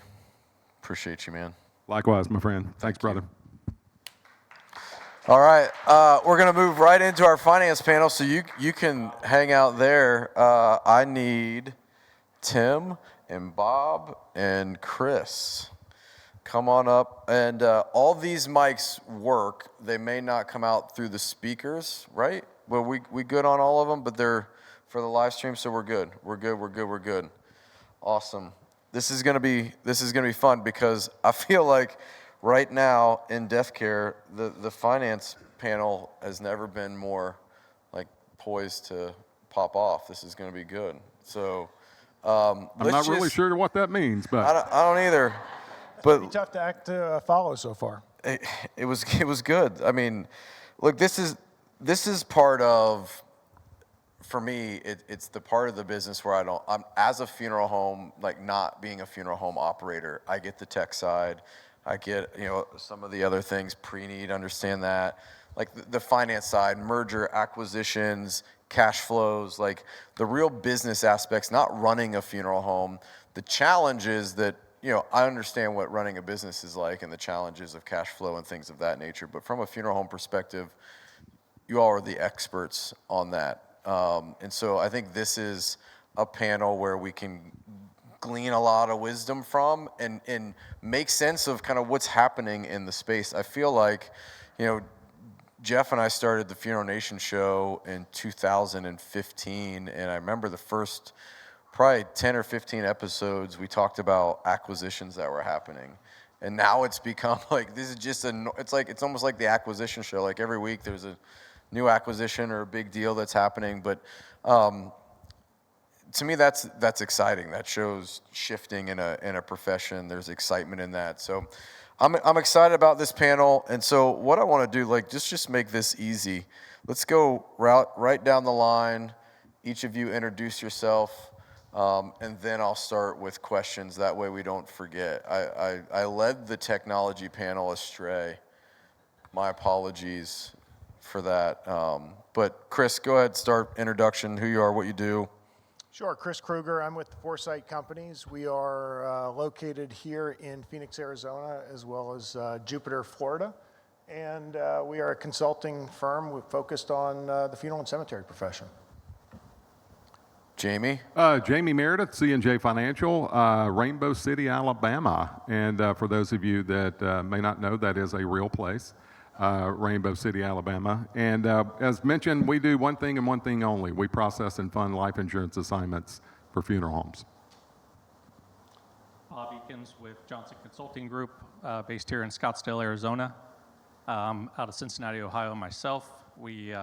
appreciate you, man. Likewise, my friend. Thanks, brother. All right, we're going to move right into our finance panel, so you can hang out there. I need Tim and Bob and Chris. Come on up. And all these mics work. They may not come out through the speakers, right? Well, we good on all of them, but they're for the live stream, so we're good. We're good. Awesome. This is gonna be fun because I feel like right now in death care, the finance panel has never been more like poised to pop off. This is gonna be good. So I'm not really sure what that means, but I don't either. But pretty tough to act to follow so far. It was good. I mean, look, this is part of, for me, it's the part of the business where I'm as a funeral home, like not being a funeral home operator, I get the tech side, I get, you know, some of the other things, Preneed, understand that, like the finance side, merger, acquisitions, cash flows, like the real business aspects, not running a funeral home. The challenge is that, you know, I understand what running a business is like and the challenges of cash flow and things of that nature, but from a funeral home perspective, you all are the experts on that. And so I think this is a panel where we can glean a lot of wisdom from and make sense of kind of what's happening in the space. I feel like, you know, Jeff and I started the Funeral Nation show in 2015, and I remember the first probably 10 or 15 episodes, we talked about acquisitions that were happening. And now it's become like, this is just it's almost like the acquisition show. Like every week there's a new acquisition or a big deal that's happening. But to me, that's exciting. That shows shifting in a profession. There's excitement in that. So I'm excited about this panel. And so what I want to do, like, just make this easy. Let's go right down the line. Each of you introduce yourself. And then I'll start with questions. That way we don't forget. I led the technology panel astray. My apologies for that. But Chris, go ahead, start introduction, who you are, what you do. Sure, Chris Cruger. I'm with the Foresight companies. We are located here in Phoenix, Arizona, as well as Jupiter, Florida. and we are a consulting firm. We're focused on the funeral and cemetery profession. Jamie? Jamie Meredith, C&J Financial, Rainbow City, Alabama. And for those of you that may not know, that is a real place, Rainbow City, Alabama. And as mentioned, we do one thing and one thing only. We process and fund life insurance assignments for funeral homes. Bob Ekins with Johnson Consulting Group, based here in Scottsdale, Arizona. Out of Cincinnati, Ohio myself. We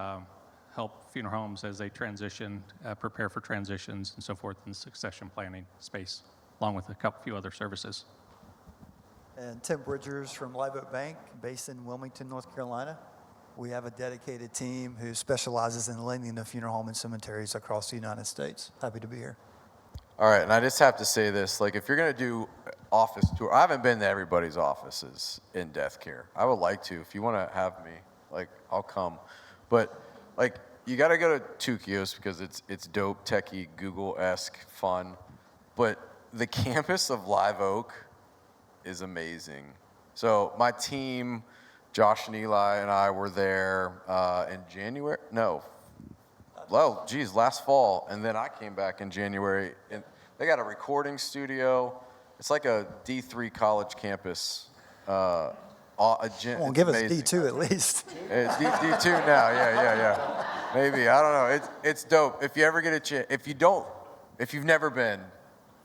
help funeral homes as they transition, prepare for transitions and so forth in the succession planning space, along with a few other services. And Tim Bridgers from Live Oak Bank, based in Wilmington, North Carolina. We have a dedicated team who specializes in lending to funeral home and cemeteries across the United States. Happy to be here. All right, and I just have to say this, like if you're gonna do office tour, I haven't been to everybody's offices in death care. I would like to. If you wanna have me, like I'll come. But like you gotta go to Tukios because it's dope, techie, Google-esque, fun. But the campus of Live Oak is amazing. So my team, Josh and Eli and I were there in January, last fall, and then I came back in January, and they got a recording studio. It's like a D3 college campus. Give us D2 at least. It's D2 now, yeah. Maybe, I don't know. It's dope. If you ever get a chance, if you've never been,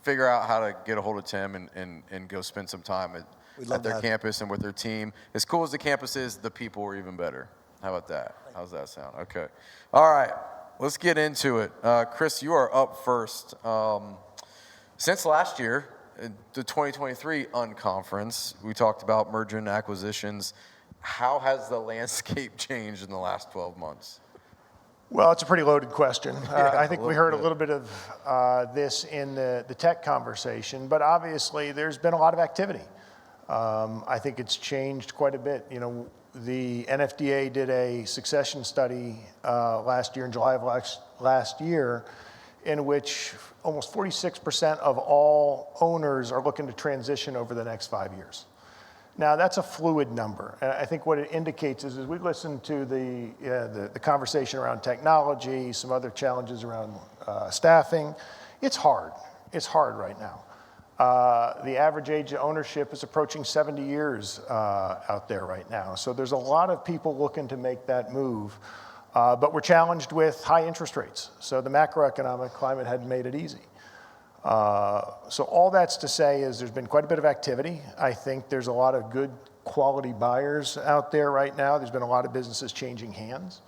figure out how to get a hold of Tim and go spend some time at their campus and with their team. As cool as the campus is, the people are even better. How about that? How's that sound? Okay. All right. Let's get into it. Chris, you are up first. Since last year, the 2023 Unconference, we talked about merger and acquisitions. How has the landscape changed in the last 12 months? Well, it's a pretty loaded question. I think we heard a little bit of this in the tech conversation, but obviously there's been a lot of activity. I think it's changed quite a bit. You know, the NFDA did a succession study last year, in July of last year, in which almost 46% of all owners are looking to transition over the next 5 years. Now, that's a fluid number. And I think what it indicates is we listened to the conversation around technology, some other challenges around staffing. It's hard. It's hard right now. The average age of ownership is approaching 70 years out there right now. So there's a lot of people looking to make that move. But we're challenged with high interest rates. So the macroeconomic climate hadn't made it easy. So all that's to say is there's been quite a bit of activity. I think there's a lot of good quality buyers out there right now. There's been a lot of businesses changing hands.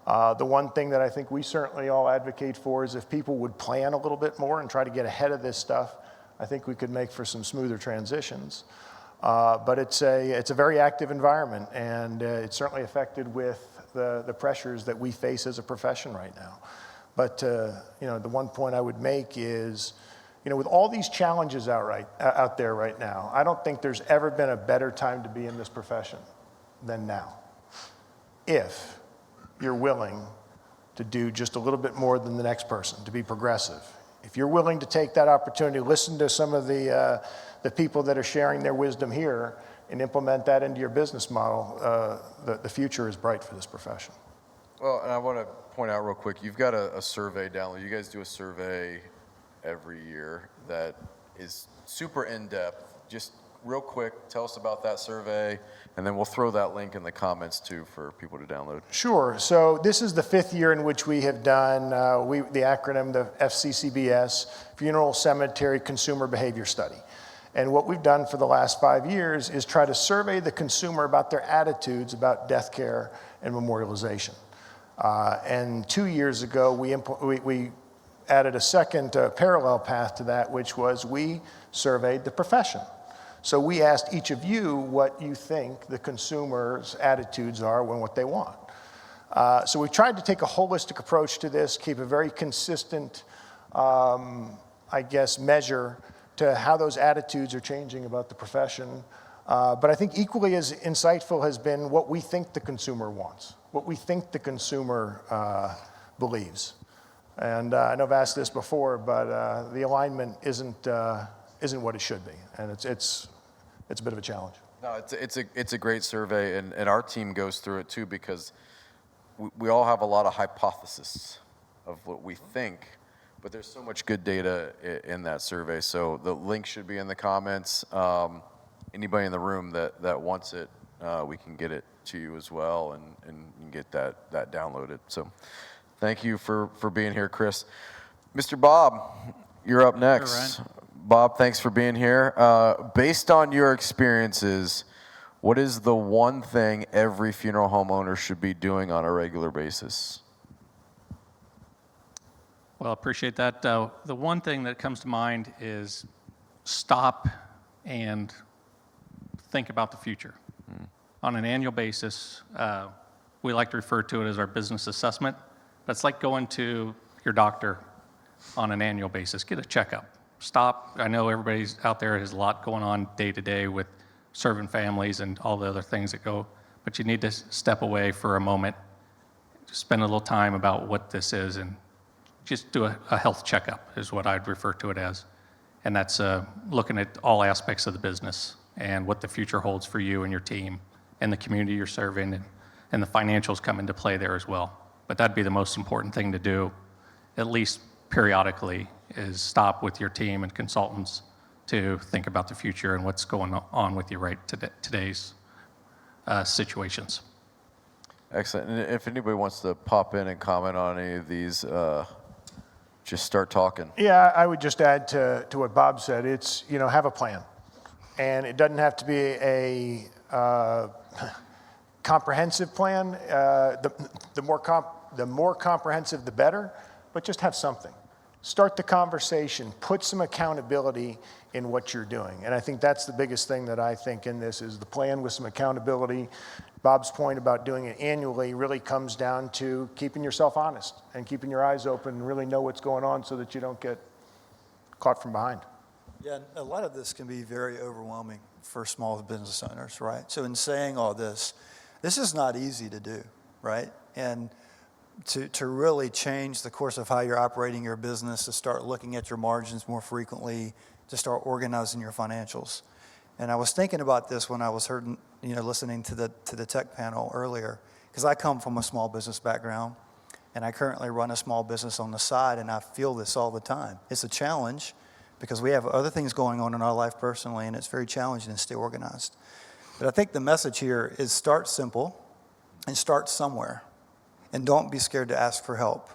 The one thing that I think we certainly all advocate for is if people would plan a little bit more and try to get ahead of this stuff, I think we could make for some smoother transitions. But it's a very active environment, and it's certainly affected with the pressures that we face as a profession right now. But the one point I would make is, with all these challenges out there right now, I don't think there's ever been a better time to be in this profession than now. If you're willing to do just a little bit more than the next person, to be progressive. If you're willing to take that opportunity, listen to some of the people that are sharing their wisdom here and implement that into your business model, the future is bright for this profession. Well, and I want to point out real quick, you've got a survey download. You guys do a survey every year that is super in-depth. Just real quick, tell us about that survey, and then we'll throw that link in the comments too for people to download. Sure. So this is the 5th year in which we have done the acronym, the FCCBS, Funeral Cemetery Consumer Behavior Study. And what we've done for the last 5 years is try to survey the consumer about their attitudes about death care and memorialization. And 2 years ago, we added a second parallel path to that, which was we surveyed the profession. So we asked each of you what you think the consumer's attitudes are when what they want. So we tried to take a holistic approach to this, keep a very consistent, measure to how those attitudes are changing about the profession. But I think equally as insightful has been what we think the consumer wants, what we think the consumer believes. And I know I've asked this before, but the alignment isn't what it should be, and it's a bit of a challenge. No, it's a great survey, and our team goes through it too because we all have a lot of hypotheses of what we think, but there's so much good data in that survey. So the link should be in the comments. Anybody in the room that wants it, we can get it to you as well, and you can get that downloaded. So thank you for being here, Chris. Mr. Bob, you're up next. Sure, Bob, thanks for being here. Based on your experiences, what is the one thing every funeral home owner should be doing on a regular basis? Well, I appreciate that. The one thing that comes to mind is stop and think about the future. On an annual basis, we like to refer to it as our business assessment. That's like going to your doctor on an annual basis. Get a checkup. Stop. I know everybody's out there has a lot going on day to day with serving families and all the other things that go, but you need to step away for a moment, spend a little time about what this is, and just do a health checkup is what I'd refer to it as. And that's looking at all aspects of the business and what the future holds for you and your team and the community you're serving, and the financials come into play there as well. But that'd be the most important thing to do, at least periodically, is stop with your team and consultants to think about the future and what's going on with you right today's situations. Excellent. And if anybody wants to pop in and comment on any of these, just start talking. Yeah, I would just add to what Bob said. It's, have a plan. And it doesn't have to be a comprehensive plan. The more comprehensive, the better, but just have something. Start the conversation, put some accountability in what you're doing. And I think that's the biggest thing that I think in this is the plan with some accountability. Bob's point about doing it annually really comes down to keeping yourself honest and keeping your eyes open and really know what's going on so that you don't get caught from behind. Yeah, a lot of this can be very overwhelming for small business owners, right? So in saying all this is not easy to do, right? And to really change the course of how you're operating your business, to start looking at your margins more frequently, to start organizing your financials. And I was thinking about this when I was listening to the tech panel earlier, because I come from a small business background, and I currently run a small business on the side, and I feel this all the time. It's a challenge because we have other things going on in our life personally, and it's very challenging to stay organized. But I think the message here is start simple and start somewhere. And don't be scared to ask for help.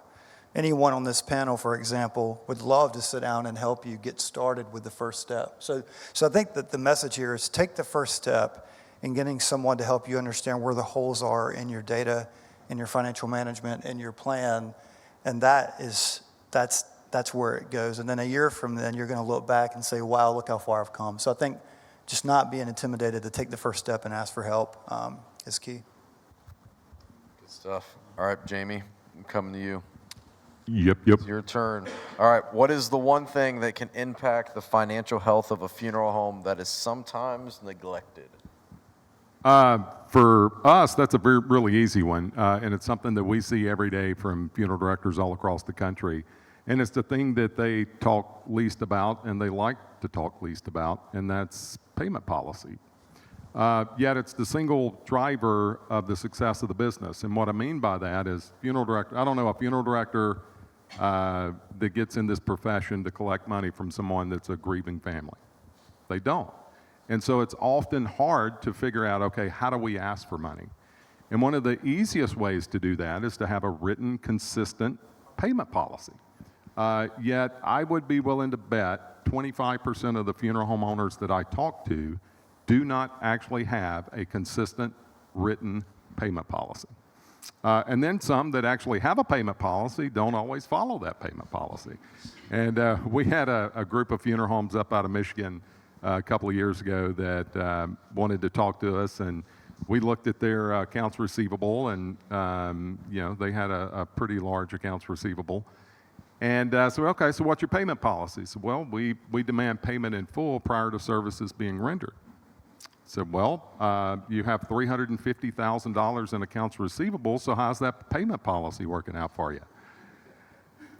Anyone on this panel, for example, would love to sit down and help you get started with the first step. So I think that the message here is take the first step in getting someone to help you understand where the holes are in your data, in your financial management, in your plan, and that's where it goes. And then a year from then, you're going to look back and say, wow, look how far I've come. So I think just not being intimidated to take the first step and ask for help is key. Good stuff. All right, Jamie, I'm coming to you. Yep. It's your turn. All right, what is the one thing that can impact the financial health of a funeral home that is sometimes neglected? For us, that's a really easy one, and it's something that we see every day from funeral directors all across the country. And it's the thing that they talk least about and they like to talk least about, and that's payment policy. Yet it's the single driver of the success of the business. And what I mean by that is funeral director, I don't know a funeral director that gets in this profession to collect money from someone that's a grieving family. They don't. And so it's often hard to figure out, okay, how do we ask for money? And one of the easiest ways to do that is to have a written, consistent payment policy. Yet I would be willing to bet 25% of the funeral home owners that I talk to do not actually have a consistent written payment policy. And then some that actually have a payment policy don't always follow that payment policy. And we had a group of funeral homes up out of Michigan a couple of years ago that wanted to talk to us, and we looked at their accounts receivable, and they had a pretty large accounts receivable. And so what's your payment policy? So, well, we demand payment in full prior to services being rendered. Said, well, you have $350,000 in accounts receivable, so how's that payment policy working out for you?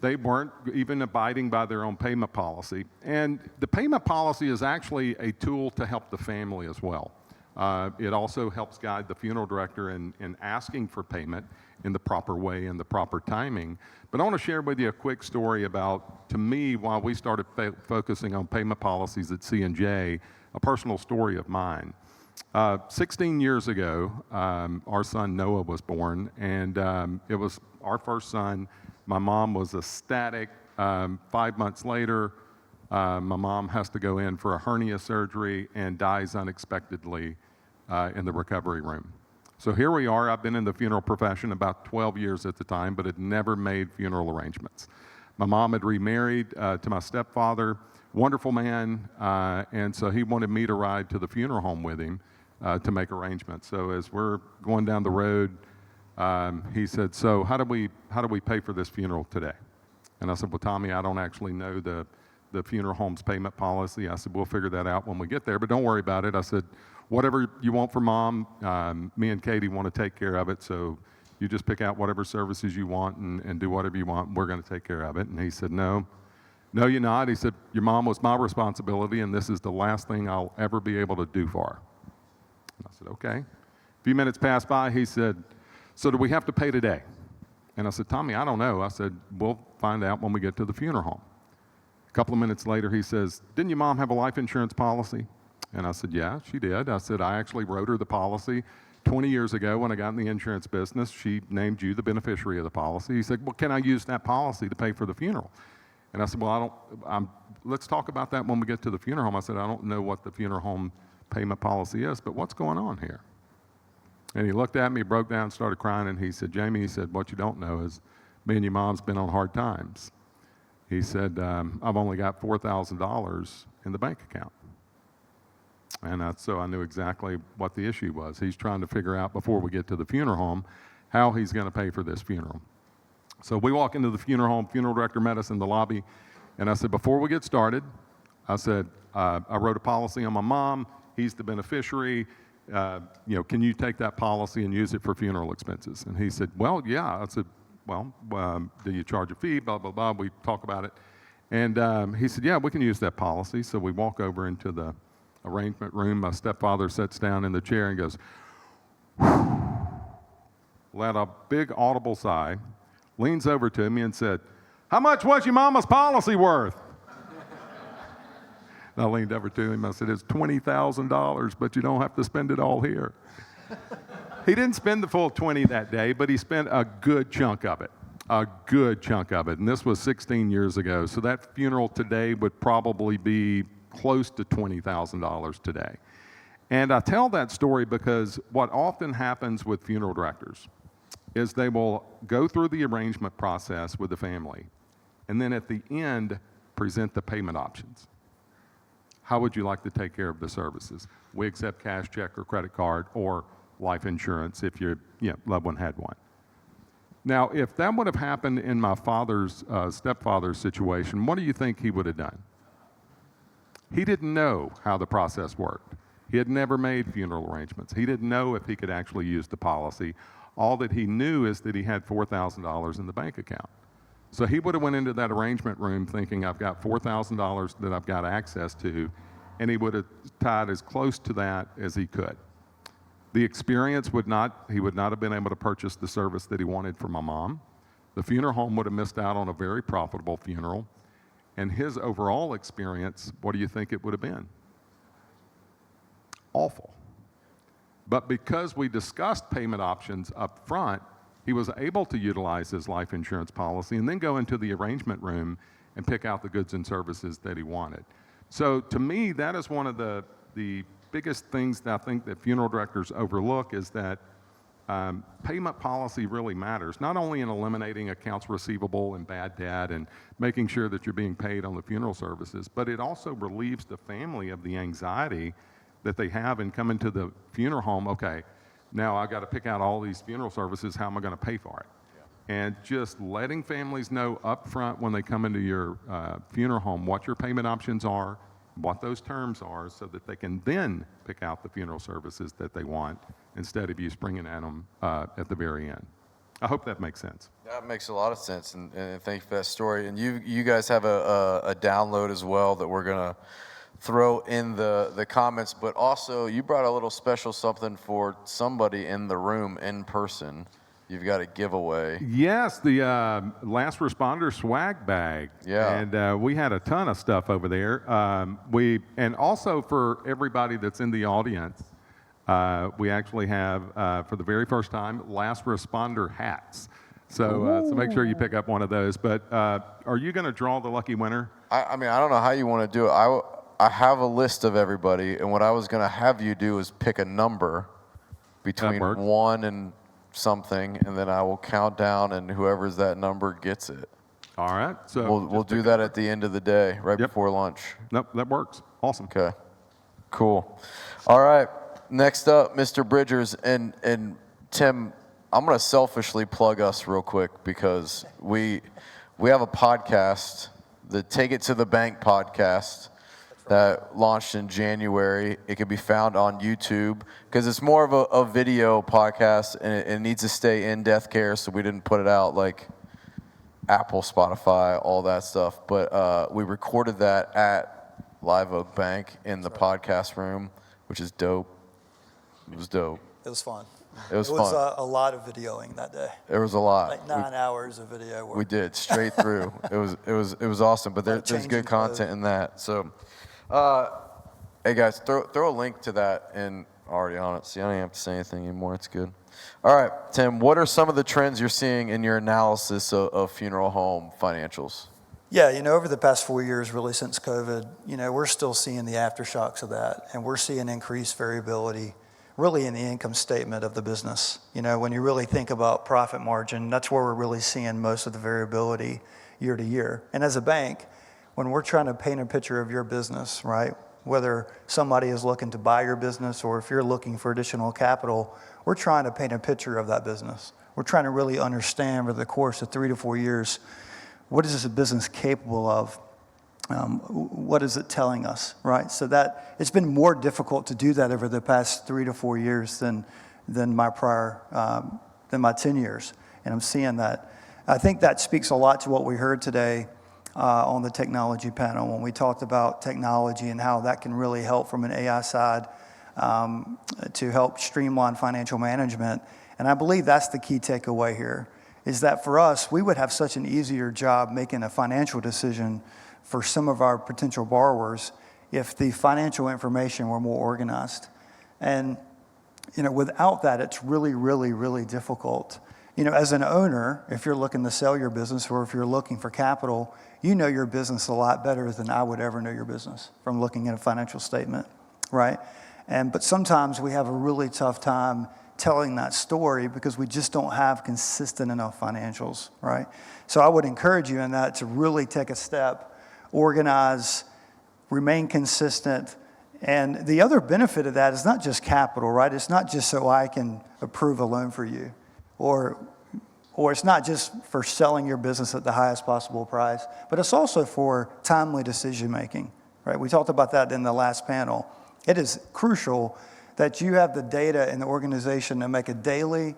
They weren't even abiding by their own payment policy. And the payment policy is actually a tool to help the family as well. It also helps guide the funeral director in asking for payment in the proper way and the proper timing. But I want to share with you a quick story about, to me, why we started focusing on payment policies at C&J, a personal story of mine. 16 years ago, our son Noah was born, and it was our first son. My mom was ecstatic. 5 months later, my mom has to go in for a hernia surgery and dies unexpectedly in the recovery room. So here we are. I've been in the funeral profession about 12 years at the time, but had never made funeral arrangements. My mom had remarried to my stepfather, wonderful man, and so he wanted me to ride to the funeral home with him to make arrangements. So as we're going down the road, he said, "So how do we pay for this funeral today?" And I said, "Well, Tommy, I don't actually know the funeral home's payment policy." I said, "We'll figure that out when we get there, but don't worry about it." I said, "Whatever you want for Mom, me and Katie want to take care of it, so you just pick out whatever services you want and do whatever you want. We're going to take care of it." And he said, No, you're not." He said, "Your mom was my responsibility, and this is the last thing I'll ever be able to do for her." And I said, "Okay." A few minutes passed by. He said, "So do we have to pay today?" And I said, "Tommy, I don't know." I said, "We'll find out when we get to the funeral home." A couple of minutes later, he says, "Didn't your mom have a life insurance policy?" And I said, "Yeah, she did." I said, "I actually wrote her the policy 20 years ago when I got in the insurance business. She named you the beneficiary of the policy." He said, "Well, can I use that policy to pay for the funeral?" And I said, "Well, let's talk about that when we get to the funeral home." I said, "I don't know what the funeral home payment policy is, but what's going on here?" And he looked at me, broke down, started crying, and he said, "Jamie," he said, "what you don't know is me and your mom's been on hard times." He said, "I've only got $4,000 in the bank account." And so I knew exactly what the issue was. He's trying to figure out, before we get to the funeral home, how he's going to pay for this funeral. So we walk into the funeral home. Funeral director met us in the lobby, and I said, "Before we get started," I said, "I wrote a policy on my mom. He's the beneficiary. Can you take that policy and use it for funeral expenses?" And he said, "Well, yeah." I said, "Well, do you charge a fee?" Blah, blah, blah. We talk about it. And he said, "Yeah, we can use that policy." So we walk over into the arrangement room. My stepfather sits down in the chair and goes, let a big audible sigh, leans over to me and said, "How much was your mama's policy worth?" And I leaned over to him. I said, "It's $20,000, but you don't have to spend it all here." He didn't spend the full 20 that day, but he spent a good chunk of it. And this was 16 years ago. So that funeral today would probably be close to $20,000 today. And I tell that story because what often happens with funeral directors is they will go through the arrangement process with the family, and then at the end, present the payment options. How would you like to take care of the services? We accept cash, check, or credit card, or life insurance if your loved one had one. Now, if that would have happened in my stepfather's situation, what do you think he would have done? He didn't know how the process worked. He had never made funeral arrangements. He didn't know if he could actually use the policy. All that he knew is that he had $4,000 in the bank account. So he would have went into that arrangement room thinking, "I've got $4,000 that I've got access to," and he would have tied as close to that as he could. The experience he would not have been able to purchase the service that he wanted for my mom. The funeral home would have missed out on a very profitable funeral. And his overall experience, what do you think it would have been? Awful. But because we discussed payment options up front, he was able to utilize his life insurance policy and then go into the arrangement room and pick out the goods and services that he wanted. So to me, that is one of the biggest things that I think that funeral directors overlook, is that payment policy really matters, not only in eliminating accounts receivable and bad debt and making sure that you're being paid on the funeral services, but it also relieves the family of the anxiety that they have in coming to the funeral home. Okay, now I've got to pick out all these funeral services. How am I going to pay for it? Yeah. And just letting families know up front when they come into your funeral home what your payment options are, what those terms are, so that they can then pick out the funeral services that they want instead of you springing at them at the very end. I hope that makes sense. That makes a lot of sense, and thank you for that story. And you guys have a download as well that we're gonna throw in the comments. But also, you brought a little special something for somebody in the room in person. You've got a giveaway. Yes, the last responder swag bag. Yeah. And we had a ton of stuff over there. And also for everybody that's in the audience, we actually have, for the very first time, last responder hats. So make sure you pick up one of those. But are you going to draw the lucky winner? I mean, I don't know how you want to do it. I have a list of everybody, and what I was going to have you do is pick a number between 1 and something, and then I will count down, and whoever's that number gets it. All right. So we'll do that at the end of the day, right before lunch. Nope, that works. Awesome. Okay. Cool. All right. Next up, Mr. Bridgers and Tim. I'm going to selfishly plug us real quick because we have a podcast, the Take It to the Bank podcast, that launched in January. It can be found on YouTube because it's more of a video podcast, and it needs to stay in death care, so we didn't put it out like Apple, Spotify, all that stuff. But we recorded that at Live Oak Bank in the podcast room, which is dope. It was dope. It was fun. It was fun. It was a lot of videoing that day. There was a lot. Like 9 hours of video work. We did straight through. It was awesome. But there's good content in that. So, hey guys, throw a link to that in already on it. See, I don't even have to say anything anymore. It's good. All right, Tim. What are some of the trends you're seeing in your analysis of funeral home financials? Yeah, over the past 4 years, really since COVID, we're still seeing the aftershocks of that, and we're seeing increased variability really in the income statement of the business. When you really think about profit margin, that's where we're really seeing most of the variability year to year. And as a bank, when we're trying to paint a picture of your business, right, whether somebody is looking to buy your business or if you're looking for additional capital, we're trying to paint a picture of that business. We're trying to really understand over the course of 3 to 4 years, what is this business capable of? What is it telling us, right? So that it's been more difficult to do that over the past 3 to 4 years than my 10 years, and I'm seeing that. I think that speaks a lot to what we heard today on the technology panel when we talked about technology and how that can really help from an AI side to help streamline financial management. And I believe that's the key takeaway here, is that for us, we would have such an easier job making a financial decision for some of our potential borrowers if the financial information were more organized. And, without that, it's really, really, really difficult. As an owner, if you're looking to sell your business or if you're looking for capital, you know your business a lot better than I would ever know your business from looking at a financial statement, right? But sometimes we have a really tough time telling that story because we just don't have consistent enough financials, right? So I would encourage you in that to really take a step, organize, remain consistent. And the other benefit of that is not just capital, right? It's not just so I can approve a loan for you, or it's not just for selling your business at the highest possible price, but it's also for timely decision making, right? We talked about that in the last panel. It is crucial that you have the data in the organization to make a daily,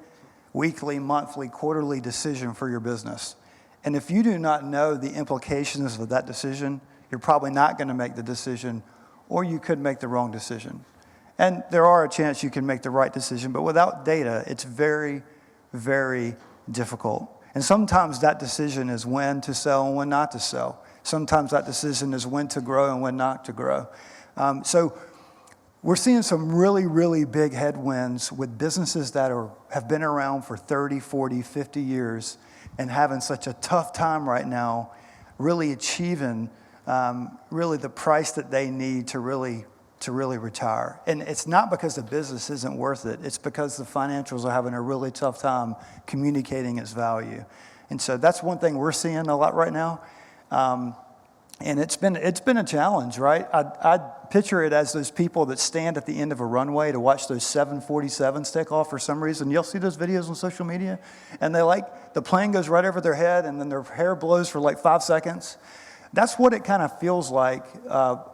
weekly, monthly, quarterly decision for your business. And if you do not know the implications of that decision, you're probably not going to make the decision, or you could make the wrong decision. And there are a chance you can make the right decision, but without data, it's very, very difficult. And sometimes that decision is when to sell and when not to sell. Sometimes that decision is when to grow and when not to grow. So we're seeing some really, really big headwinds with businesses that have been around for 30, 40, 50 years and having such a tough time right now really achieving really the price that they need to really retire. And it's not because the business isn't worth it. It's because the financials are having a really tough time communicating its value. And so that's one thing we're seeing a lot right now. And it's been a challenge, right? I'd picture it as those people that stand at the end of a runway to watch those 747s take off for some reason. You'll see those videos on social media, and the plane goes right over their head, and then their hair blows for like 5 seconds. That's what it kind of feels like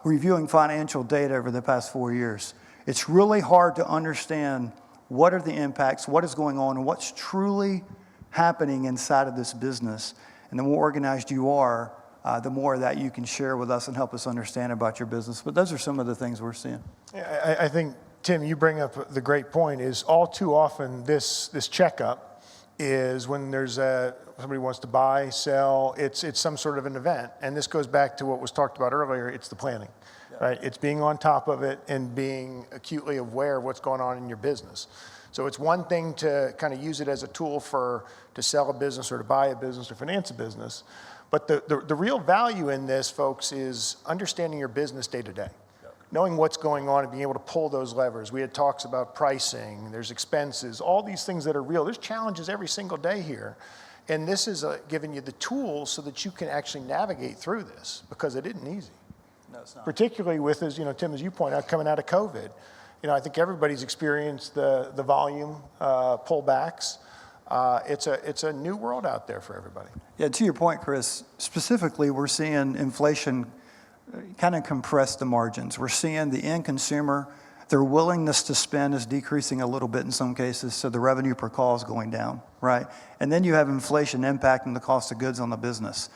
reviewing financial data over the past 4 years. It's really hard to understand what are the impacts, what is going on, and what's truly happening inside of this business. And the more organized you are, the more that you can share with us and help us understand about your business. But those are some of the things we're seeing. Yeah, I think, Tim, you bring up the great point is all too often this checkup is when there's somebody wants to buy, sell, it's some sort of an event. And this goes back to what was talked about earlier, it's the planning, right? It's being on top of it and being acutely aware of what's going on in your business. So it's one thing to kind of use it as a tool to sell a business or to buy a business or finance a business. But the real value in this, folks, is understanding your business day to day. Knowing what's going on and being able to pull those levers. We had talks about pricing, there's expenses, all these things that are real. There's challenges every single day here. And this is giving you the tools so that you can actually navigate through this, because it isn't easy. No, it's not. Particularly with, as Tim, as you point out, coming out of COVID. I think everybody's experienced the volume pullbacks. It's a new world out there for everybody. Yeah, to your point, Chris, specifically, we're seeing inflation kind of compress the margins. We're seeing the end consumer, their willingness to spend is decreasing a little bit in some cases, so the revenue per call is going down, right? And then you have inflation impacting the cost of goods on the business.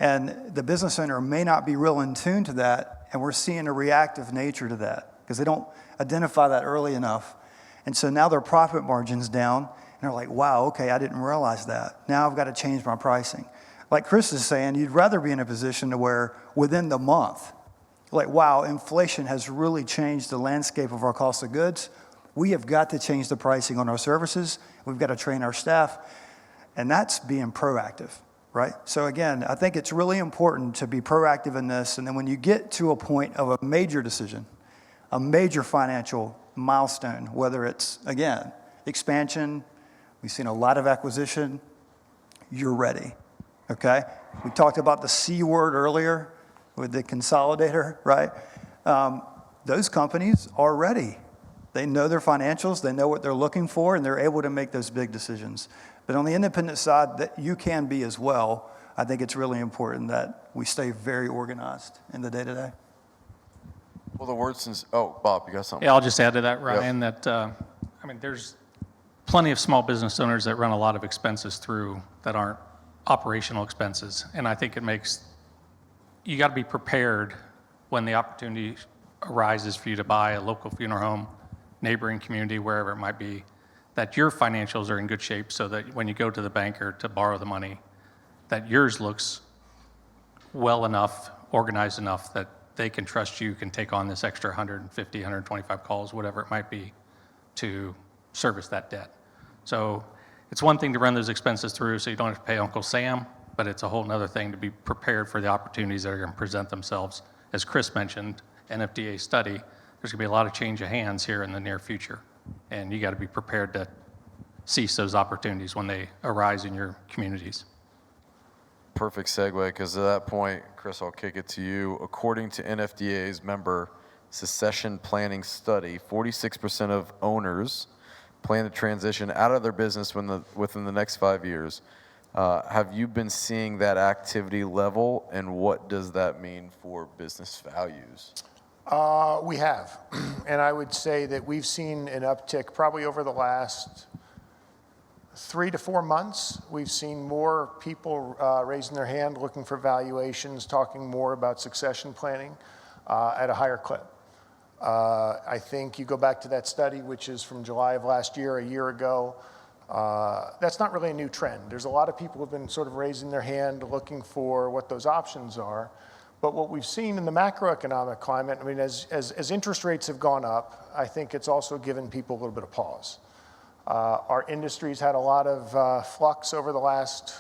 And the business owner may not be real in tune to that, and we're seeing a reactive nature to that because they don't identify that early enough. And so now their profit margin's down, and they're like, wow, okay, I didn't realize that. Now I've got to change my pricing. Like Chris is saying, you'd rather be in a position to where within the month, like, wow, inflation has really changed the landscape of our cost of goods. We have got to change the pricing on our services. We've got to train our staff. And that's being proactive, right? So again, I think it's really important to be proactive in this. And then when you get to a point of a major decision, a major financial milestone, whether it's, again, expansion, we've seen a lot of acquisition, you're ready. Okay? We talked about the C word earlier with the consolidator, right? Those companies are ready. They know their financials, they know what they're looking for, and they're able to make those big decisions. But on the independent side, that you can be as well. I think it's really important that we stay very organized in the day-to-day. Well, the word since, Bob, you got something? Yeah, I'll just add to that, Ryan, that, there's plenty of small business owners that run a lot of expenses through that aren't operational expenses. And I think you got to be prepared when the opportunity arises for you to buy a local funeral home, neighboring community, wherever it might be, that your financials are in good shape so that when you go to the banker to borrow the money, that yours looks well enough, organized enough that they can trust you can take on this extra 150, 125 calls, whatever it might be, to service that debt. So it's one thing to run those expenses through so you don't have to pay Uncle Sam, but it's a whole other thing to be prepared for the opportunities that are going to present themselves. As Chris mentioned, NFDA study, there's going to be a lot of change of hands here in the near future. And you got to be prepared to seize those opportunities when they arise in your communities. Perfect segue, because at that point, Chris, I'll kick it to you. According to NFDA's member succession planning study, 46% of owners plan to transition out of their business within the next 5 years. Have you been seeing that activity level, and what does that mean for business values? We have. And I would say that we've seen an uptick probably over the last 3 to 4 months. We've seen more people raising their hand, looking for valuations, talking more about succession planning at a higher clip. I think you go back to that study, which is from July of last year, a year ago. That's not really a new trend. There's a lot of people who have been sort of raising their hand, looking for what those options are. But what we've seen in the macroeconomic climate, as interest rates have gone up, I think it's also given people a little bit of pause. Our industry's had a lot of flux over the last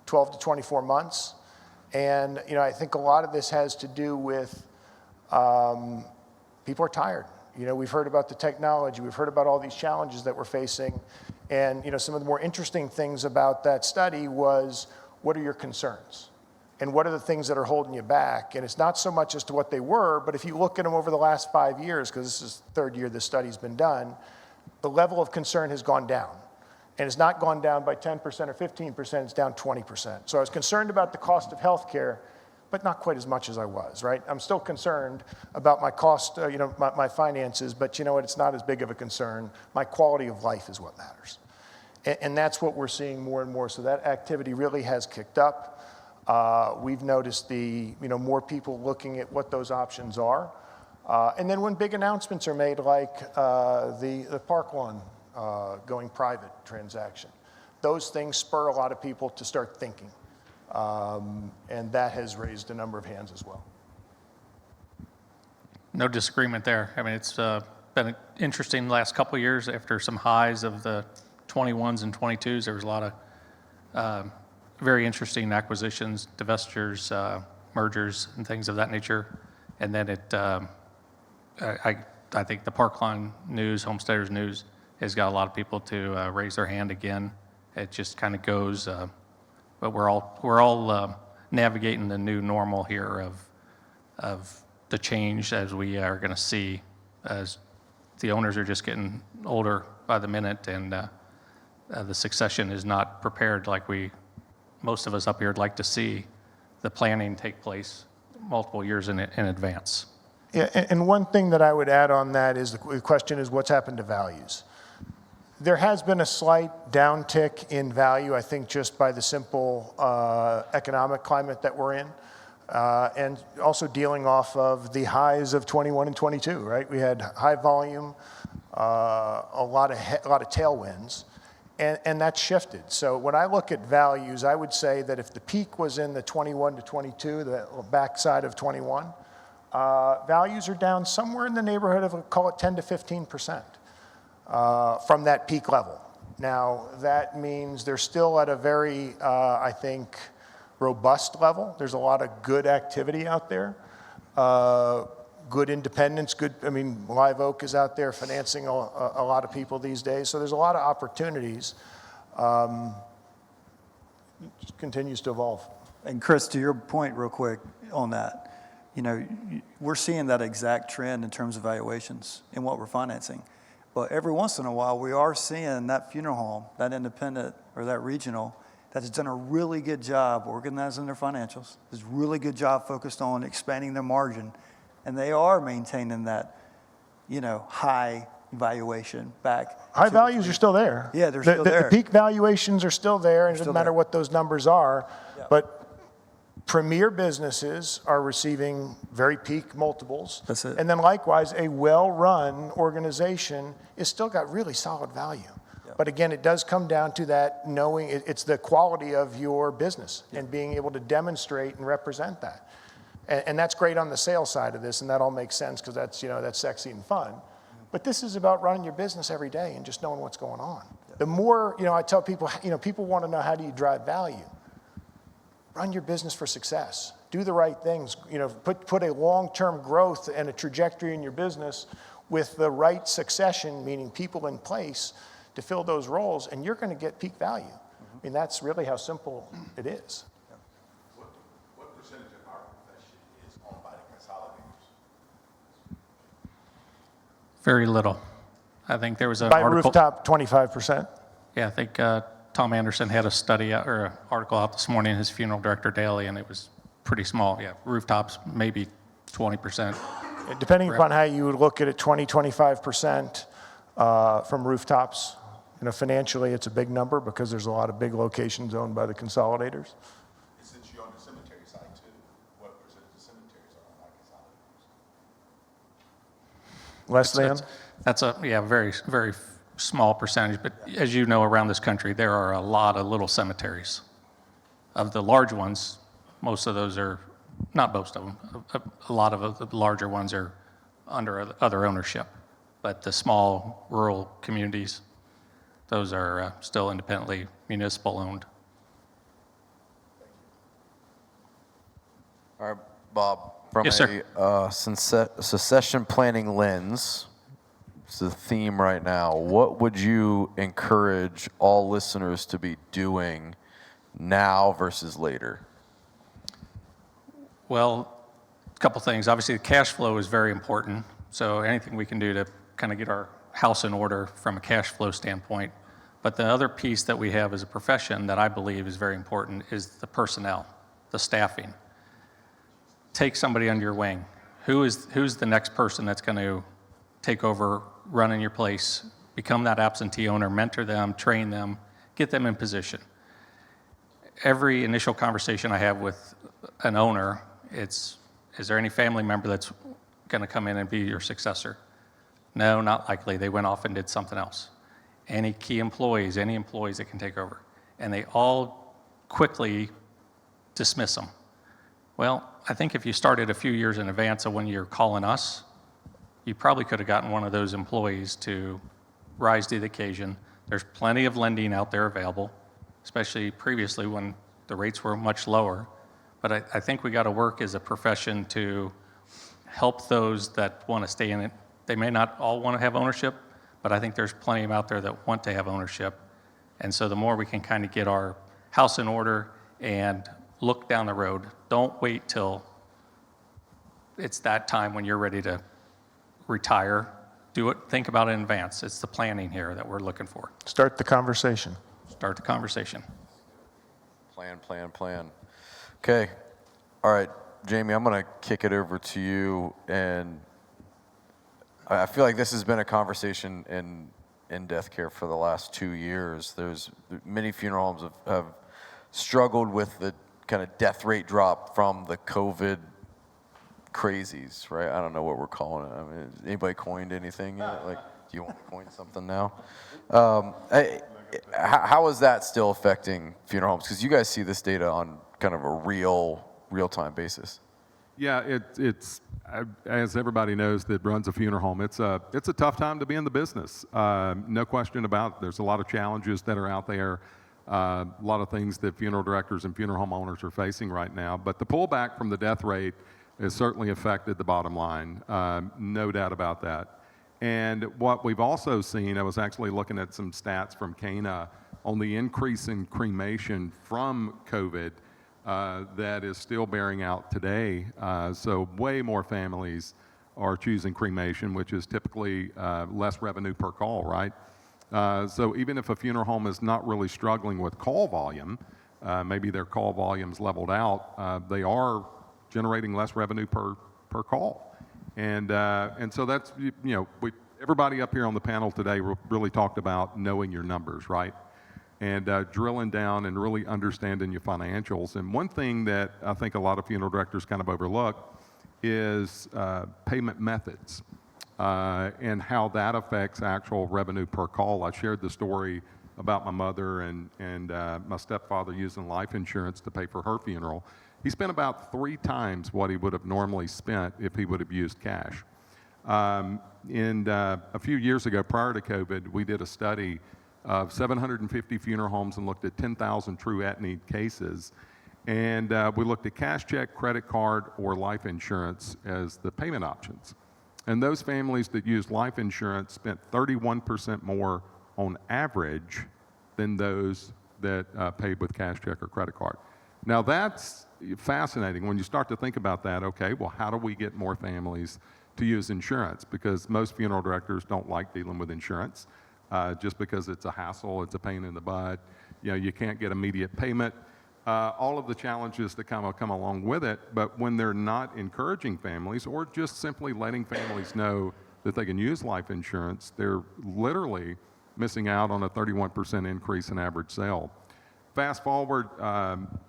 12 to 24 months. And, I think a lot of this has to do with people are tired. We've heard about the technology. We've heard about all these challenges that we're facing. And, some of the more interesting things about that study was, what are your concerns? And what are the things that are holding you back? And it's not so much as to what they were, but if you look at them over the last 5 years, because this is the third year this study's been done, the level of concern has gone down. And it's not gone down by 10% or 15%, it's down 20%. So I was concerned about the cost of healthcare, but not quite as much as I was, right? I'm still concerned about my cost, my finances, but you know what, it's not as big of a concern. My quality of life is what matters. And that's what we're seeing more and more. So that activity really has kicked up. We've noticed more people looking at what those options are. And then when big announcements are made, like the Park One going private transaction, those things spur a lot of people to start thinking. And that has raised a number of hands as well. No disagreement there. I mean, it's been interesting the last couple of years after some highs of the 21s and 22s. There was a lot of very interesting acquisitions, divestitures, mergers, and things of that nature. And then I think the Parkline news, Homesteaders news, has got a lot of people to raise their hand again. It just kind of goes, but we're all navigating the new normal here of the change as we are going to see as the owners are just getting older by the minute, and the succession is not prepared like most of us up here would like to see the planning take place multiple years in advance. Yeah, and one thing that I would add on that is the question is what's happened to values. There has been a slight downtick in value, I think, just by the simple economic climate that we're in, and also dealing off of the highs of 21 and 22, right? We had high volume, a lot of tailwinds, and that's shifted. So when I look at values, I would say that if the peak was in the 21 to 22, the backside of 21, values are down somewhere in the neighborhood of, call it 10 to 15%. From that peak level. Now, that means they're still at a very, I think, robust level. There's a lot of good activity out there, good independence, Live Oak is out there financing a lot of people these days. So there's a lot of opportunities. It just continues to evolve. And Chris, to your point real quick on that, we're seeing that exact trend in terms of valuations in what we're financing. But every once in a while, we are seeing that funeral home, that independent or that regional, that has done a really good job organizing their financials, does a really good job focused on expanding their margin, and they are maintaining that, high valuation back. High values are still there. Yeah, they're still there. The peak valuations are still there, and it doesn't matter what those numbers are. Yeah. But premier businesses are receiving very peak multiples. That's it. And then likewise, a well-run organization is still got really solid value. Yeah. But again, it does come down to that knowing it's the quality of your business and being able to demonstrate and represent that. And that's great on the sales side of this, and that all makes sense because that's sexy and fun. But this is about running your business every day and just knowing what's going on. Yeah. The more, I tell people, people want to know, how do you drive value? Run your business for success. Do the right things. Put a long-term growth and a trajectory in your business with the right succession, meaning people in place to fill those roles, and you're going to get peak value. Mm-hmm. That's really how simple it is. Yeah. What percentage of our profession is owned by the consolidators? Very little. I think there was an By article. rooftop, 25%. Yeah, I think Tom Anderson had a study or an article out this morning, his funeral director daily, and it was pretty small. Yeah, rooftops, maybe 20%. Depending upon how you would look at it, 25% from rooftops. Financially, it's a big number because there's a lot of big locations owned by the consolidators. Since you're on the cemetery side too, what percentage of cemeteries are owned by consolidators? Less than? That's a very, very small percentage, but as you know, around this country, there are a lot of little cemeteries. Of the large ones, most of those are, not most of them, a lot of the larger ones are under other ownership. But the small rural communities, those are still independently municipal owned. All right, Bob, from Yes, sir. a succession planning lens, it's the theme right now. What would you encourage all listeners to be doing now versus later? Well, a couple things. Obviously, the cash flow is very important. So anything we can do to kind of get our house in order from a cash flow standpoint. But the other piece that we have as a profession that I believe is very important is the personnel, the staffing. Take somebody under your wing. Who's the next person that's going to take over running your place, become that absentee owner, mentor them, train them, get them in position. every initial conversation I have with an owner, is there any family member that's going to come in and be your successor? No, not likely. They went off and did something else. Any key employees, any employees that can take over. And they all quickly dismiss them. Well, I think if you started a few years in advance of when you're calling us, you probably could have gotten one of those employees to rise to the occasion. There's plenty of lending out there available, especially previously when the rates were much lower. But I think we got to work as a profession to help those that want to stay in it. They may not all want to have ownership, but I think there's plenty of out there that want to have ownership. And so the more we can kind of get our house in order and look down the road, don't wait till it's that time when you're ready to retire. Do it, think about it in advance. It's the planning here that we're looking for. Start the conversation. Start the conversation. Plan. Okay. All right, Jamie, I'm going to kick it over to you. And I feel like this has been a conversation in death care for the last 2 years. There's many funeral homes have struggled with the kind of death rate drop from the COVID crazies, right? I don't know what we're calling it. I mean, anybody coined anything yet? Like, do you want to coin something now? How is that still affecting funeral homes? Because you guys see this data on kind of a real-time basis. Yeah, it's as everybody knows that runs a funeral home, it's a tough time to be in the business. No question about it. There's a lot of challenges that are out there, a lot of things that funeral directors and funeral home owners are facing right now. But the pullback from the death rate has certainly affected the bottom line, no doubt about that. And what we've also seen, I was actually looking at some stats from Cana on the increase in cremation from COVID that is still bearing out today. So way more families are choosing cremation, which is typically less revenue per call, right? So even if a funeral home is not really struggling with call volume, maybe their call volume's leveled out, they are generating less revenue per call. And so that's, everybody up here on the panel today really talked about knowing your numbers, right? And drilling down and really understanding your financials. And one thing that I think a lot of funeral directors kind of overlook is payment methods and how that affects actual revenue per call. I shared the story about my mother and my stepfather using life insurance to pay for her funeral. He spent about 3 times what he would have normally spent if he would have used cash. And a few years ago, prior to COVID, we did a study of 750 funeral homes and looked at 10,000 true at-need cases. And we looked at cash check, credit card, or life insurance as the payment options. And those families that used life insurance spent 31% more on average than those that paid with cash check or credit card. Now that's fascinating when you start to think about that. Okay, well, how do we get more families to use insurance? Because most funeral directors don't like dealing with insurance just because it's a hassle, it's a pain in the butt. You can't get immediate payment. All of the challenges that come along with it, but when they're not encouraging families or just simply letting families know that they can use life insurance, they're literally missing out on a 31% increase in average sale. Fast forward,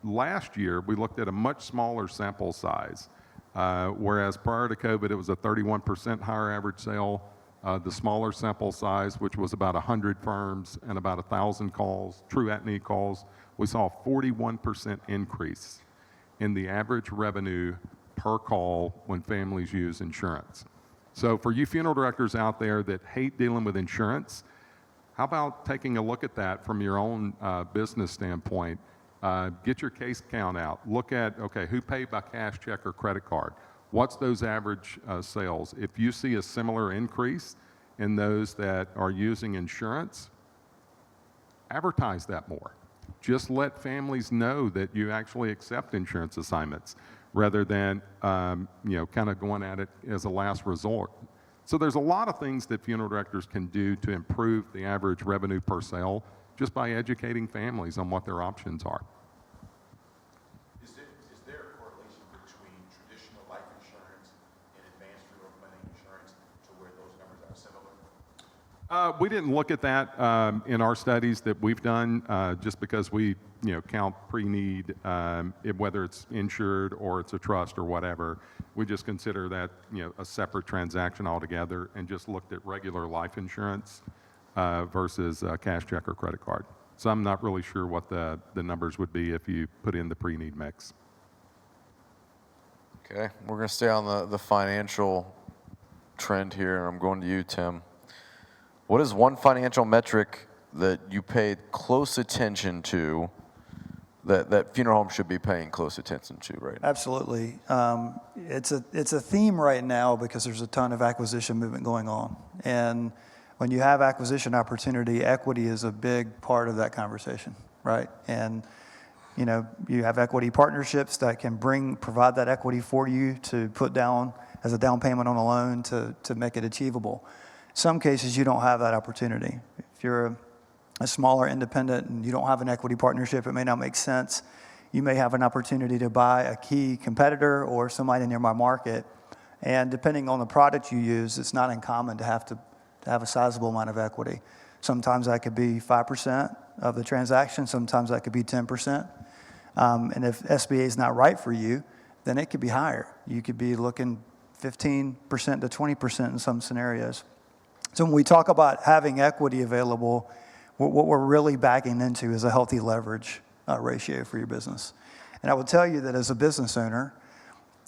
last year, we looked at a much smaller sample size, whereas prior to COVID, it was a 31% higher average sale. The smaller sample size, which was about 100 firms and about 1,000 calls, true at-need calls, we saw a 41% increase in the average revenue per call when families use insurance. So for you funeral directors out there that hate dealing with insurance, how about taking a look at that from your own business standpoint? Get your case count out. Look at, okay, who paid by cash check or credit card? What's those average sales? If you see a similar increase in those that are using insurance, advertise that more. Just let families know that you actually accept insurance assignments rather than, kind of going at it as a last resort. So there's a lot of things that funeral directors can do to improve the average revenue per sale just by educating families on what their options are. Is there a correlation between traditional life insurance and advanced funeral planning insurance to where those numbers are similar? We didn't look at that in our studies that we've done, just because we, count pre-need, whether it's insured or it's a trust or whatever. We just consider that, a separate transaction altogether, and just looked at regular life insurance versus cash check or credit card. So I'm not really sure what the numbers would be if you put in the pre-need mix. Okay, we're going to stay on the financial trend here, and I'm going to you, Tim. What is one financial metric that you paid close attention to that funeral home should be paying close attention to right now? Absolutely. It's a theme right now because there's a ton of acquisition movement going on. And when you have acquisition opportunity, equity is a big part of that conversation, right? And you have equity partnerships that can provide that equity for you to put down as a down payment on a loan to make it achievable. Some cases you don't have that opportunity. If you're a smaller independent and you don't have an equity partnership, it may not make sense. You may have an opportunity to buy a key competitor or somebody in your market. And depending on the product you use, it's not uncommon to have a sizable amount of equity. Sometimes that could be 5% of the transaction. Sometimes that could be 10%. And if SBA is not right for you, then it could be higher. You could be looking 15% to 20% in some scenarios. So when we talk about having equity available, what we're really backing into is a healthy leverage ratio for your business. And I will tell you that as a business owner,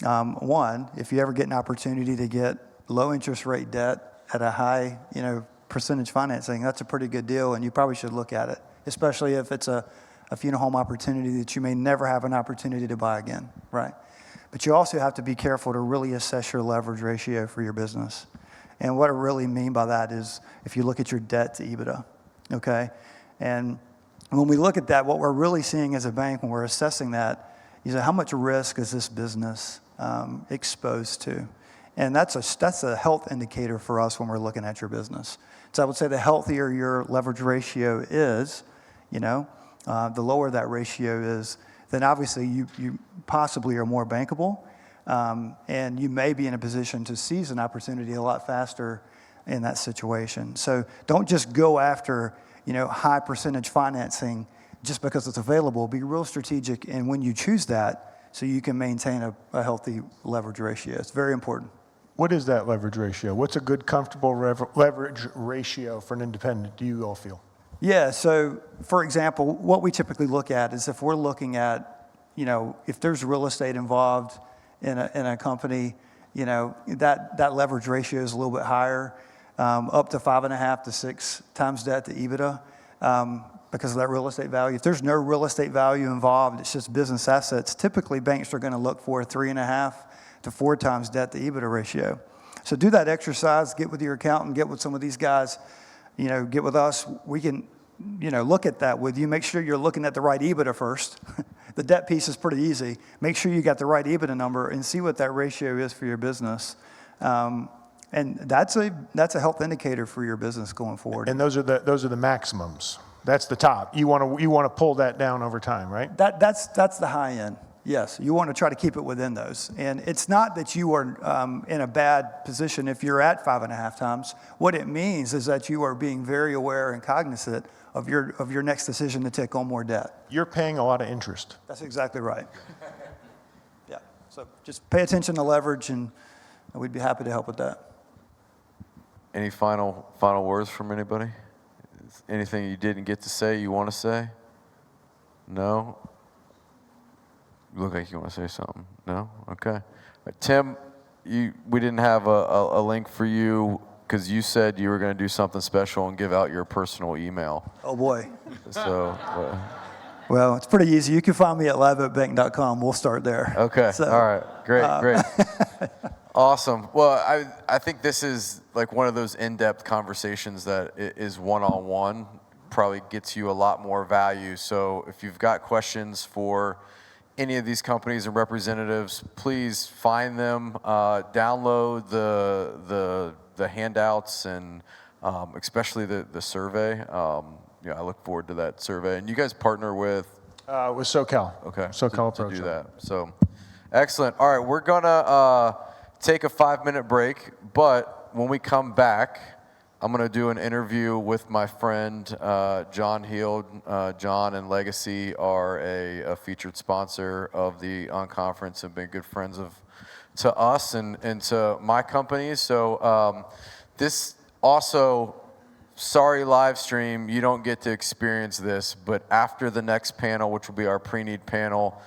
one, if you ever get an opportunity to get low interest rate debt at a high, percentage financing, that's a pretty good deal, and you probably should look at it, especially if it's a funeral home opportunity that you may never have an opportunity to buy again, right? But you also have to be careful to really assess your leverage ratio for your business. And what I really mean by that is if you look at your debt to EBITDA, okay? And when we look at that, what we're really seeing as a bank when we're assessing that is how much risk is this business exposed to? And that's a health indicator for us when we're looking at your business. So I would say the healthier your leverage ratio is, the lower that ratio is, then obviously you possibly are more bankable, and you may be in a position to seize an opportunity a lot faster in that situation. So don't just go after, high percentage financing just because it's available. Be real strategic in when you choose that so you can maintain a healthy leverage ratio. It's very important. What is that leverage ratio? What's a good, comfortable leverage ratio for an independent, do you all feel? Yeah, so for example, what we typically look at is if we're looking at, if there's real estate involved in a company, that leverage ratio is a little bit higher, up to 5.5 to 6 times debt to EBITDA because of that real estate value. If there's no real estate value involved, it's just business assets, typically banks are going to look for 3.5 to 4 times debt to EBITDA ratio. So do that exercise, get with your accountant, get with some of these guys, get with us. We can, look at that with you. Make sure you're looking at the right EBITDA first. The debt piece is pretty easy. Make sure you got the right EBITDA number and see what that ratio is for your business. And that's a health indicator for your business going forward. And those are the maximums. That's the top. You want to pull that down over time, right? That's the high end. Yes, you want to try to keep it within those. And it's not that you are in a bad position if you're at 5.5 times. What it means is that you are being very aware and cognizant of your next decision to take on more debt. You're paying a lot of interest. That's exactly right. Yeah, so just pay attention to leverage, and we'd be happy to help with that. Any final words from anybody? Anything you didn't get to say you want to say? No? You look like you want to say something. No? Okay. Tim, we didn't have a link for you because you said you were going to do something special and give out your personal email. Oh, boy. So, well, it's pretty easy. You can find me at liveoakbank.com. We'll start there. Okay. So, all right. Great. Awesome. Well, I think this is like one of those in-depth conversations that is one-on-one, probably gets you a lot more value. So if you've got questions for any of these companies and representatives, please find them, download the handouts, and especially the survey. I look forward to that survey. And you guys partner with SoCal. Okay. SoCal to do that. So excellent. All right, we're gonna take a 5-minute break, but when we come back, I'm going to do an interview with my friend, John Heald. John and Legacy are a featured sponsor of the Unconference and been good friends to us and to my company. So this also, sorry live stream, you don't get to experience this, but after the next panel, which will be our Preneed panel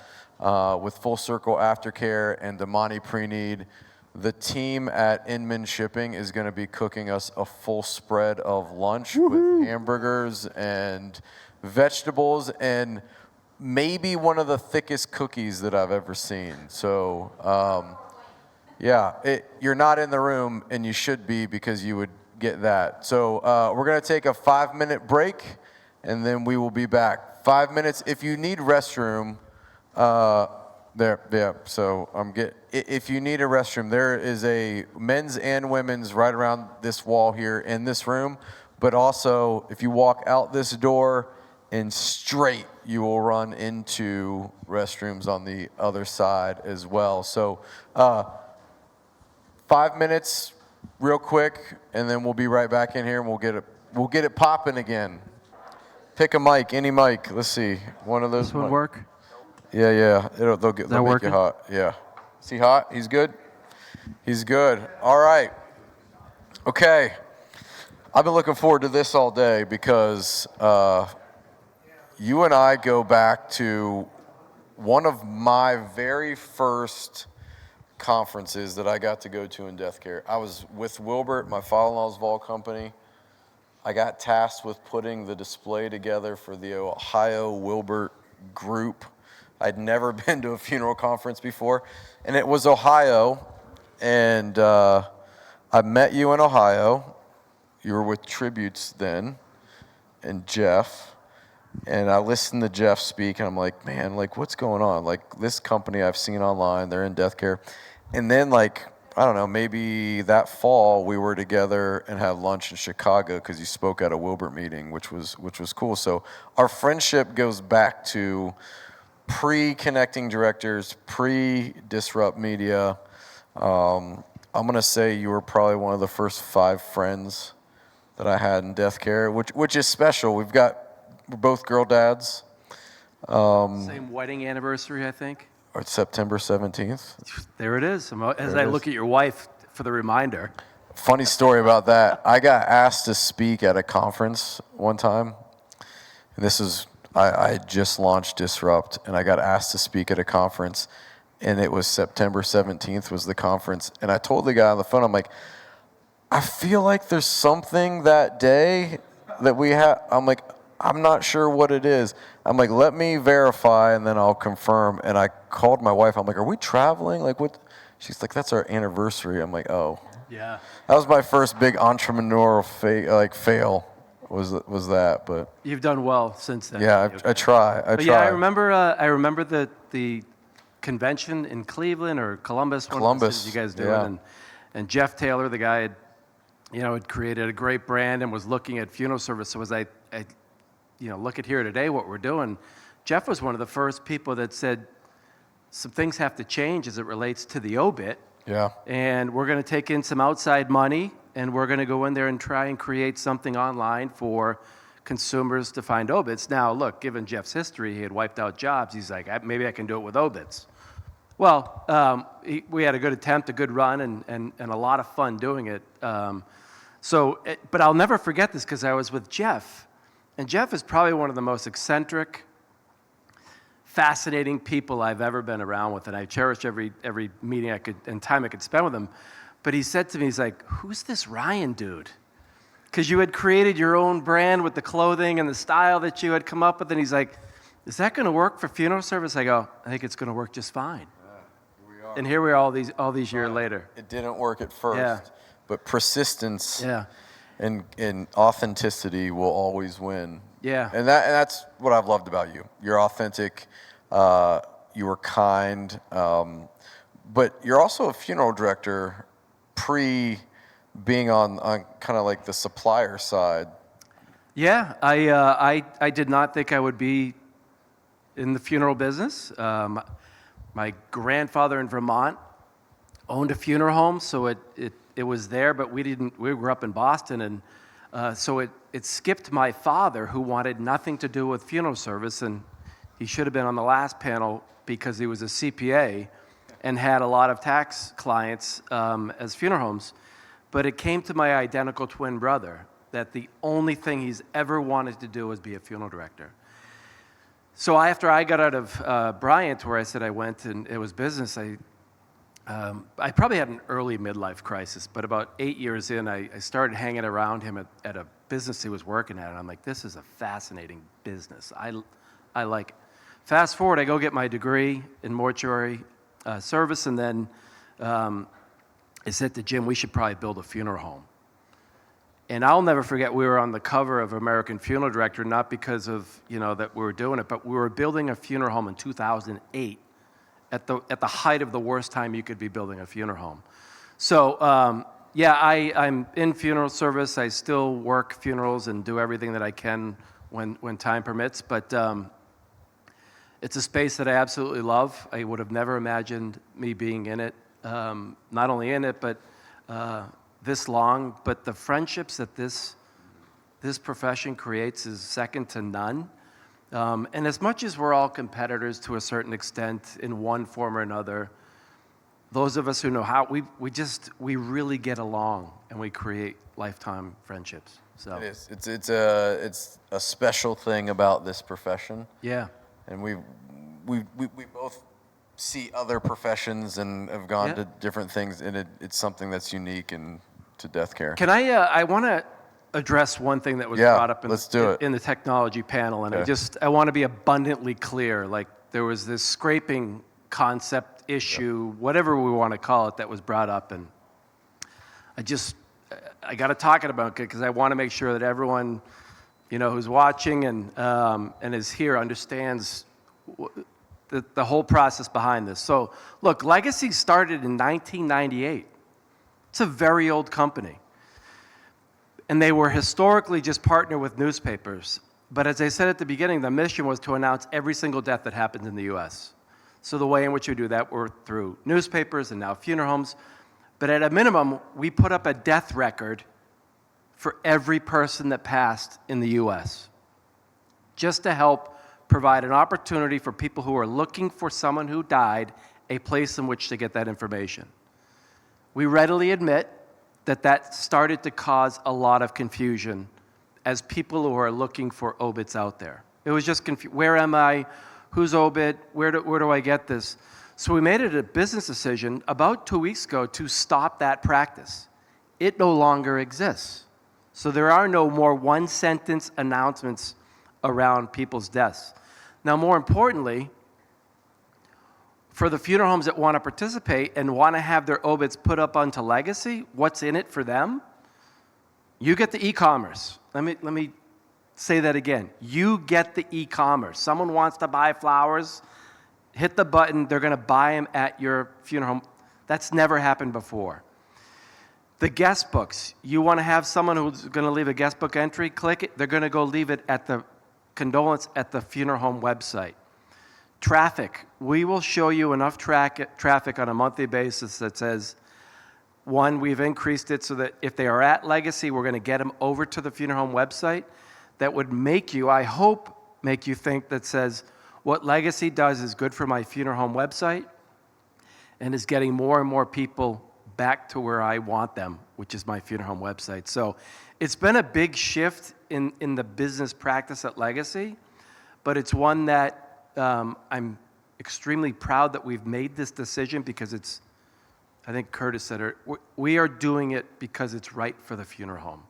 with Full Circle Aftercare and DomaniPreneed, the team at Inman Shipping is going to be cooking us a full spread of lunch with hamburgers and vegetables and maybe one of the thickest cookies that I've ever seen. So, you're not in the room, and you should be because you would get that. So we're going to take a 5-minute break, and then we will be back. 5 minutes. If you need restroom, So if you need a restroom, there is a men's and women's right around this wall here in this room. But also, if you walk out this door and straight, you will run into restrooms on the other side as well. So 5 minutes, real quick, and then we'll be right back in here and we'll get it popping again. Pick a mic, any mic. Let's see, one of those. This one work? Yeah. They'll make you hot. Yeah. Is he hot? He's good? He's good. All right. Okay. I've been looking forward to this all day because you and I go back to one of my very first conferences that I got to go to in death care. I was with Wilbert, my father-in-law's Vol company. I got tasked with putting the display together for the Ohio Wilbert group. I'd never been to a funeral conference before, and it was Ohio, and I met you in Ohio. You were with Tributes then, and Jeff, and I listened to Jeff speak, and I'm like, man, like, what's going on? Like, this company I've seen online, they're in death care. And then, like, I don't know, maybe that fall we were together and had lunch in Chicago because you spoke at a Wilbert meeting, which was cool. So our friendship goes back to pre-Connecting Directors, pre-Disrupt Media. I'm going to say you were probably one of the first 5 friends that I had in death care, which is special. We're both girl dads. Same wedding anniversary, I think. Or September 17th. There it is. As I look at your wife for the reminder. Funny story about that. I got asked to speak at a conference one time. And this is, I had just launched Disrupt, and I got asked to speak at a conference, and it was September 17th was the conference. And I told the guy on the phone, I'm like, I feel like there's something that day that we have. I'm like, I'm not sure what it is. I'm like, let me verify and then I'll confirm. And I called my wife. I'm like, are we traveling? Like, what? She's like, that's our anniversary. I'm like, oh. Yeah. That was my first big entrepreneurial fail was that. But you've done well since then. Yeah, I try. Yeah, I remember the convention in Cleveland or Columbus. One of the cities you guys doing. Yeah. And Jeff Taylor, the guy, had created a great brand and was looking at funeral service. So as I look at here today, what we're doing, Jeff was one of the first people that said some things have to change as it relates to the obit. Yeah. And we're going to take in some outside money, and we're going to go in there and try and create something online for consumers to find obits. Now, look, given Jeff's history, he had wiped out jobs. He's like, maybe I can do it with obits. Well, we had a good attempt, a good run, and a lot of fun doing it. But I'll never forget this because I was with Jeff. And Jeff is probably one of the most eccentric, fascinating people I've ever been around with, and I cherish every meeting and time I could spend with him. But he said to me, he's like, who's this Ryan dude? Because you had created your own brand with the clothing and the style that you had come up with, and he's like, is that going to work for funeral service? I go, I think it's going to work just fine. And here we are all these years later. It didn't work at first, yeah. But persistence. Yeah. And authenticity will always win. Yeah. And that's what I've loved about you. You're authentic. You were kind. But you're also a funeral director being on kind of like the supplier side. Yeah. I did not think I would be in the funeral business. My grandfather in Vermont owned a funeral home, so it was there, but we grew up in Boston, and So it skipped my father, who wanted nothing to do with funeral service, and he should have been on the last panel because he was a CPA and had a lot of tax clients as funeral homes. But it came to my identical twin brother that the only thing he's ever wanted to do was be a funeral director. So after I got out of Bryant, where I said I went and it was business, I probably had an early midlife crisis, but about 8 years in, I started hanging around him at a business he was working at, and I'm like, this is a fascinating business. I like it. Fast forward, I go get my degree in mortuary service, and then I said to Jim, we should probably build a funeral home. And I'll never forget, we were on the cover of American Funeral Director, not because of, that we were doing it, but we were building a funeral home in 2008 at the height of the worst time you could be building a funeral home. So, I'm in funeral service. I still work funerals and do everything that I can when time permits, but it's a space that I absolutely love. I would have never imagined me being in it, not only in it, but this long, but the friendships that this profession creates is second to none. And as much as we're all competitors to a certain extent in one form or another, those of us who know how, we really get along and we create lifetime friendships. So it is. It's a special thing about this profession. Yeah. And we both see other professions and have gone to different things, and it's something that's unique and to death care. Can I want to address one thing that was brought up in the technology panel, and I want to be abundantly clear. Like, there was this scraping concept issue, whatever we want to call it, that was brought up, and I got to talk about it because I want to make sure that everyone, who's watching and is here understands the whole process behind this. So, look, Legacy started in 1998. It's a very old company. And they were historically just partnered with newspapers. But as I said at the beginning, the mission was to announce every single death that happens in the U.S. So the way in which we do that, we're through newspapers and now funeral homes. But at a minimum, we put up a death record for every person that passed in the U.S. just to help provide an opportunity for people who are looking for someone who died a place in which to get that information. We readily admit that started to cause a lot of confusion as people who are looking for obits out there. It was just where am I? Who's obit? Where do I get this? So we made it a business decision about 2 weeks ago to stop that practice. It no longer exists. So there are no more one-sentence announcements around people's deaths. Now, more importantly, for the funeral homes that want to participate and want to have their obits put up onto Legacy, what's in it for them? You get the e-commerce. Let me say that again. You get the e-commerce. Someone wants to buy flowers, hit the button, they're going to buy them at your funeral home. That's never happened before. The guest books. You want to have someone who's going to leave a guest book entry, click it, they're going to go leave it at the condolence at the funeral home website. Traffic. We will show you enough traffic on a monthly basis that says, one, we've increased it so that if they are at Legacy, we're going to get them over to the funeral home website. That would make you, I hope, make you think that says, what Legacy does is good for my funeral home website and is getting more and more people back to where I want them, which is my funeral home website. So it's been a big shift in the business practice at Legacy, but it's one that I'm extremely proud that we've made this decision because it's, I think Curtis said it, we are doing it because it's right for the funeral home.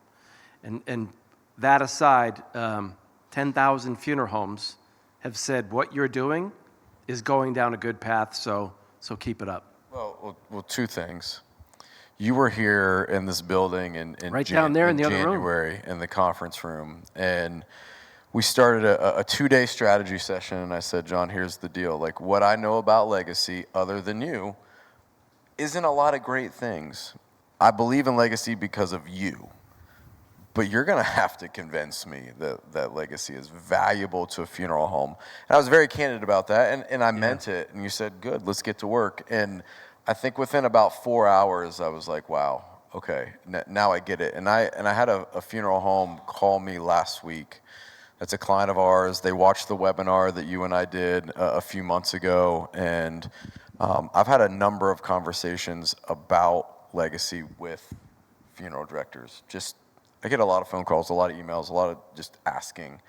And that aside, 10,000 funeral homes have said what you're doing is going down a good path, so keep it up. Well, two things. You were here in this building in down there in the January other room. In the conference room, and we started a 2-day strategy session, and I said, John, here's the deal. Like, what I know about Legacy, other than you, isn't a lot of great things. I believe in Legacy because of you, but you're going to have to convince me that Legacy is valuable to a funeral home. And I was very candid about that, and I meant it. And you said, good, let's get to work. And I think within about 4 hours, I was like, wow, okay, now I get it. And I had a funeral home call me last week. That's a client of ours. They watched the webinar that you and I did a few months ago, and I've had a number of conversations about legacy with funeral directors. I get a lot of phone calls, a lot of emails, a lot of just asking.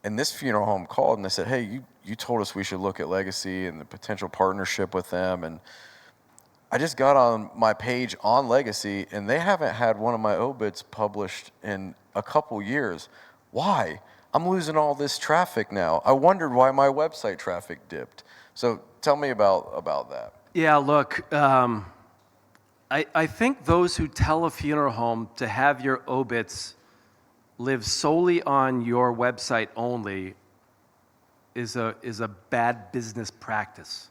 And this funeral home called and they said, hey, you told us we should look at legacy and the potential partnership with them. And I just got on my page on legacy and they haven't had one of my obits published in a couple years. Why? I'm losing all this traffic now. I wondered why my website traffic dipped. So tell me about that. Yeah, look, I think those who tell a funeral home to have your obits live solely on your website only is a bad business practice.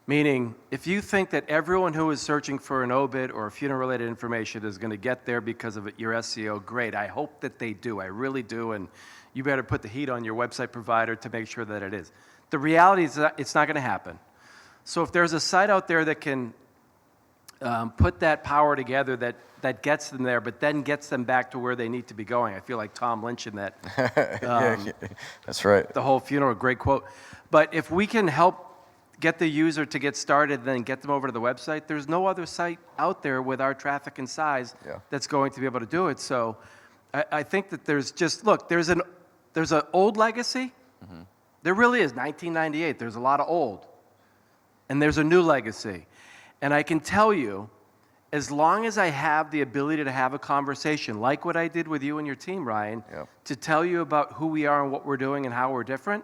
Meaning, if you think that everyone who is searching for an obit or funeral-related information is going to get there because of your SEO, great. I hope that they do. I really do. And you better put the heat on your website provider to make sure that it is. The reality is that it's not going to happen. So if there's a site out there that can put that power together that gets them there, but then gets them back to where they need to be going. I feel like Tom Lynch in that. Yeah, that's right. The whole funeral, great quote. But if we can help get the user to get started, then get them over to the website, there's no other site out there with our traffic and size that's going to be able to do it. So I think that there's just, look, there's an old legacy. Mm-hmm. There really is, 1998. There's a lot of old. And there's a new legacy. And I can tell you, as long as I have the ability to have a conversation, like what I did with you and your team, Ryan, to tell you about who we are and what we're doing and how we're different,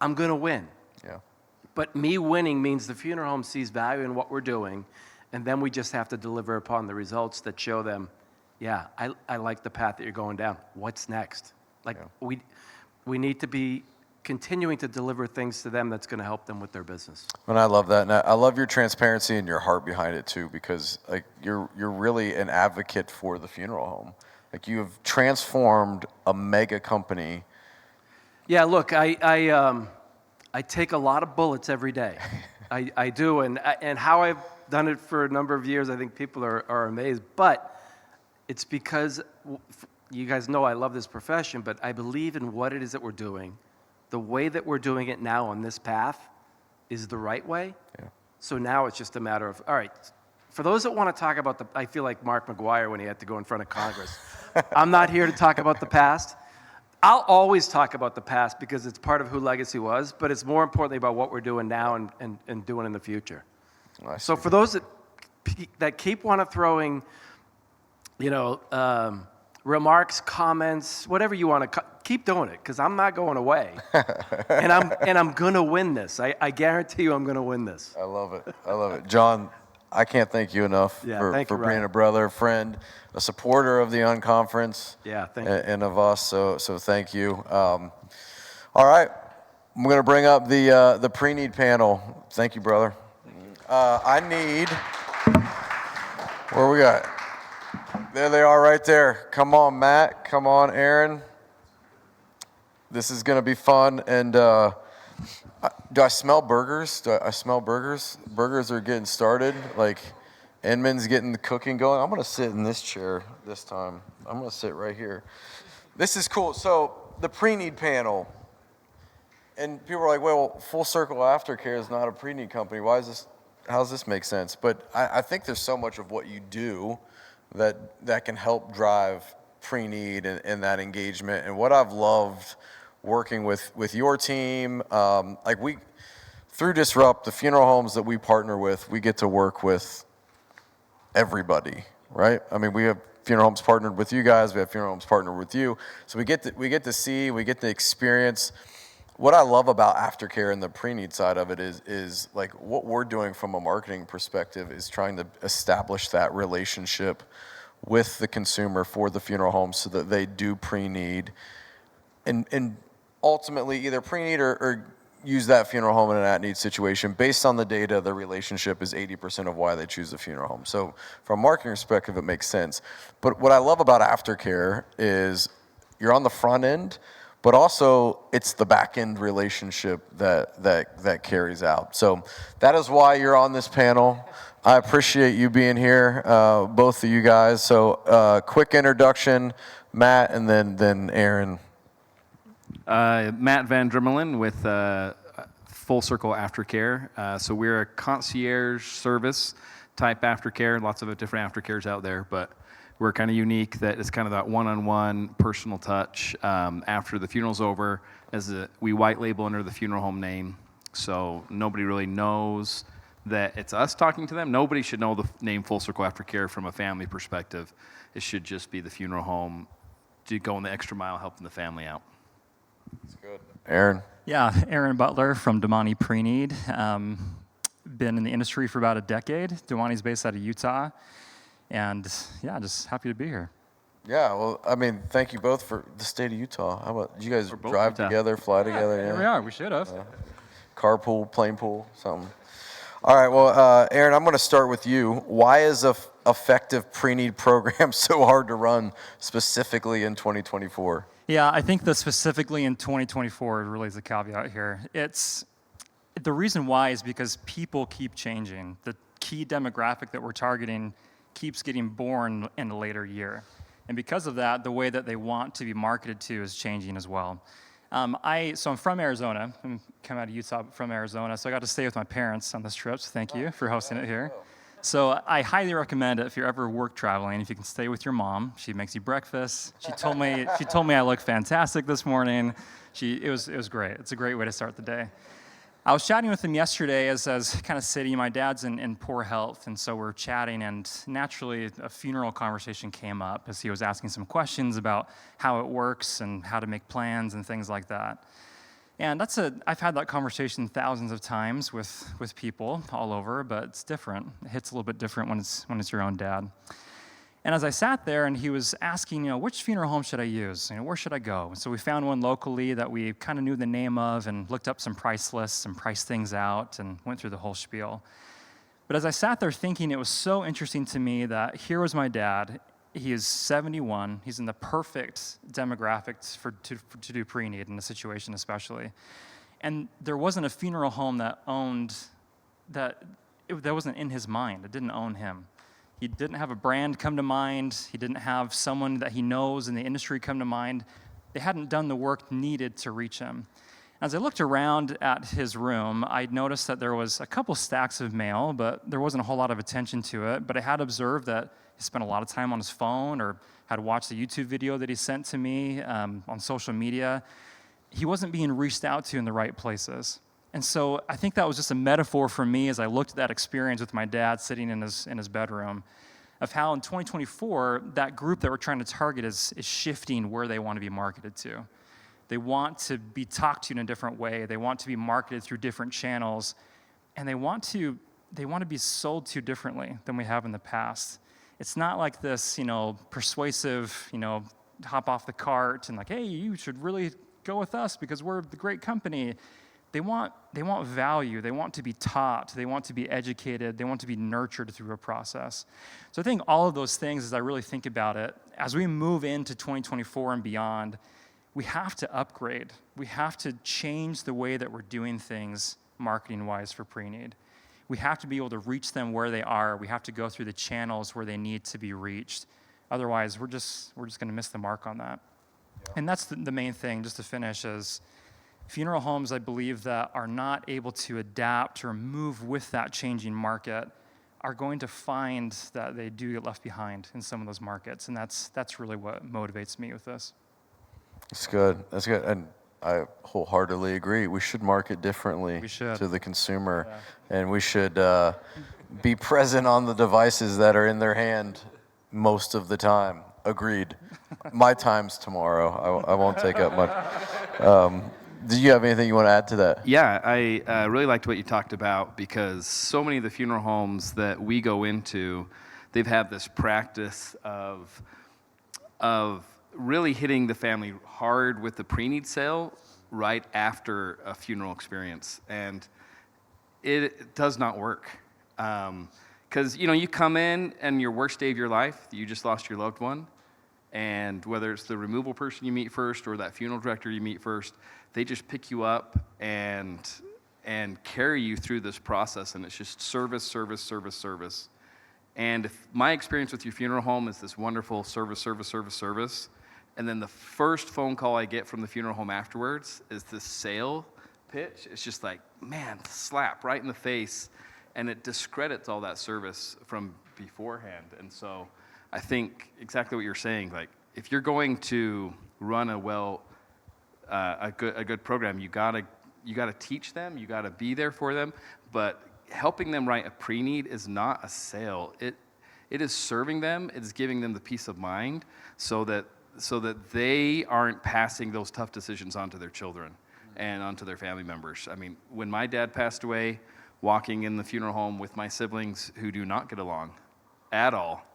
I'm going to win. Yeah. But me winning means the funeral home sees value in what we're doing, and then we just have to deliver upon the results that show them, yeah, I like the path that you're going down. What's next? Like, we need to be continuing to deliver things to them that's going to help them with their business. And I love that. And I love your transparency and your heart behind it too, because like you're really an advocate for the funeral home. Like you have transformed a mega company. Yeah, look, I take a lot of bullets every day. I do, and how I've done it for a number of years, I think people are amazed. But it's because you guys know I love this profession, but I believe in what it is that we're doing. The way that we're doing it now on this path is the right way. Yeah. So now it's just a matter of, all right, for those that want to talk about I feel like Mark McGuire when he had to go in front of Congress. I'm not here to talk about the past. I'll always talk about the past because it's part of who Legacy was, but it's more importantly about what we're doing now and doing in the future. So for those that keep throwing, remarks, comments, whatever you want to keep doing it, because I'm not going away, and I'm gonna win this. I guarantee you, I'm gonna win this. I love it, John. I can't thank you enough for being a brother, friend, a supporter of the Unconference, and of us. So thank you. All right, I'm gonna bring up the Preneed panel. Thank you, brother. I need. Where we got? There they are right there. Come on, Matt. Come on, Aaron. This is going to be fun. And do I smell burgers? I smell burgers? Burgers are getting started. Like, Inman's getting the cooking going. I'm going to sit in this chair this time. I'm going to sit right here. This is cool. So, the Preneed panel. And people are like, well, Full Circle Aftercare is not a Preneed company. Why is this? How does this make sense? But I think there's so much of what you do that can help drive Preneed and that engagement. And what I've loved working with your team, through Disrupt, the funeral homes that we partner with, we get to work with everybody, right? I mean, we have funeral homes partnered with you guys, we have funeral homes partnered with you. So we get to see, we get to experience. What I love about Aftercare and the Preneed side of it is like what we're doing from a marketing perspective is trying to establish that relationship with the consumer for the funeral home so that they do Preneed and ultimately either Preneed or use that funeral home in an at-need situation. Based on the data, the relationship is 80% of why they choose the funeral home. So from a marketing perspective, it makes sense. But what I love about Aftercare is you're on the front end, but also it's the back end relationship that carries out. So that is why you're on this panel. I appreciate you being here, both of you guys. So quick introduction, Matt, and then Aaron. Matt Van Drimmelen with Full Circle Aftercare. So we're a concierge service type aftercare. Lots of different aftercares out there, but we're kind of unique that it's kind of that one-on-one personal touch after the funeral's over. We white label under the funeral home name, so nobody really knows that it's us talking to them. Nobody should know the name Full Circle Aftercare from a family perspective. It should just be the funeral home to go in the extra mile helping the family out. That's good. Aaron? Yeah, Aaron Butler from DomaniPreneed. Been in the industry for about a decade. Domani's based out of Utah. And yeah, just happy to be here. Yeah, well, I mean, thank you both for the state of Utah. How about, did you guys drive together, fly together? Here we are, we should have. Carpool, plane pool, something. All right, well, Aaron, I'm going to start with you. Why is a effective pre-need program so hard to run specifically in 2024? Yeah, I think that specifically in 2024 really is a caveat here. The reason why is because people keep changing. The key demographic that we're targeting keeps getting born in a later year. And because of that, the way that they want to be marketed to is changing as well. So I'm from Arizona. I'm coming out of Utah, but from Arizona. So I got to stay with my parents on this trip. So thank you for hosting it here. So I highly recommend it if you're ever work traveling, if you can stay with your mom. She makes you breakfast. She told me I look fantastic this morning. It was great. It's a great way to start the day. I was chatting with him yesterday as kind of sitting. My dad's in poor health, and so we're chatting, and naturally a funeral conversation came up as he was asking some questions about how it works and how to make plans and things like that. And I've had that conversation thousands of times with people all over, but it's different. It hits a little bit different when it's your own dad. And as I sat there and he was asking, which funeral home should I use? Where should I go? So we found one locally that we kind of knew the name of and looked up some price lists and priced things out and went through the whole spiel. But as I sat there thinking, it was so interesting to me that here was my dad. He is 71. He's in the perfect demographics to do pre-need in the situation especially. And there wasn't a funeral home that wasn't in his mind. It didn't own him. He didn't have a brand come to mind. He didn't have someone that he knows in the industry come to mind. They hadn't done the work needed to reach him. As I looked around at his room, I noticed that there was a couple stacks of mail, but there wasn't a whole lot of attention to it. But I had observed that he spent a lot of time on his phone or had watched the YouTube video that he sent to me on social media. He wasn't being reached out to in the right places. And so I think that was just a metaphor for me as I looked at that experience with my dad sitting in his bedroom of how in 2024, that group that we're trying to target is shifting where they want to be marketed to. They want to be talked to in a different way. They want to be marketed through different channels. And they want to be sold to differently than we have in the past. It's not like this, persuasive, hop off the cart and like, hey, you should really go with us because we're the great company. They want value. They want to be taught. They want to be educated. They want to be nurtured through a process. So I think all of those things, as I really think about it, as we move into 2024 and beyond, we have to upgrade. We have to change the way that we're doing things marketing-wise for pre-need. We have to be able to reach them where they are. We have to go through the channels where they need to be reached. Otherwise, we're just going to miss the mark on that. Yeah. And that's the main thing, just to finish, is funeral homes, I believe, that are not able to adapt or move with that changing market are going to find that they do get left behind in some of those markets. And that's really what motivates me with this. That's good. That's good. And I wholeheartedly agree. We should market differently to the consumer. Yeah. And we should be present on the devices that are in their hand most of the time. Agreed. My time's tomorrow. I won't take up much. Do you have anything you want to add to that? Yeah, I really liked what you talked about because so many of the funeral homes that we go into, they've had this practice of really hitting the family hard with the pre-need sale right after a funeral experience, and it does not work. Because you come in and your worst day of your life, you just lost your loved one, And whether it's the removal person you meet first or that funeral director you meet first, they just pick you up and carry you through this process. And it's just service, service, service, service. And if my experience with your funeral home is this wonderful service, service, service, service, and then the first phone call I get from the funeral home afterwards is this sale pitch, it's just like, man, slap right in the face. And it discredits all that service from beforehand. And so I think exactly what you're saying, like if you're going to run a good program, you gotta teach them, you gotta be there for them, but helping them write a pre-need is not a sale. It is serving them, it is giving them the peace of mind so that they aren't passing those tough decisions onto their children and onto their family members. I mean, when my dad passed away, walking in the funeral home with my siblings who do not get along at all,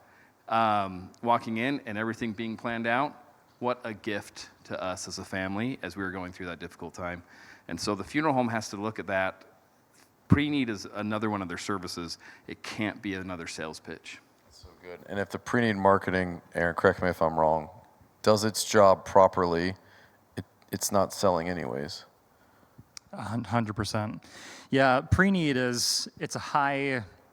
walking in and everything being planned out, what a gift to us as a family as we were going through that difficult time. And so the funeral home has to look at that. Pre-need is another one of their services. It can't be another sales pitch. That's so good. And if the pre-need marketing, Aaron, correct me if I'm wrong, does its job properly, it's not selling anyways. 100%. Yeah, Preneed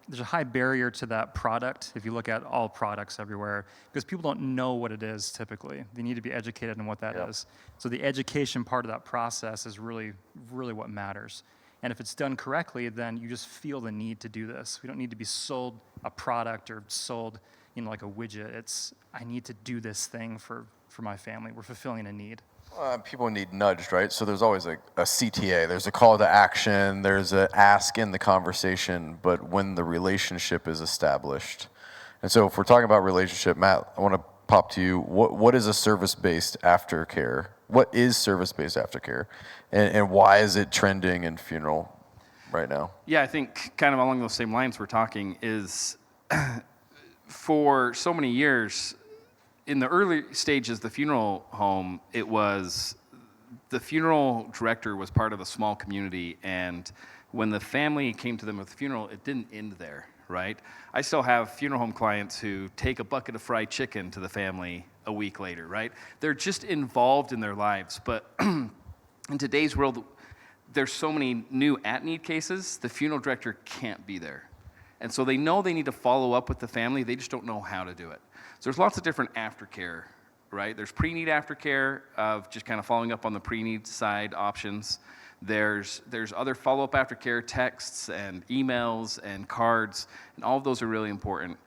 there's a high barrier to that product if you look at all products everywhere, because people don't know what it is typically. They need to be educated on what that is. So the education part of that process is really, really what matters. And if it's done correctly, then you just feel the need to do this. We don't need to be sold a product or sold, like a widget. It's, I need to do this thing for my family. We're fulfilling a need. People need nudged, right? So there's always a CTA, there's a call to action, there's an ask in the conversation, but when the relationship is established. And so if we're talking about relationship, Matt, I want to pop to you. What is a service-based aftercare? What is service-based aftercare? And why is it trending in funeral right now? Yeah, I think kind of along those same lines we're talking is for so many years, in the early stages, the funeral home, it was the funeral director was part of a small community, and when the family came to them with the funeral, it didn't end there, right? I still have funeral home clients who take a bucket of fried chicken to the family a week later, right? They're just involved in their lives, but in today's world, there's so many new at-need cases, the funeral director can't be there. And so they know they need to follow up with the family, they just don't know how to do it. So there's lots of different aftercare, right? There's pre-need aftercare of just kind of following up on the pre-need side options. There's other follow-up aftercare texts and emails and cards, and all of those are really important.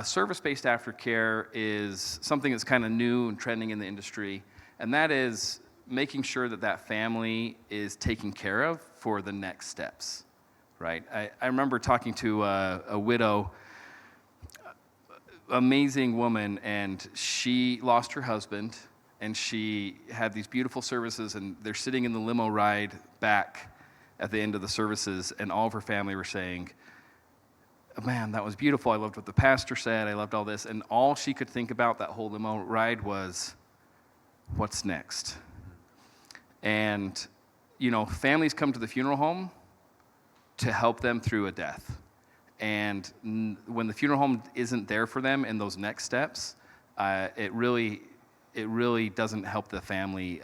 Service-based aftercare is something that's kind of new and trending in the industry, and that is making sure that family is taken care of for the next steps, right? I remember talking to a widow, amazing woman, and she lost her husband, and she had these beautiful services, and they're sitting in the limo ride back at the end of the services, and all of her family were saying, man, that was beautiful, I loved what the pastor said, I loved all this, and all she could think about that whole limo ride was, what's next? And, families come to the funeral home to help them through a death. And when the funeral home isn't there for them in those next steps, it really doesn't help the family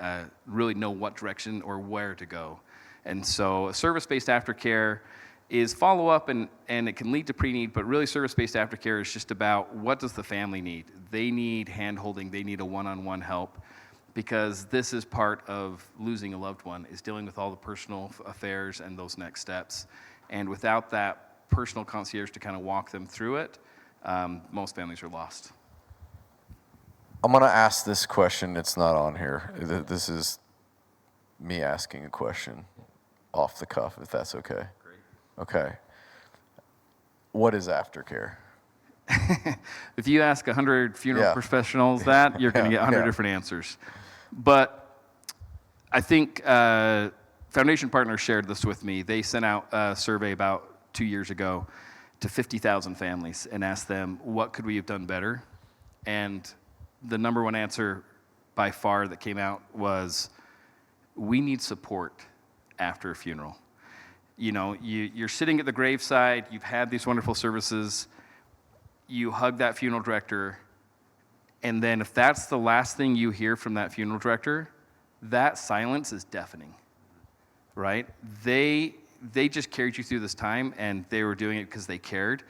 really know what direction or where to go. And so service-based aftercare is follow-up, and it can lead to pre-need, but really service-based aftercare is just about what does the family need. They need hand-holding, they need a one-on-one help, because this is part of losing a loved one, is dealing with all the personal affairs and those next steps. And without that personal concierge to kind of walk them through it, most families are lost. I'm going to ask this question. It's not on here. This is me asking a question off the cuff, if that's okay. Great. Okay. What is aftercare? If you ask 100 funeral professionals that, you're going to get 100 different answers. But I think Foundation Partners shared this with me. They sent out a survey about 2 years ago to 50,000 families and asked them, what could we have done better? And the number one answer by far that came out was, we need support after a funeral. You're sitting at the graveside, you've had these wonderful services, you hug that funeral director, And then if that's the last thing you hear from that funeral director, that silence is deafening, right? They just carried you through this time, and they were doing it because they cared.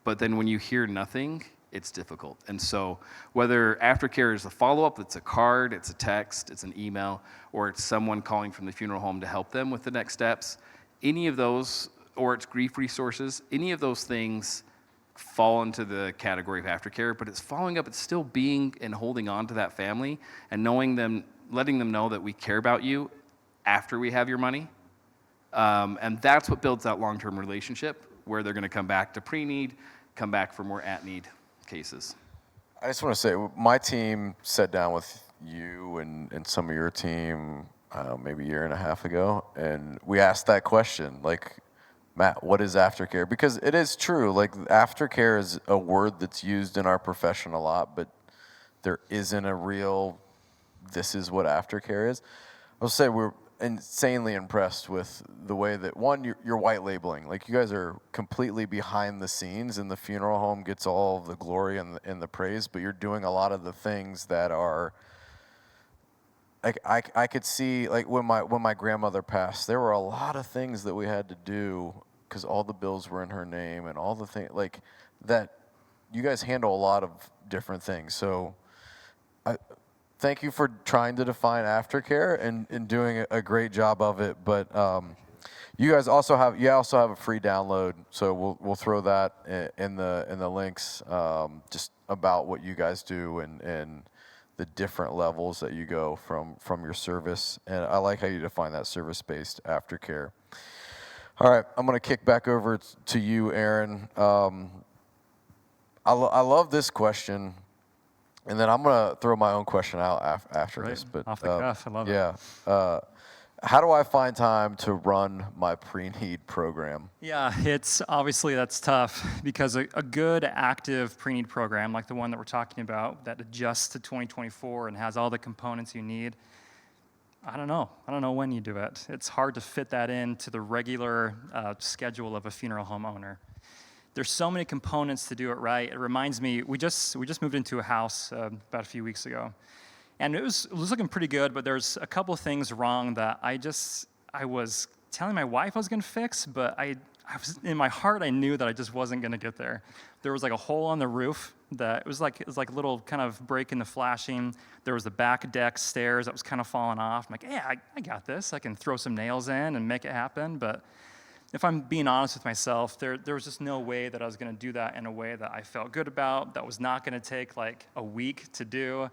But then when you hear nothing, it's difficult. And so whether aftercare is a follow-up, it's a card, it's a text, it's an email, or it's someone calling from the funeral home to help them with the next steps, any of those, or it's grief resources, any of those things fall into the category of aftercare, but it's following up, it's still being and holding on to that family and knowing them, letting them know that we care about you after we have your money. And that's what builds that long-term relationship where they're gonna come back to pre-need, come back for more at-need cases. I just want to say, my team sat down with you and some of your team maybe a year and a half ago, and we asked that question, like, Matt, what is aftercare? Because it is true, like aftercare is a word that's used in our profession a lot, but there isn't a real, this is what aftercare is. I'll say we're insanely impressed with the way that, one, you're white labeling. Like you guys are completely behind the scenes, and the funeral home gets all of the glory and the praise, but you're doing a lot of the things that are, like I could see, like when my grandmother passed, there were a lot of things that we had to do because all the bills were in her name and all the things like that. You guys handle a lot of different things. So thank you for trying to define aftercare and doing a great job of it. But you guys also have a free download, so we'll throw that in the links, just about what you guys do and the different levels that you go from your service. And I like how you define that service-based aftercare. All right, I'm going to kick back over to you, Aaron. I love this question, and then I'm going to throw my own question out after this. But off the cuff, I love it. Yeah. How do I find time to run my pre-need program? Yeah, it's obviously that's tough because a good active pre-need program like the one that we're talking about that adjusts to 2024 and has all the components you need, I don't know when you do it. It's hard to fit that into the regular schedule of a funeral home owner. There's so many components to do it right. It reminds me, we just moved into a house about a few weeks ago. And it was looking pretty good, but there's a couple of things wrong that I was telling my wife I was going to fix, but I was, in my heart, I knew that I just wasn't going to get there. There was like a hole on the roof that it was like a little kind of break in the flashing. There was the back deck stairs that was kind of falling off. I'm like, yeah, I got this. I can throw some nails in and make it happen. But if I'm being honest with myself, there was just no way that I was going to do that in a way that I felt good about, that was not going to take like a week to do.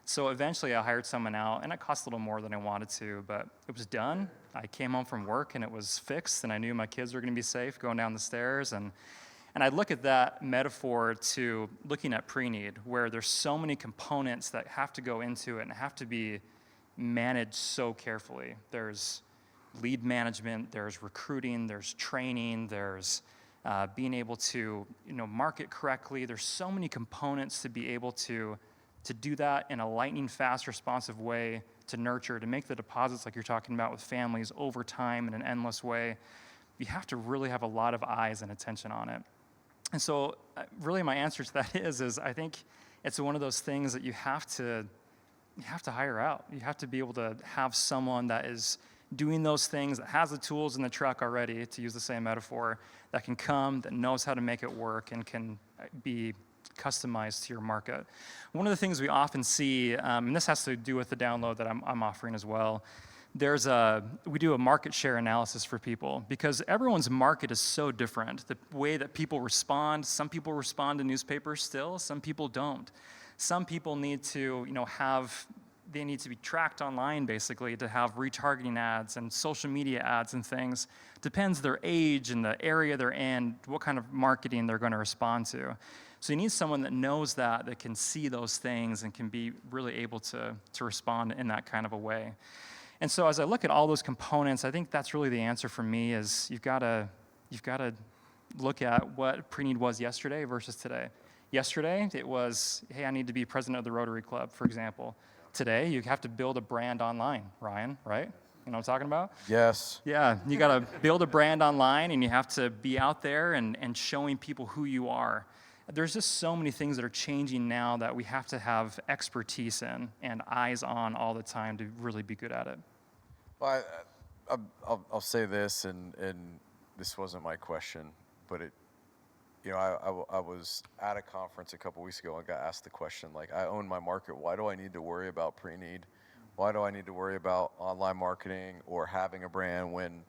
So eventually I hired someone out, and it cost a little more than I wanted to, but it was done. I came home from work, and it was fixed, and I knew my kids were going to be safe going down the stairs. And I look at that metaphor to looking at pre-need, where there's so many components that have to go into it and have to be managed so carefully. There's lead management, there's recruiting, there's training, there's being able to market correctly. There's so many components to be able to do that in a lightning fast, responsive way, to nurture, to make the deposits like you're talking about with families over time in an endless way. You have to really have a lot of eyes and attention on it. And so really my answer to that is I think it's one of those things that you have to hire out. You have to be able to have someone that is doing those things, that has the tools in the truck already, to use the same metaphor, that can come, that knows how to make it work, and can be customized to your market. One of the things we often see, and this has to do with the download that I'm offering as well, we do a market share analysis for people because everyone's market is so different. The way that people respond, some people respond to newspapers still, some people don't. Some people need to, they need to be tracked online basically to have retargeting ads and social media ads and things. Depends their age and the area they're in, what kind of marketing they're going to respond to. So you need someone that knows that can see those things and can be really able to respond in that kind of a way. And so as I look at all those components, I think that's really the answer for me is you've got to look at what Preneed was yesterday versus today. Yesterday, it was, hey, I need to be president of the Rotary Club, for example. Today, you have to build a brand online, Ryan, right? You know what I'm talking about? Yes. Yeah, you got to build a brand online, and you have to be out there and showing people who you are. There's just so many things that are changing now that we have to have expertise in and eyes on all the time to really be good at it. Well, I'll say this, and this wasn't my question, but it, I was at a conference a couple weeks ago and got asked the question, like, I own my market. Why do I need to worry about Preneed? Why do I need to worry about online marketing or having a brand when,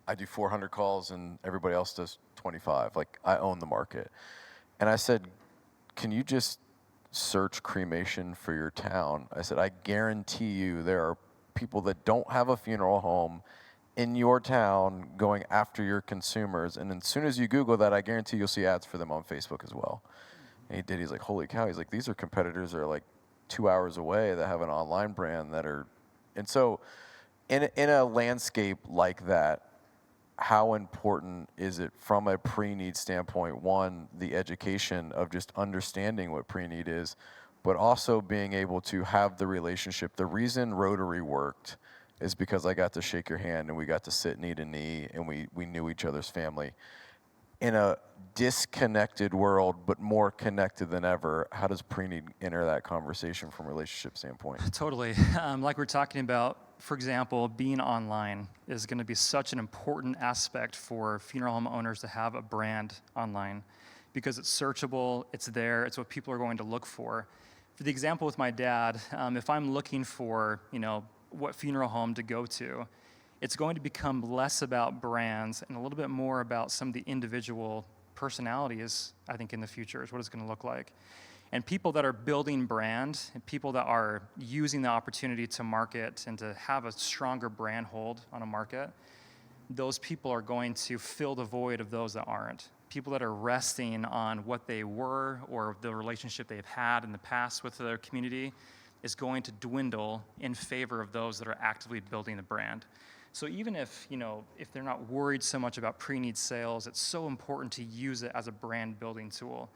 I do 400 calls and everybody else does 25. Like, I own the market. And I said, can you just search cremation for your town? I said, I guarantee you there are people that don't have a funeral home in your town going after your consumers. And as soon as you Google that, I guarantee you'll see ads for them on Facebook as well. And he did. He's like, holy cow. He's like, these are competitors that are like 2 hours away that have an online brand that are. And so in a landscape like that, how important is it from a pre-need standpoint, one, the education of just understanding what pre-need is, but also being able to have the relationship. The reason Rotary worked is because I got to shake your hand and we got to sit knee to knee and we knew each other's family. In a disconnected world, but more connected than ever, how does Preneed enter that conversation from a relationship standpoint? Totally. Like we're talking about, for example, being online is going to be such an important aspect for funeral home owners to have a brand online because it's searchable, it's there, it's what people are going to look for. For the example with my dad, if I'm looking for, what funeral home to go to, it's going to become less about brands and a little bit more about some of the individual personalities, I think, in the future is what it's going to look like. And people that are building brand, and people that are using the opportunity to market and to have a stronger brand hold on a market, those people are going to fill the void of those that aren't. People that are resting on what they were or the relationship they've had in the past with their community is going to dwindle in favor of those that are actively building the brand. So even if they're not worried so much about pre-need sales, it's so important to use it as a brand building tool.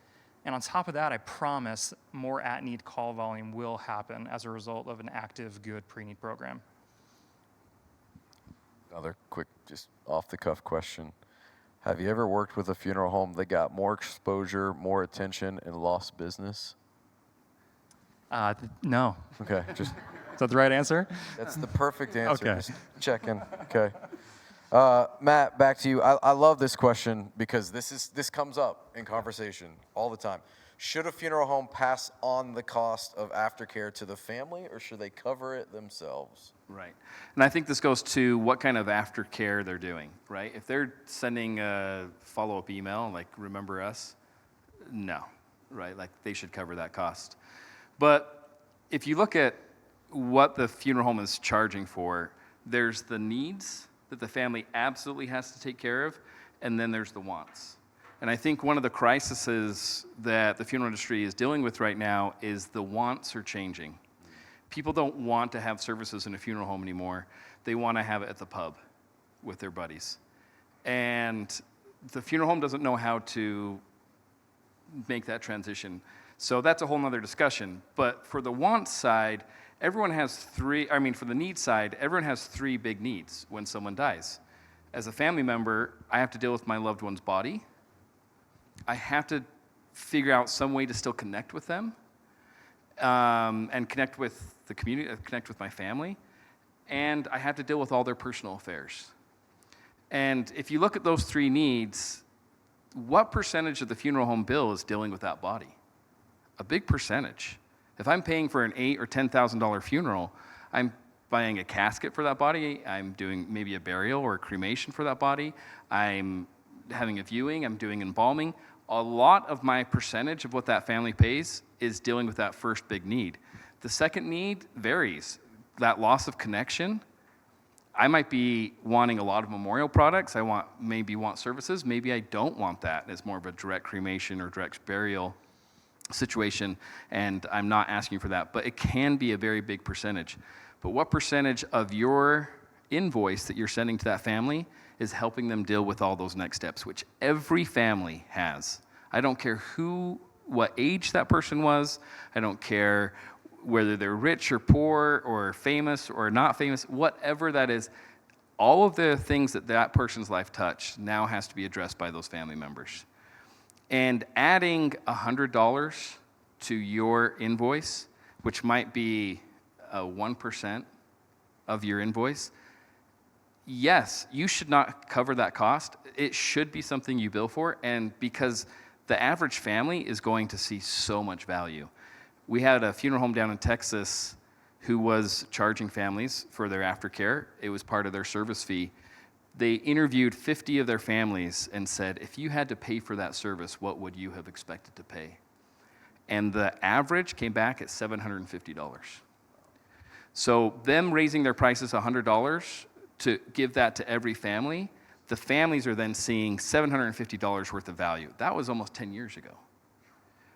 And on top of that, I promise more at-need call volume will happen as a result of an active, good pre-need program. Another quick, just off-the-cuff question. Have you ever worked with a funeral home that got more exposure, more attention, and lost business? No. Okay, just... Is that the right answer? That's the perfect answer. Okay. Just checking. Okay. Matt, back to you. I love this question because this comes up in conversation all the time. Should a funeral home pass on the cost of aftercare to the family, or should they cover it themselves? Right. And I think this goes to what kind of aftercare they're doing, right? If they're sending a follow-up email, like, remember us, no, right? Like, they should cover that cost. But if you look at what the funeral home is charging for, there's the needs that the family absolutely has to take care of, and then there's the wants. And I think one of the crises that the funeral industry is dealing with right now is the wants are changing. People don't want to have services in a funeral home anymore. They want to have it at the pub with their buddies. And the funeral home doesn't know how to make that transition. So that's a whole nother discussion. But for the want side, everyone has for the need side, everyone has three big needs when someone dies. As a family member, I have to deal with my loved one's body. I have to figure out some way to still connect with them and connect with the community, connect with my family. And I have to deal with all their personal affairs. And if you look at those three needs, what percentage of the funeral home bill is dealing with that body? A big percentage. If I'm paying for an $8,000 or $10,000 funeral, I'm buying a casket for that body, I'm doing maybe a burial or a cremation for that body, I'm having a viewing, I'm doing embalming. A lot of my percentage of what that family pays is dealing with that first big need. The second need varies. That loss of connection, I might be wanting a lot of memorial products, maybe want services, maybe I don't want that. It's more of a direct cremation or direct burial situation, and I'm not asking for that, but it can be a very big percentage. But what percentage of your invoice that you're sending to that family is helping them deal with all those next steps, which every family has? I don't care what age that person was, I don't care whether they're rich or poor or famous or not famous, whatever that is, all of the things that person's life touched now has to be addressed by those family members. And adding $100 to your invoice, which might be 1% of your invoice, yes, you should not cover that cost. It should be something you bill for, and because the average family is going to see so much value. We had a funeral home down in Texas who was charging families for their aftercare. It was part of their service fee. They interviewed 50 of their families and said, if you had to pay for that service, what would you have expected to pay? And the average came back at $750. So them raising their prices $100 to give that to every family, the families are then seeing $750 worth of value. That was almost 10 years ago,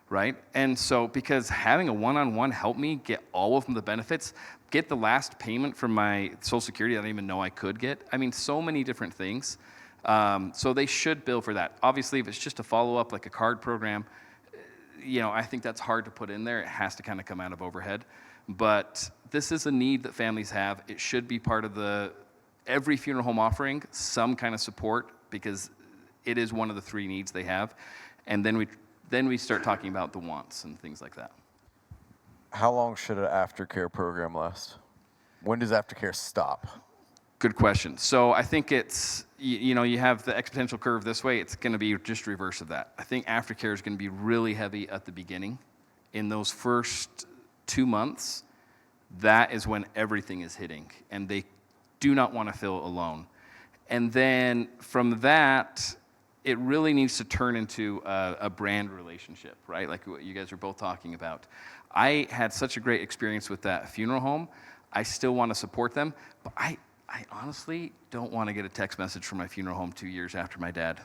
right? And so because having a one-on-one helped me get all of the benefits, get the last payment from my Social Security I didn't even know I could get. I mean, so many different things. So they should bill for that. Obviously, if it's just a follow-up like a card program, I think that's hard to put in there. It has to kind of come out of overhead. But this is a need that families have. It should be part of every funeral home offering, some kind of support, because it is one of the 3 needs they have. And then we start talking about the wants and things like that. How long should an aftercare program last? When does aftercare stop? Good question. So I think it's, you have the exponential curve this way. It's going to be just reverse of that. I think aftercare is going to be really heavy at the beginning. In those first 2 months, that is when everything is hitting, and they do not want to feel alone. And then from that, it really needs to turn into a brand relationship, right? Like what you guys are both talking about. I had such a great experience with that funeral home. I still want to support them, but I honestly don't want to get a text message from my funeral home 2 years after my dad.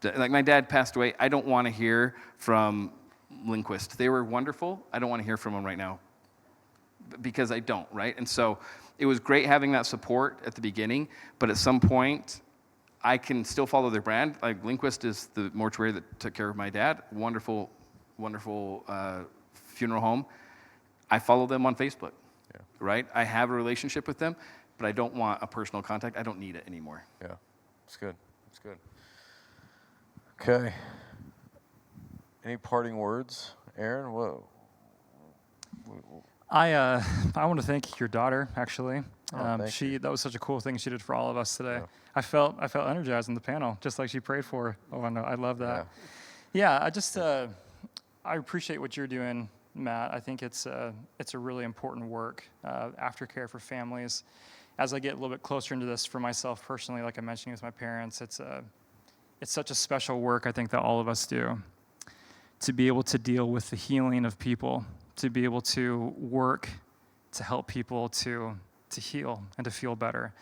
Mm-hmm. Like my dad passed away. I don't want to hear from Lindquist. They were wonderful. I don't want to hear from them right now because I don't, right? And so it was great having that support at the beginning, but at some point, I can still follow their brand. Like Lindquist is the mortuary that took care of my dad. Wonderful, wonderful funeral home. I follow them on Facebook, right? I have a relationship with them, but I don't want a personal contact. I don't need it anymore. Yeah, it's good. It's good. Okay. Any parting words, Aaron? Whoa. I want to thank your daughter, actually. Thank you. That was such a cool thing she did for all of us today. Yeah. I felt energized in the panel, just like she prayed for. Oh, I know, I love that. Yeah, I appreciate what you're doing, Matt. I think it's a really important work, aftercare for families. As I get a little bit closer into this for myself personally, like I mentioned with my parents, it's such a special work I think that all of us do, to be able to deal with the healing of people, to be able to work to help people to heal and to feel better.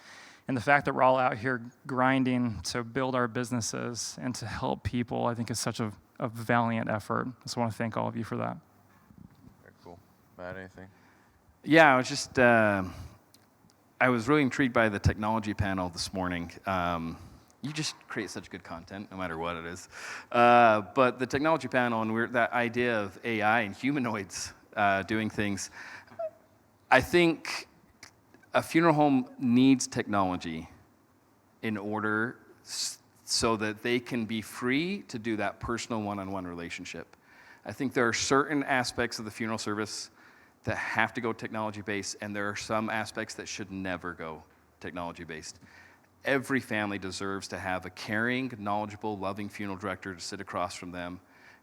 And the fact that we're all out here grinding to build our businesses and to help people, I think is such a valiant effort. I just want to thank all of you for that. Very cool. Matt, anything? Yeah, I was really intrigued by the technology panel this morning. You just create such good content, no matter what it is. But the technology panel and that idea of AI and humanoids doing things, I think a funeral home needs technology in order so that they can be free to do that personal one-on-one relationship. I think there are certain aspects of the funeral service that have to go technology-based, and there are some aspects that should never go technology-based. Every family deserves to have a caring, knowledgeable, loving funeral director to sit across from them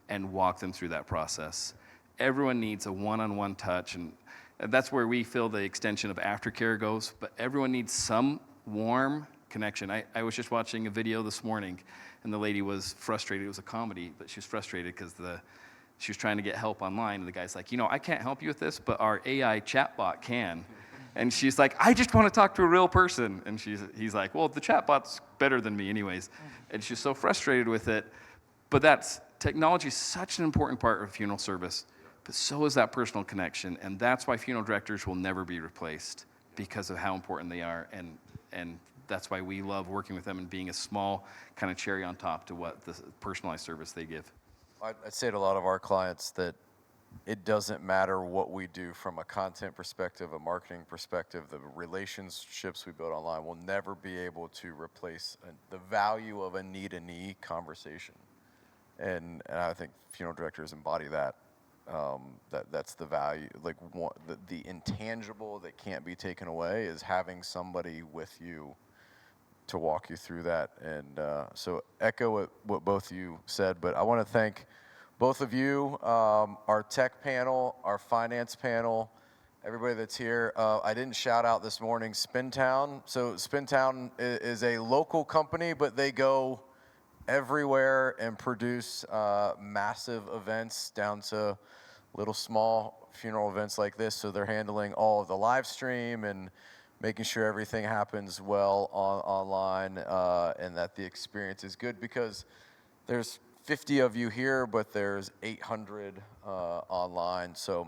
and walk them through that process. Everyone needs a one-on-one touch, and that's where we feel the extension of aftercare goes, but everyone needs some warm connection. I was just watching a video this morning, and the lady was frustrated. It was a comedy, but she was frustrated because she was trying to get help online, and the guy's like, I can't help you with this, but our AI chatbot can. And she's like, I just want to talk to a real person. And he's like, well, the chatbot's better than me anyways. And she's so frustrated with it. But technology is such an important part of funeral service, but so is that personal connection. And that's why funeral directors will never be replaced, because of how important they are. And that's why we love working with them and being a small kind of cherry on top to what the personalized service they give. I'd say to a lot of our clients that it doesn't matter what we do from a content perspective, a marketing perspective, the relationships we build online will never be able to replace the value of a knee-to-knee conversation. and I think funeral directors embody that. That's the value, like the intangible that can't be taken away is having somebody with you to walk you through that. And so echo what both of you said, but I want to thank both of you, our tech panel, our finance panel, everybody that's here. I didn't shout out this morning Spintown. So Spintown is a local company, but they go everywhere and produce massive events down to little small funeral events like this. So they're handling all of the live stream and making sure everything happens well online and that the experience is good, because there's 50 of you here, but there's 800 online. So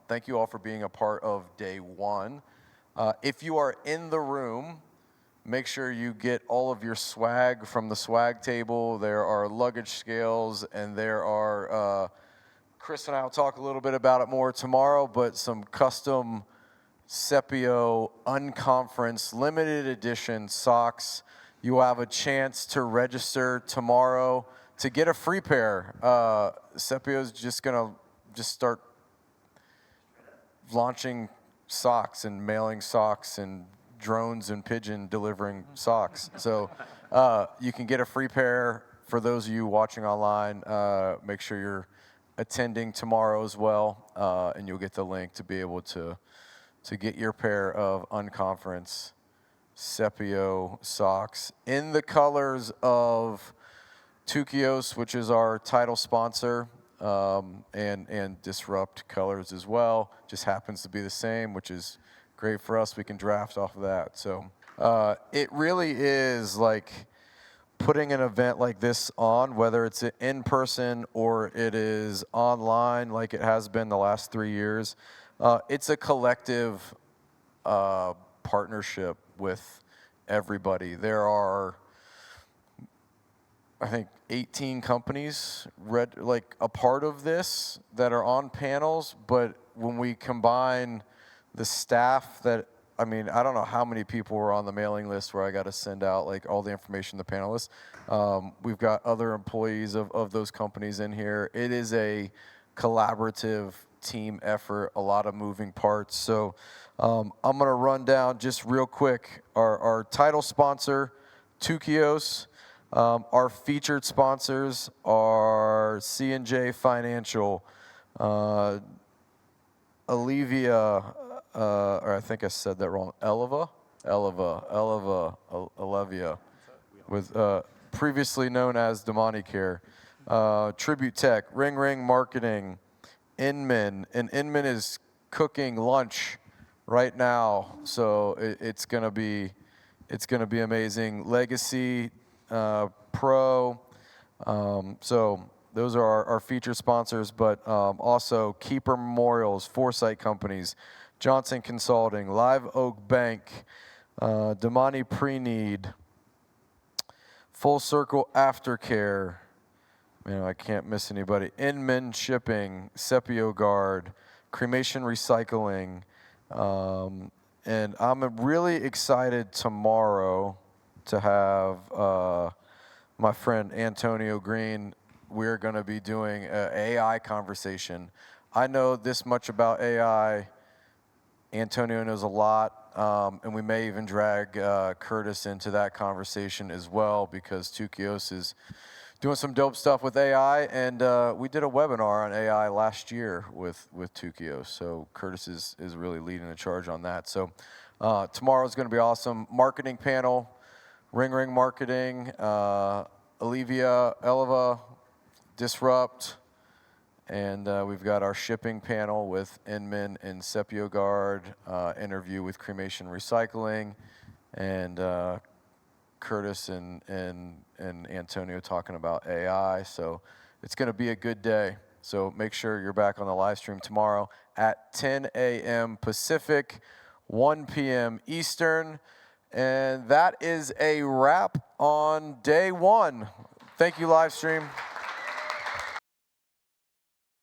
thank you all for being a part of day one. If you are in the room, make sure you get all of your swag from the swag table. There are luggage scales, and there are, Chris and I will talk a little bit about it more tomorrow, but some custom Sepio unconference limited edition socks. You will have a chance to register tomorrow to get a free pair. Sepio's just gonna start launching socks and mailing socks and drones and pigeon delivering socks. So you can get a free pair for those of you watching online. Make sure you're attending tomorrow as well, and you'll get the link to be able to get your pair of unconference Sepio socks in the colors of Tukios, which is our title sponsor, and Disrupt colors as well. Just happens to be the same, which is great for us. We can draft off of that. So it really is like putting an event like this on, whether it's in person or it is online like it has been the last 3 years. It's a collective partnership with everybody. There are, I think, 18 companies like a part of this that are on panels, but when we combine the staff that, I mean, I don't know how many people were on the mailing list where I got to send out like all the information to the panelists. We've got other employees of those companies in here. It is a collaborative team effort, a lot of moving parts. So I'm going to run down just real quick our title sponsor, Tukios. Our featured sponsors are C&J Financial, Olivia, or I think I said that wrong, Olivia, with previously known as DomaniPreneed, Tribute Tech, Ring Marketing, Inman, and Inman is cooking lunch right now, so it's gonna be amazing. Legacy Pro, so those are our featured sponsors, but also Keeper Memorials, Foresight Companies, Johnson Consulting, Live Oak Bank, DomaniPreneed, Full Circle Aftercare, man, I can't miss anybody, Inman Shipping, Sepio Guard, Cremation Recycling, and I'm really excited tomorrow to have my friend Antonio Green. We're going to be doing an AI conversation. I know this much about AI. Antonio knows a lot, and we may even drag Curtis into that conversation as well, because Tukios is doing some dope stuff with AI, and we did a webinar on AI last year with Tukios, so Curtis is really leading the charge on that. So tomorrow's going to be awesome. Marketing panel, Ring Marketing, Olivia, Elva, Disrupt, and we've got our shipping panel with Inman and Sepio Guard, interview with Cremation Recycling, and Curtis and Antonio talking about AI. So it's going to be a good day. So make sure you're back on the live stream tomorrow at 10 a.m. Pacific, 1 p.m. Eastern. And that is a wrap on day one. Thank you, live stream.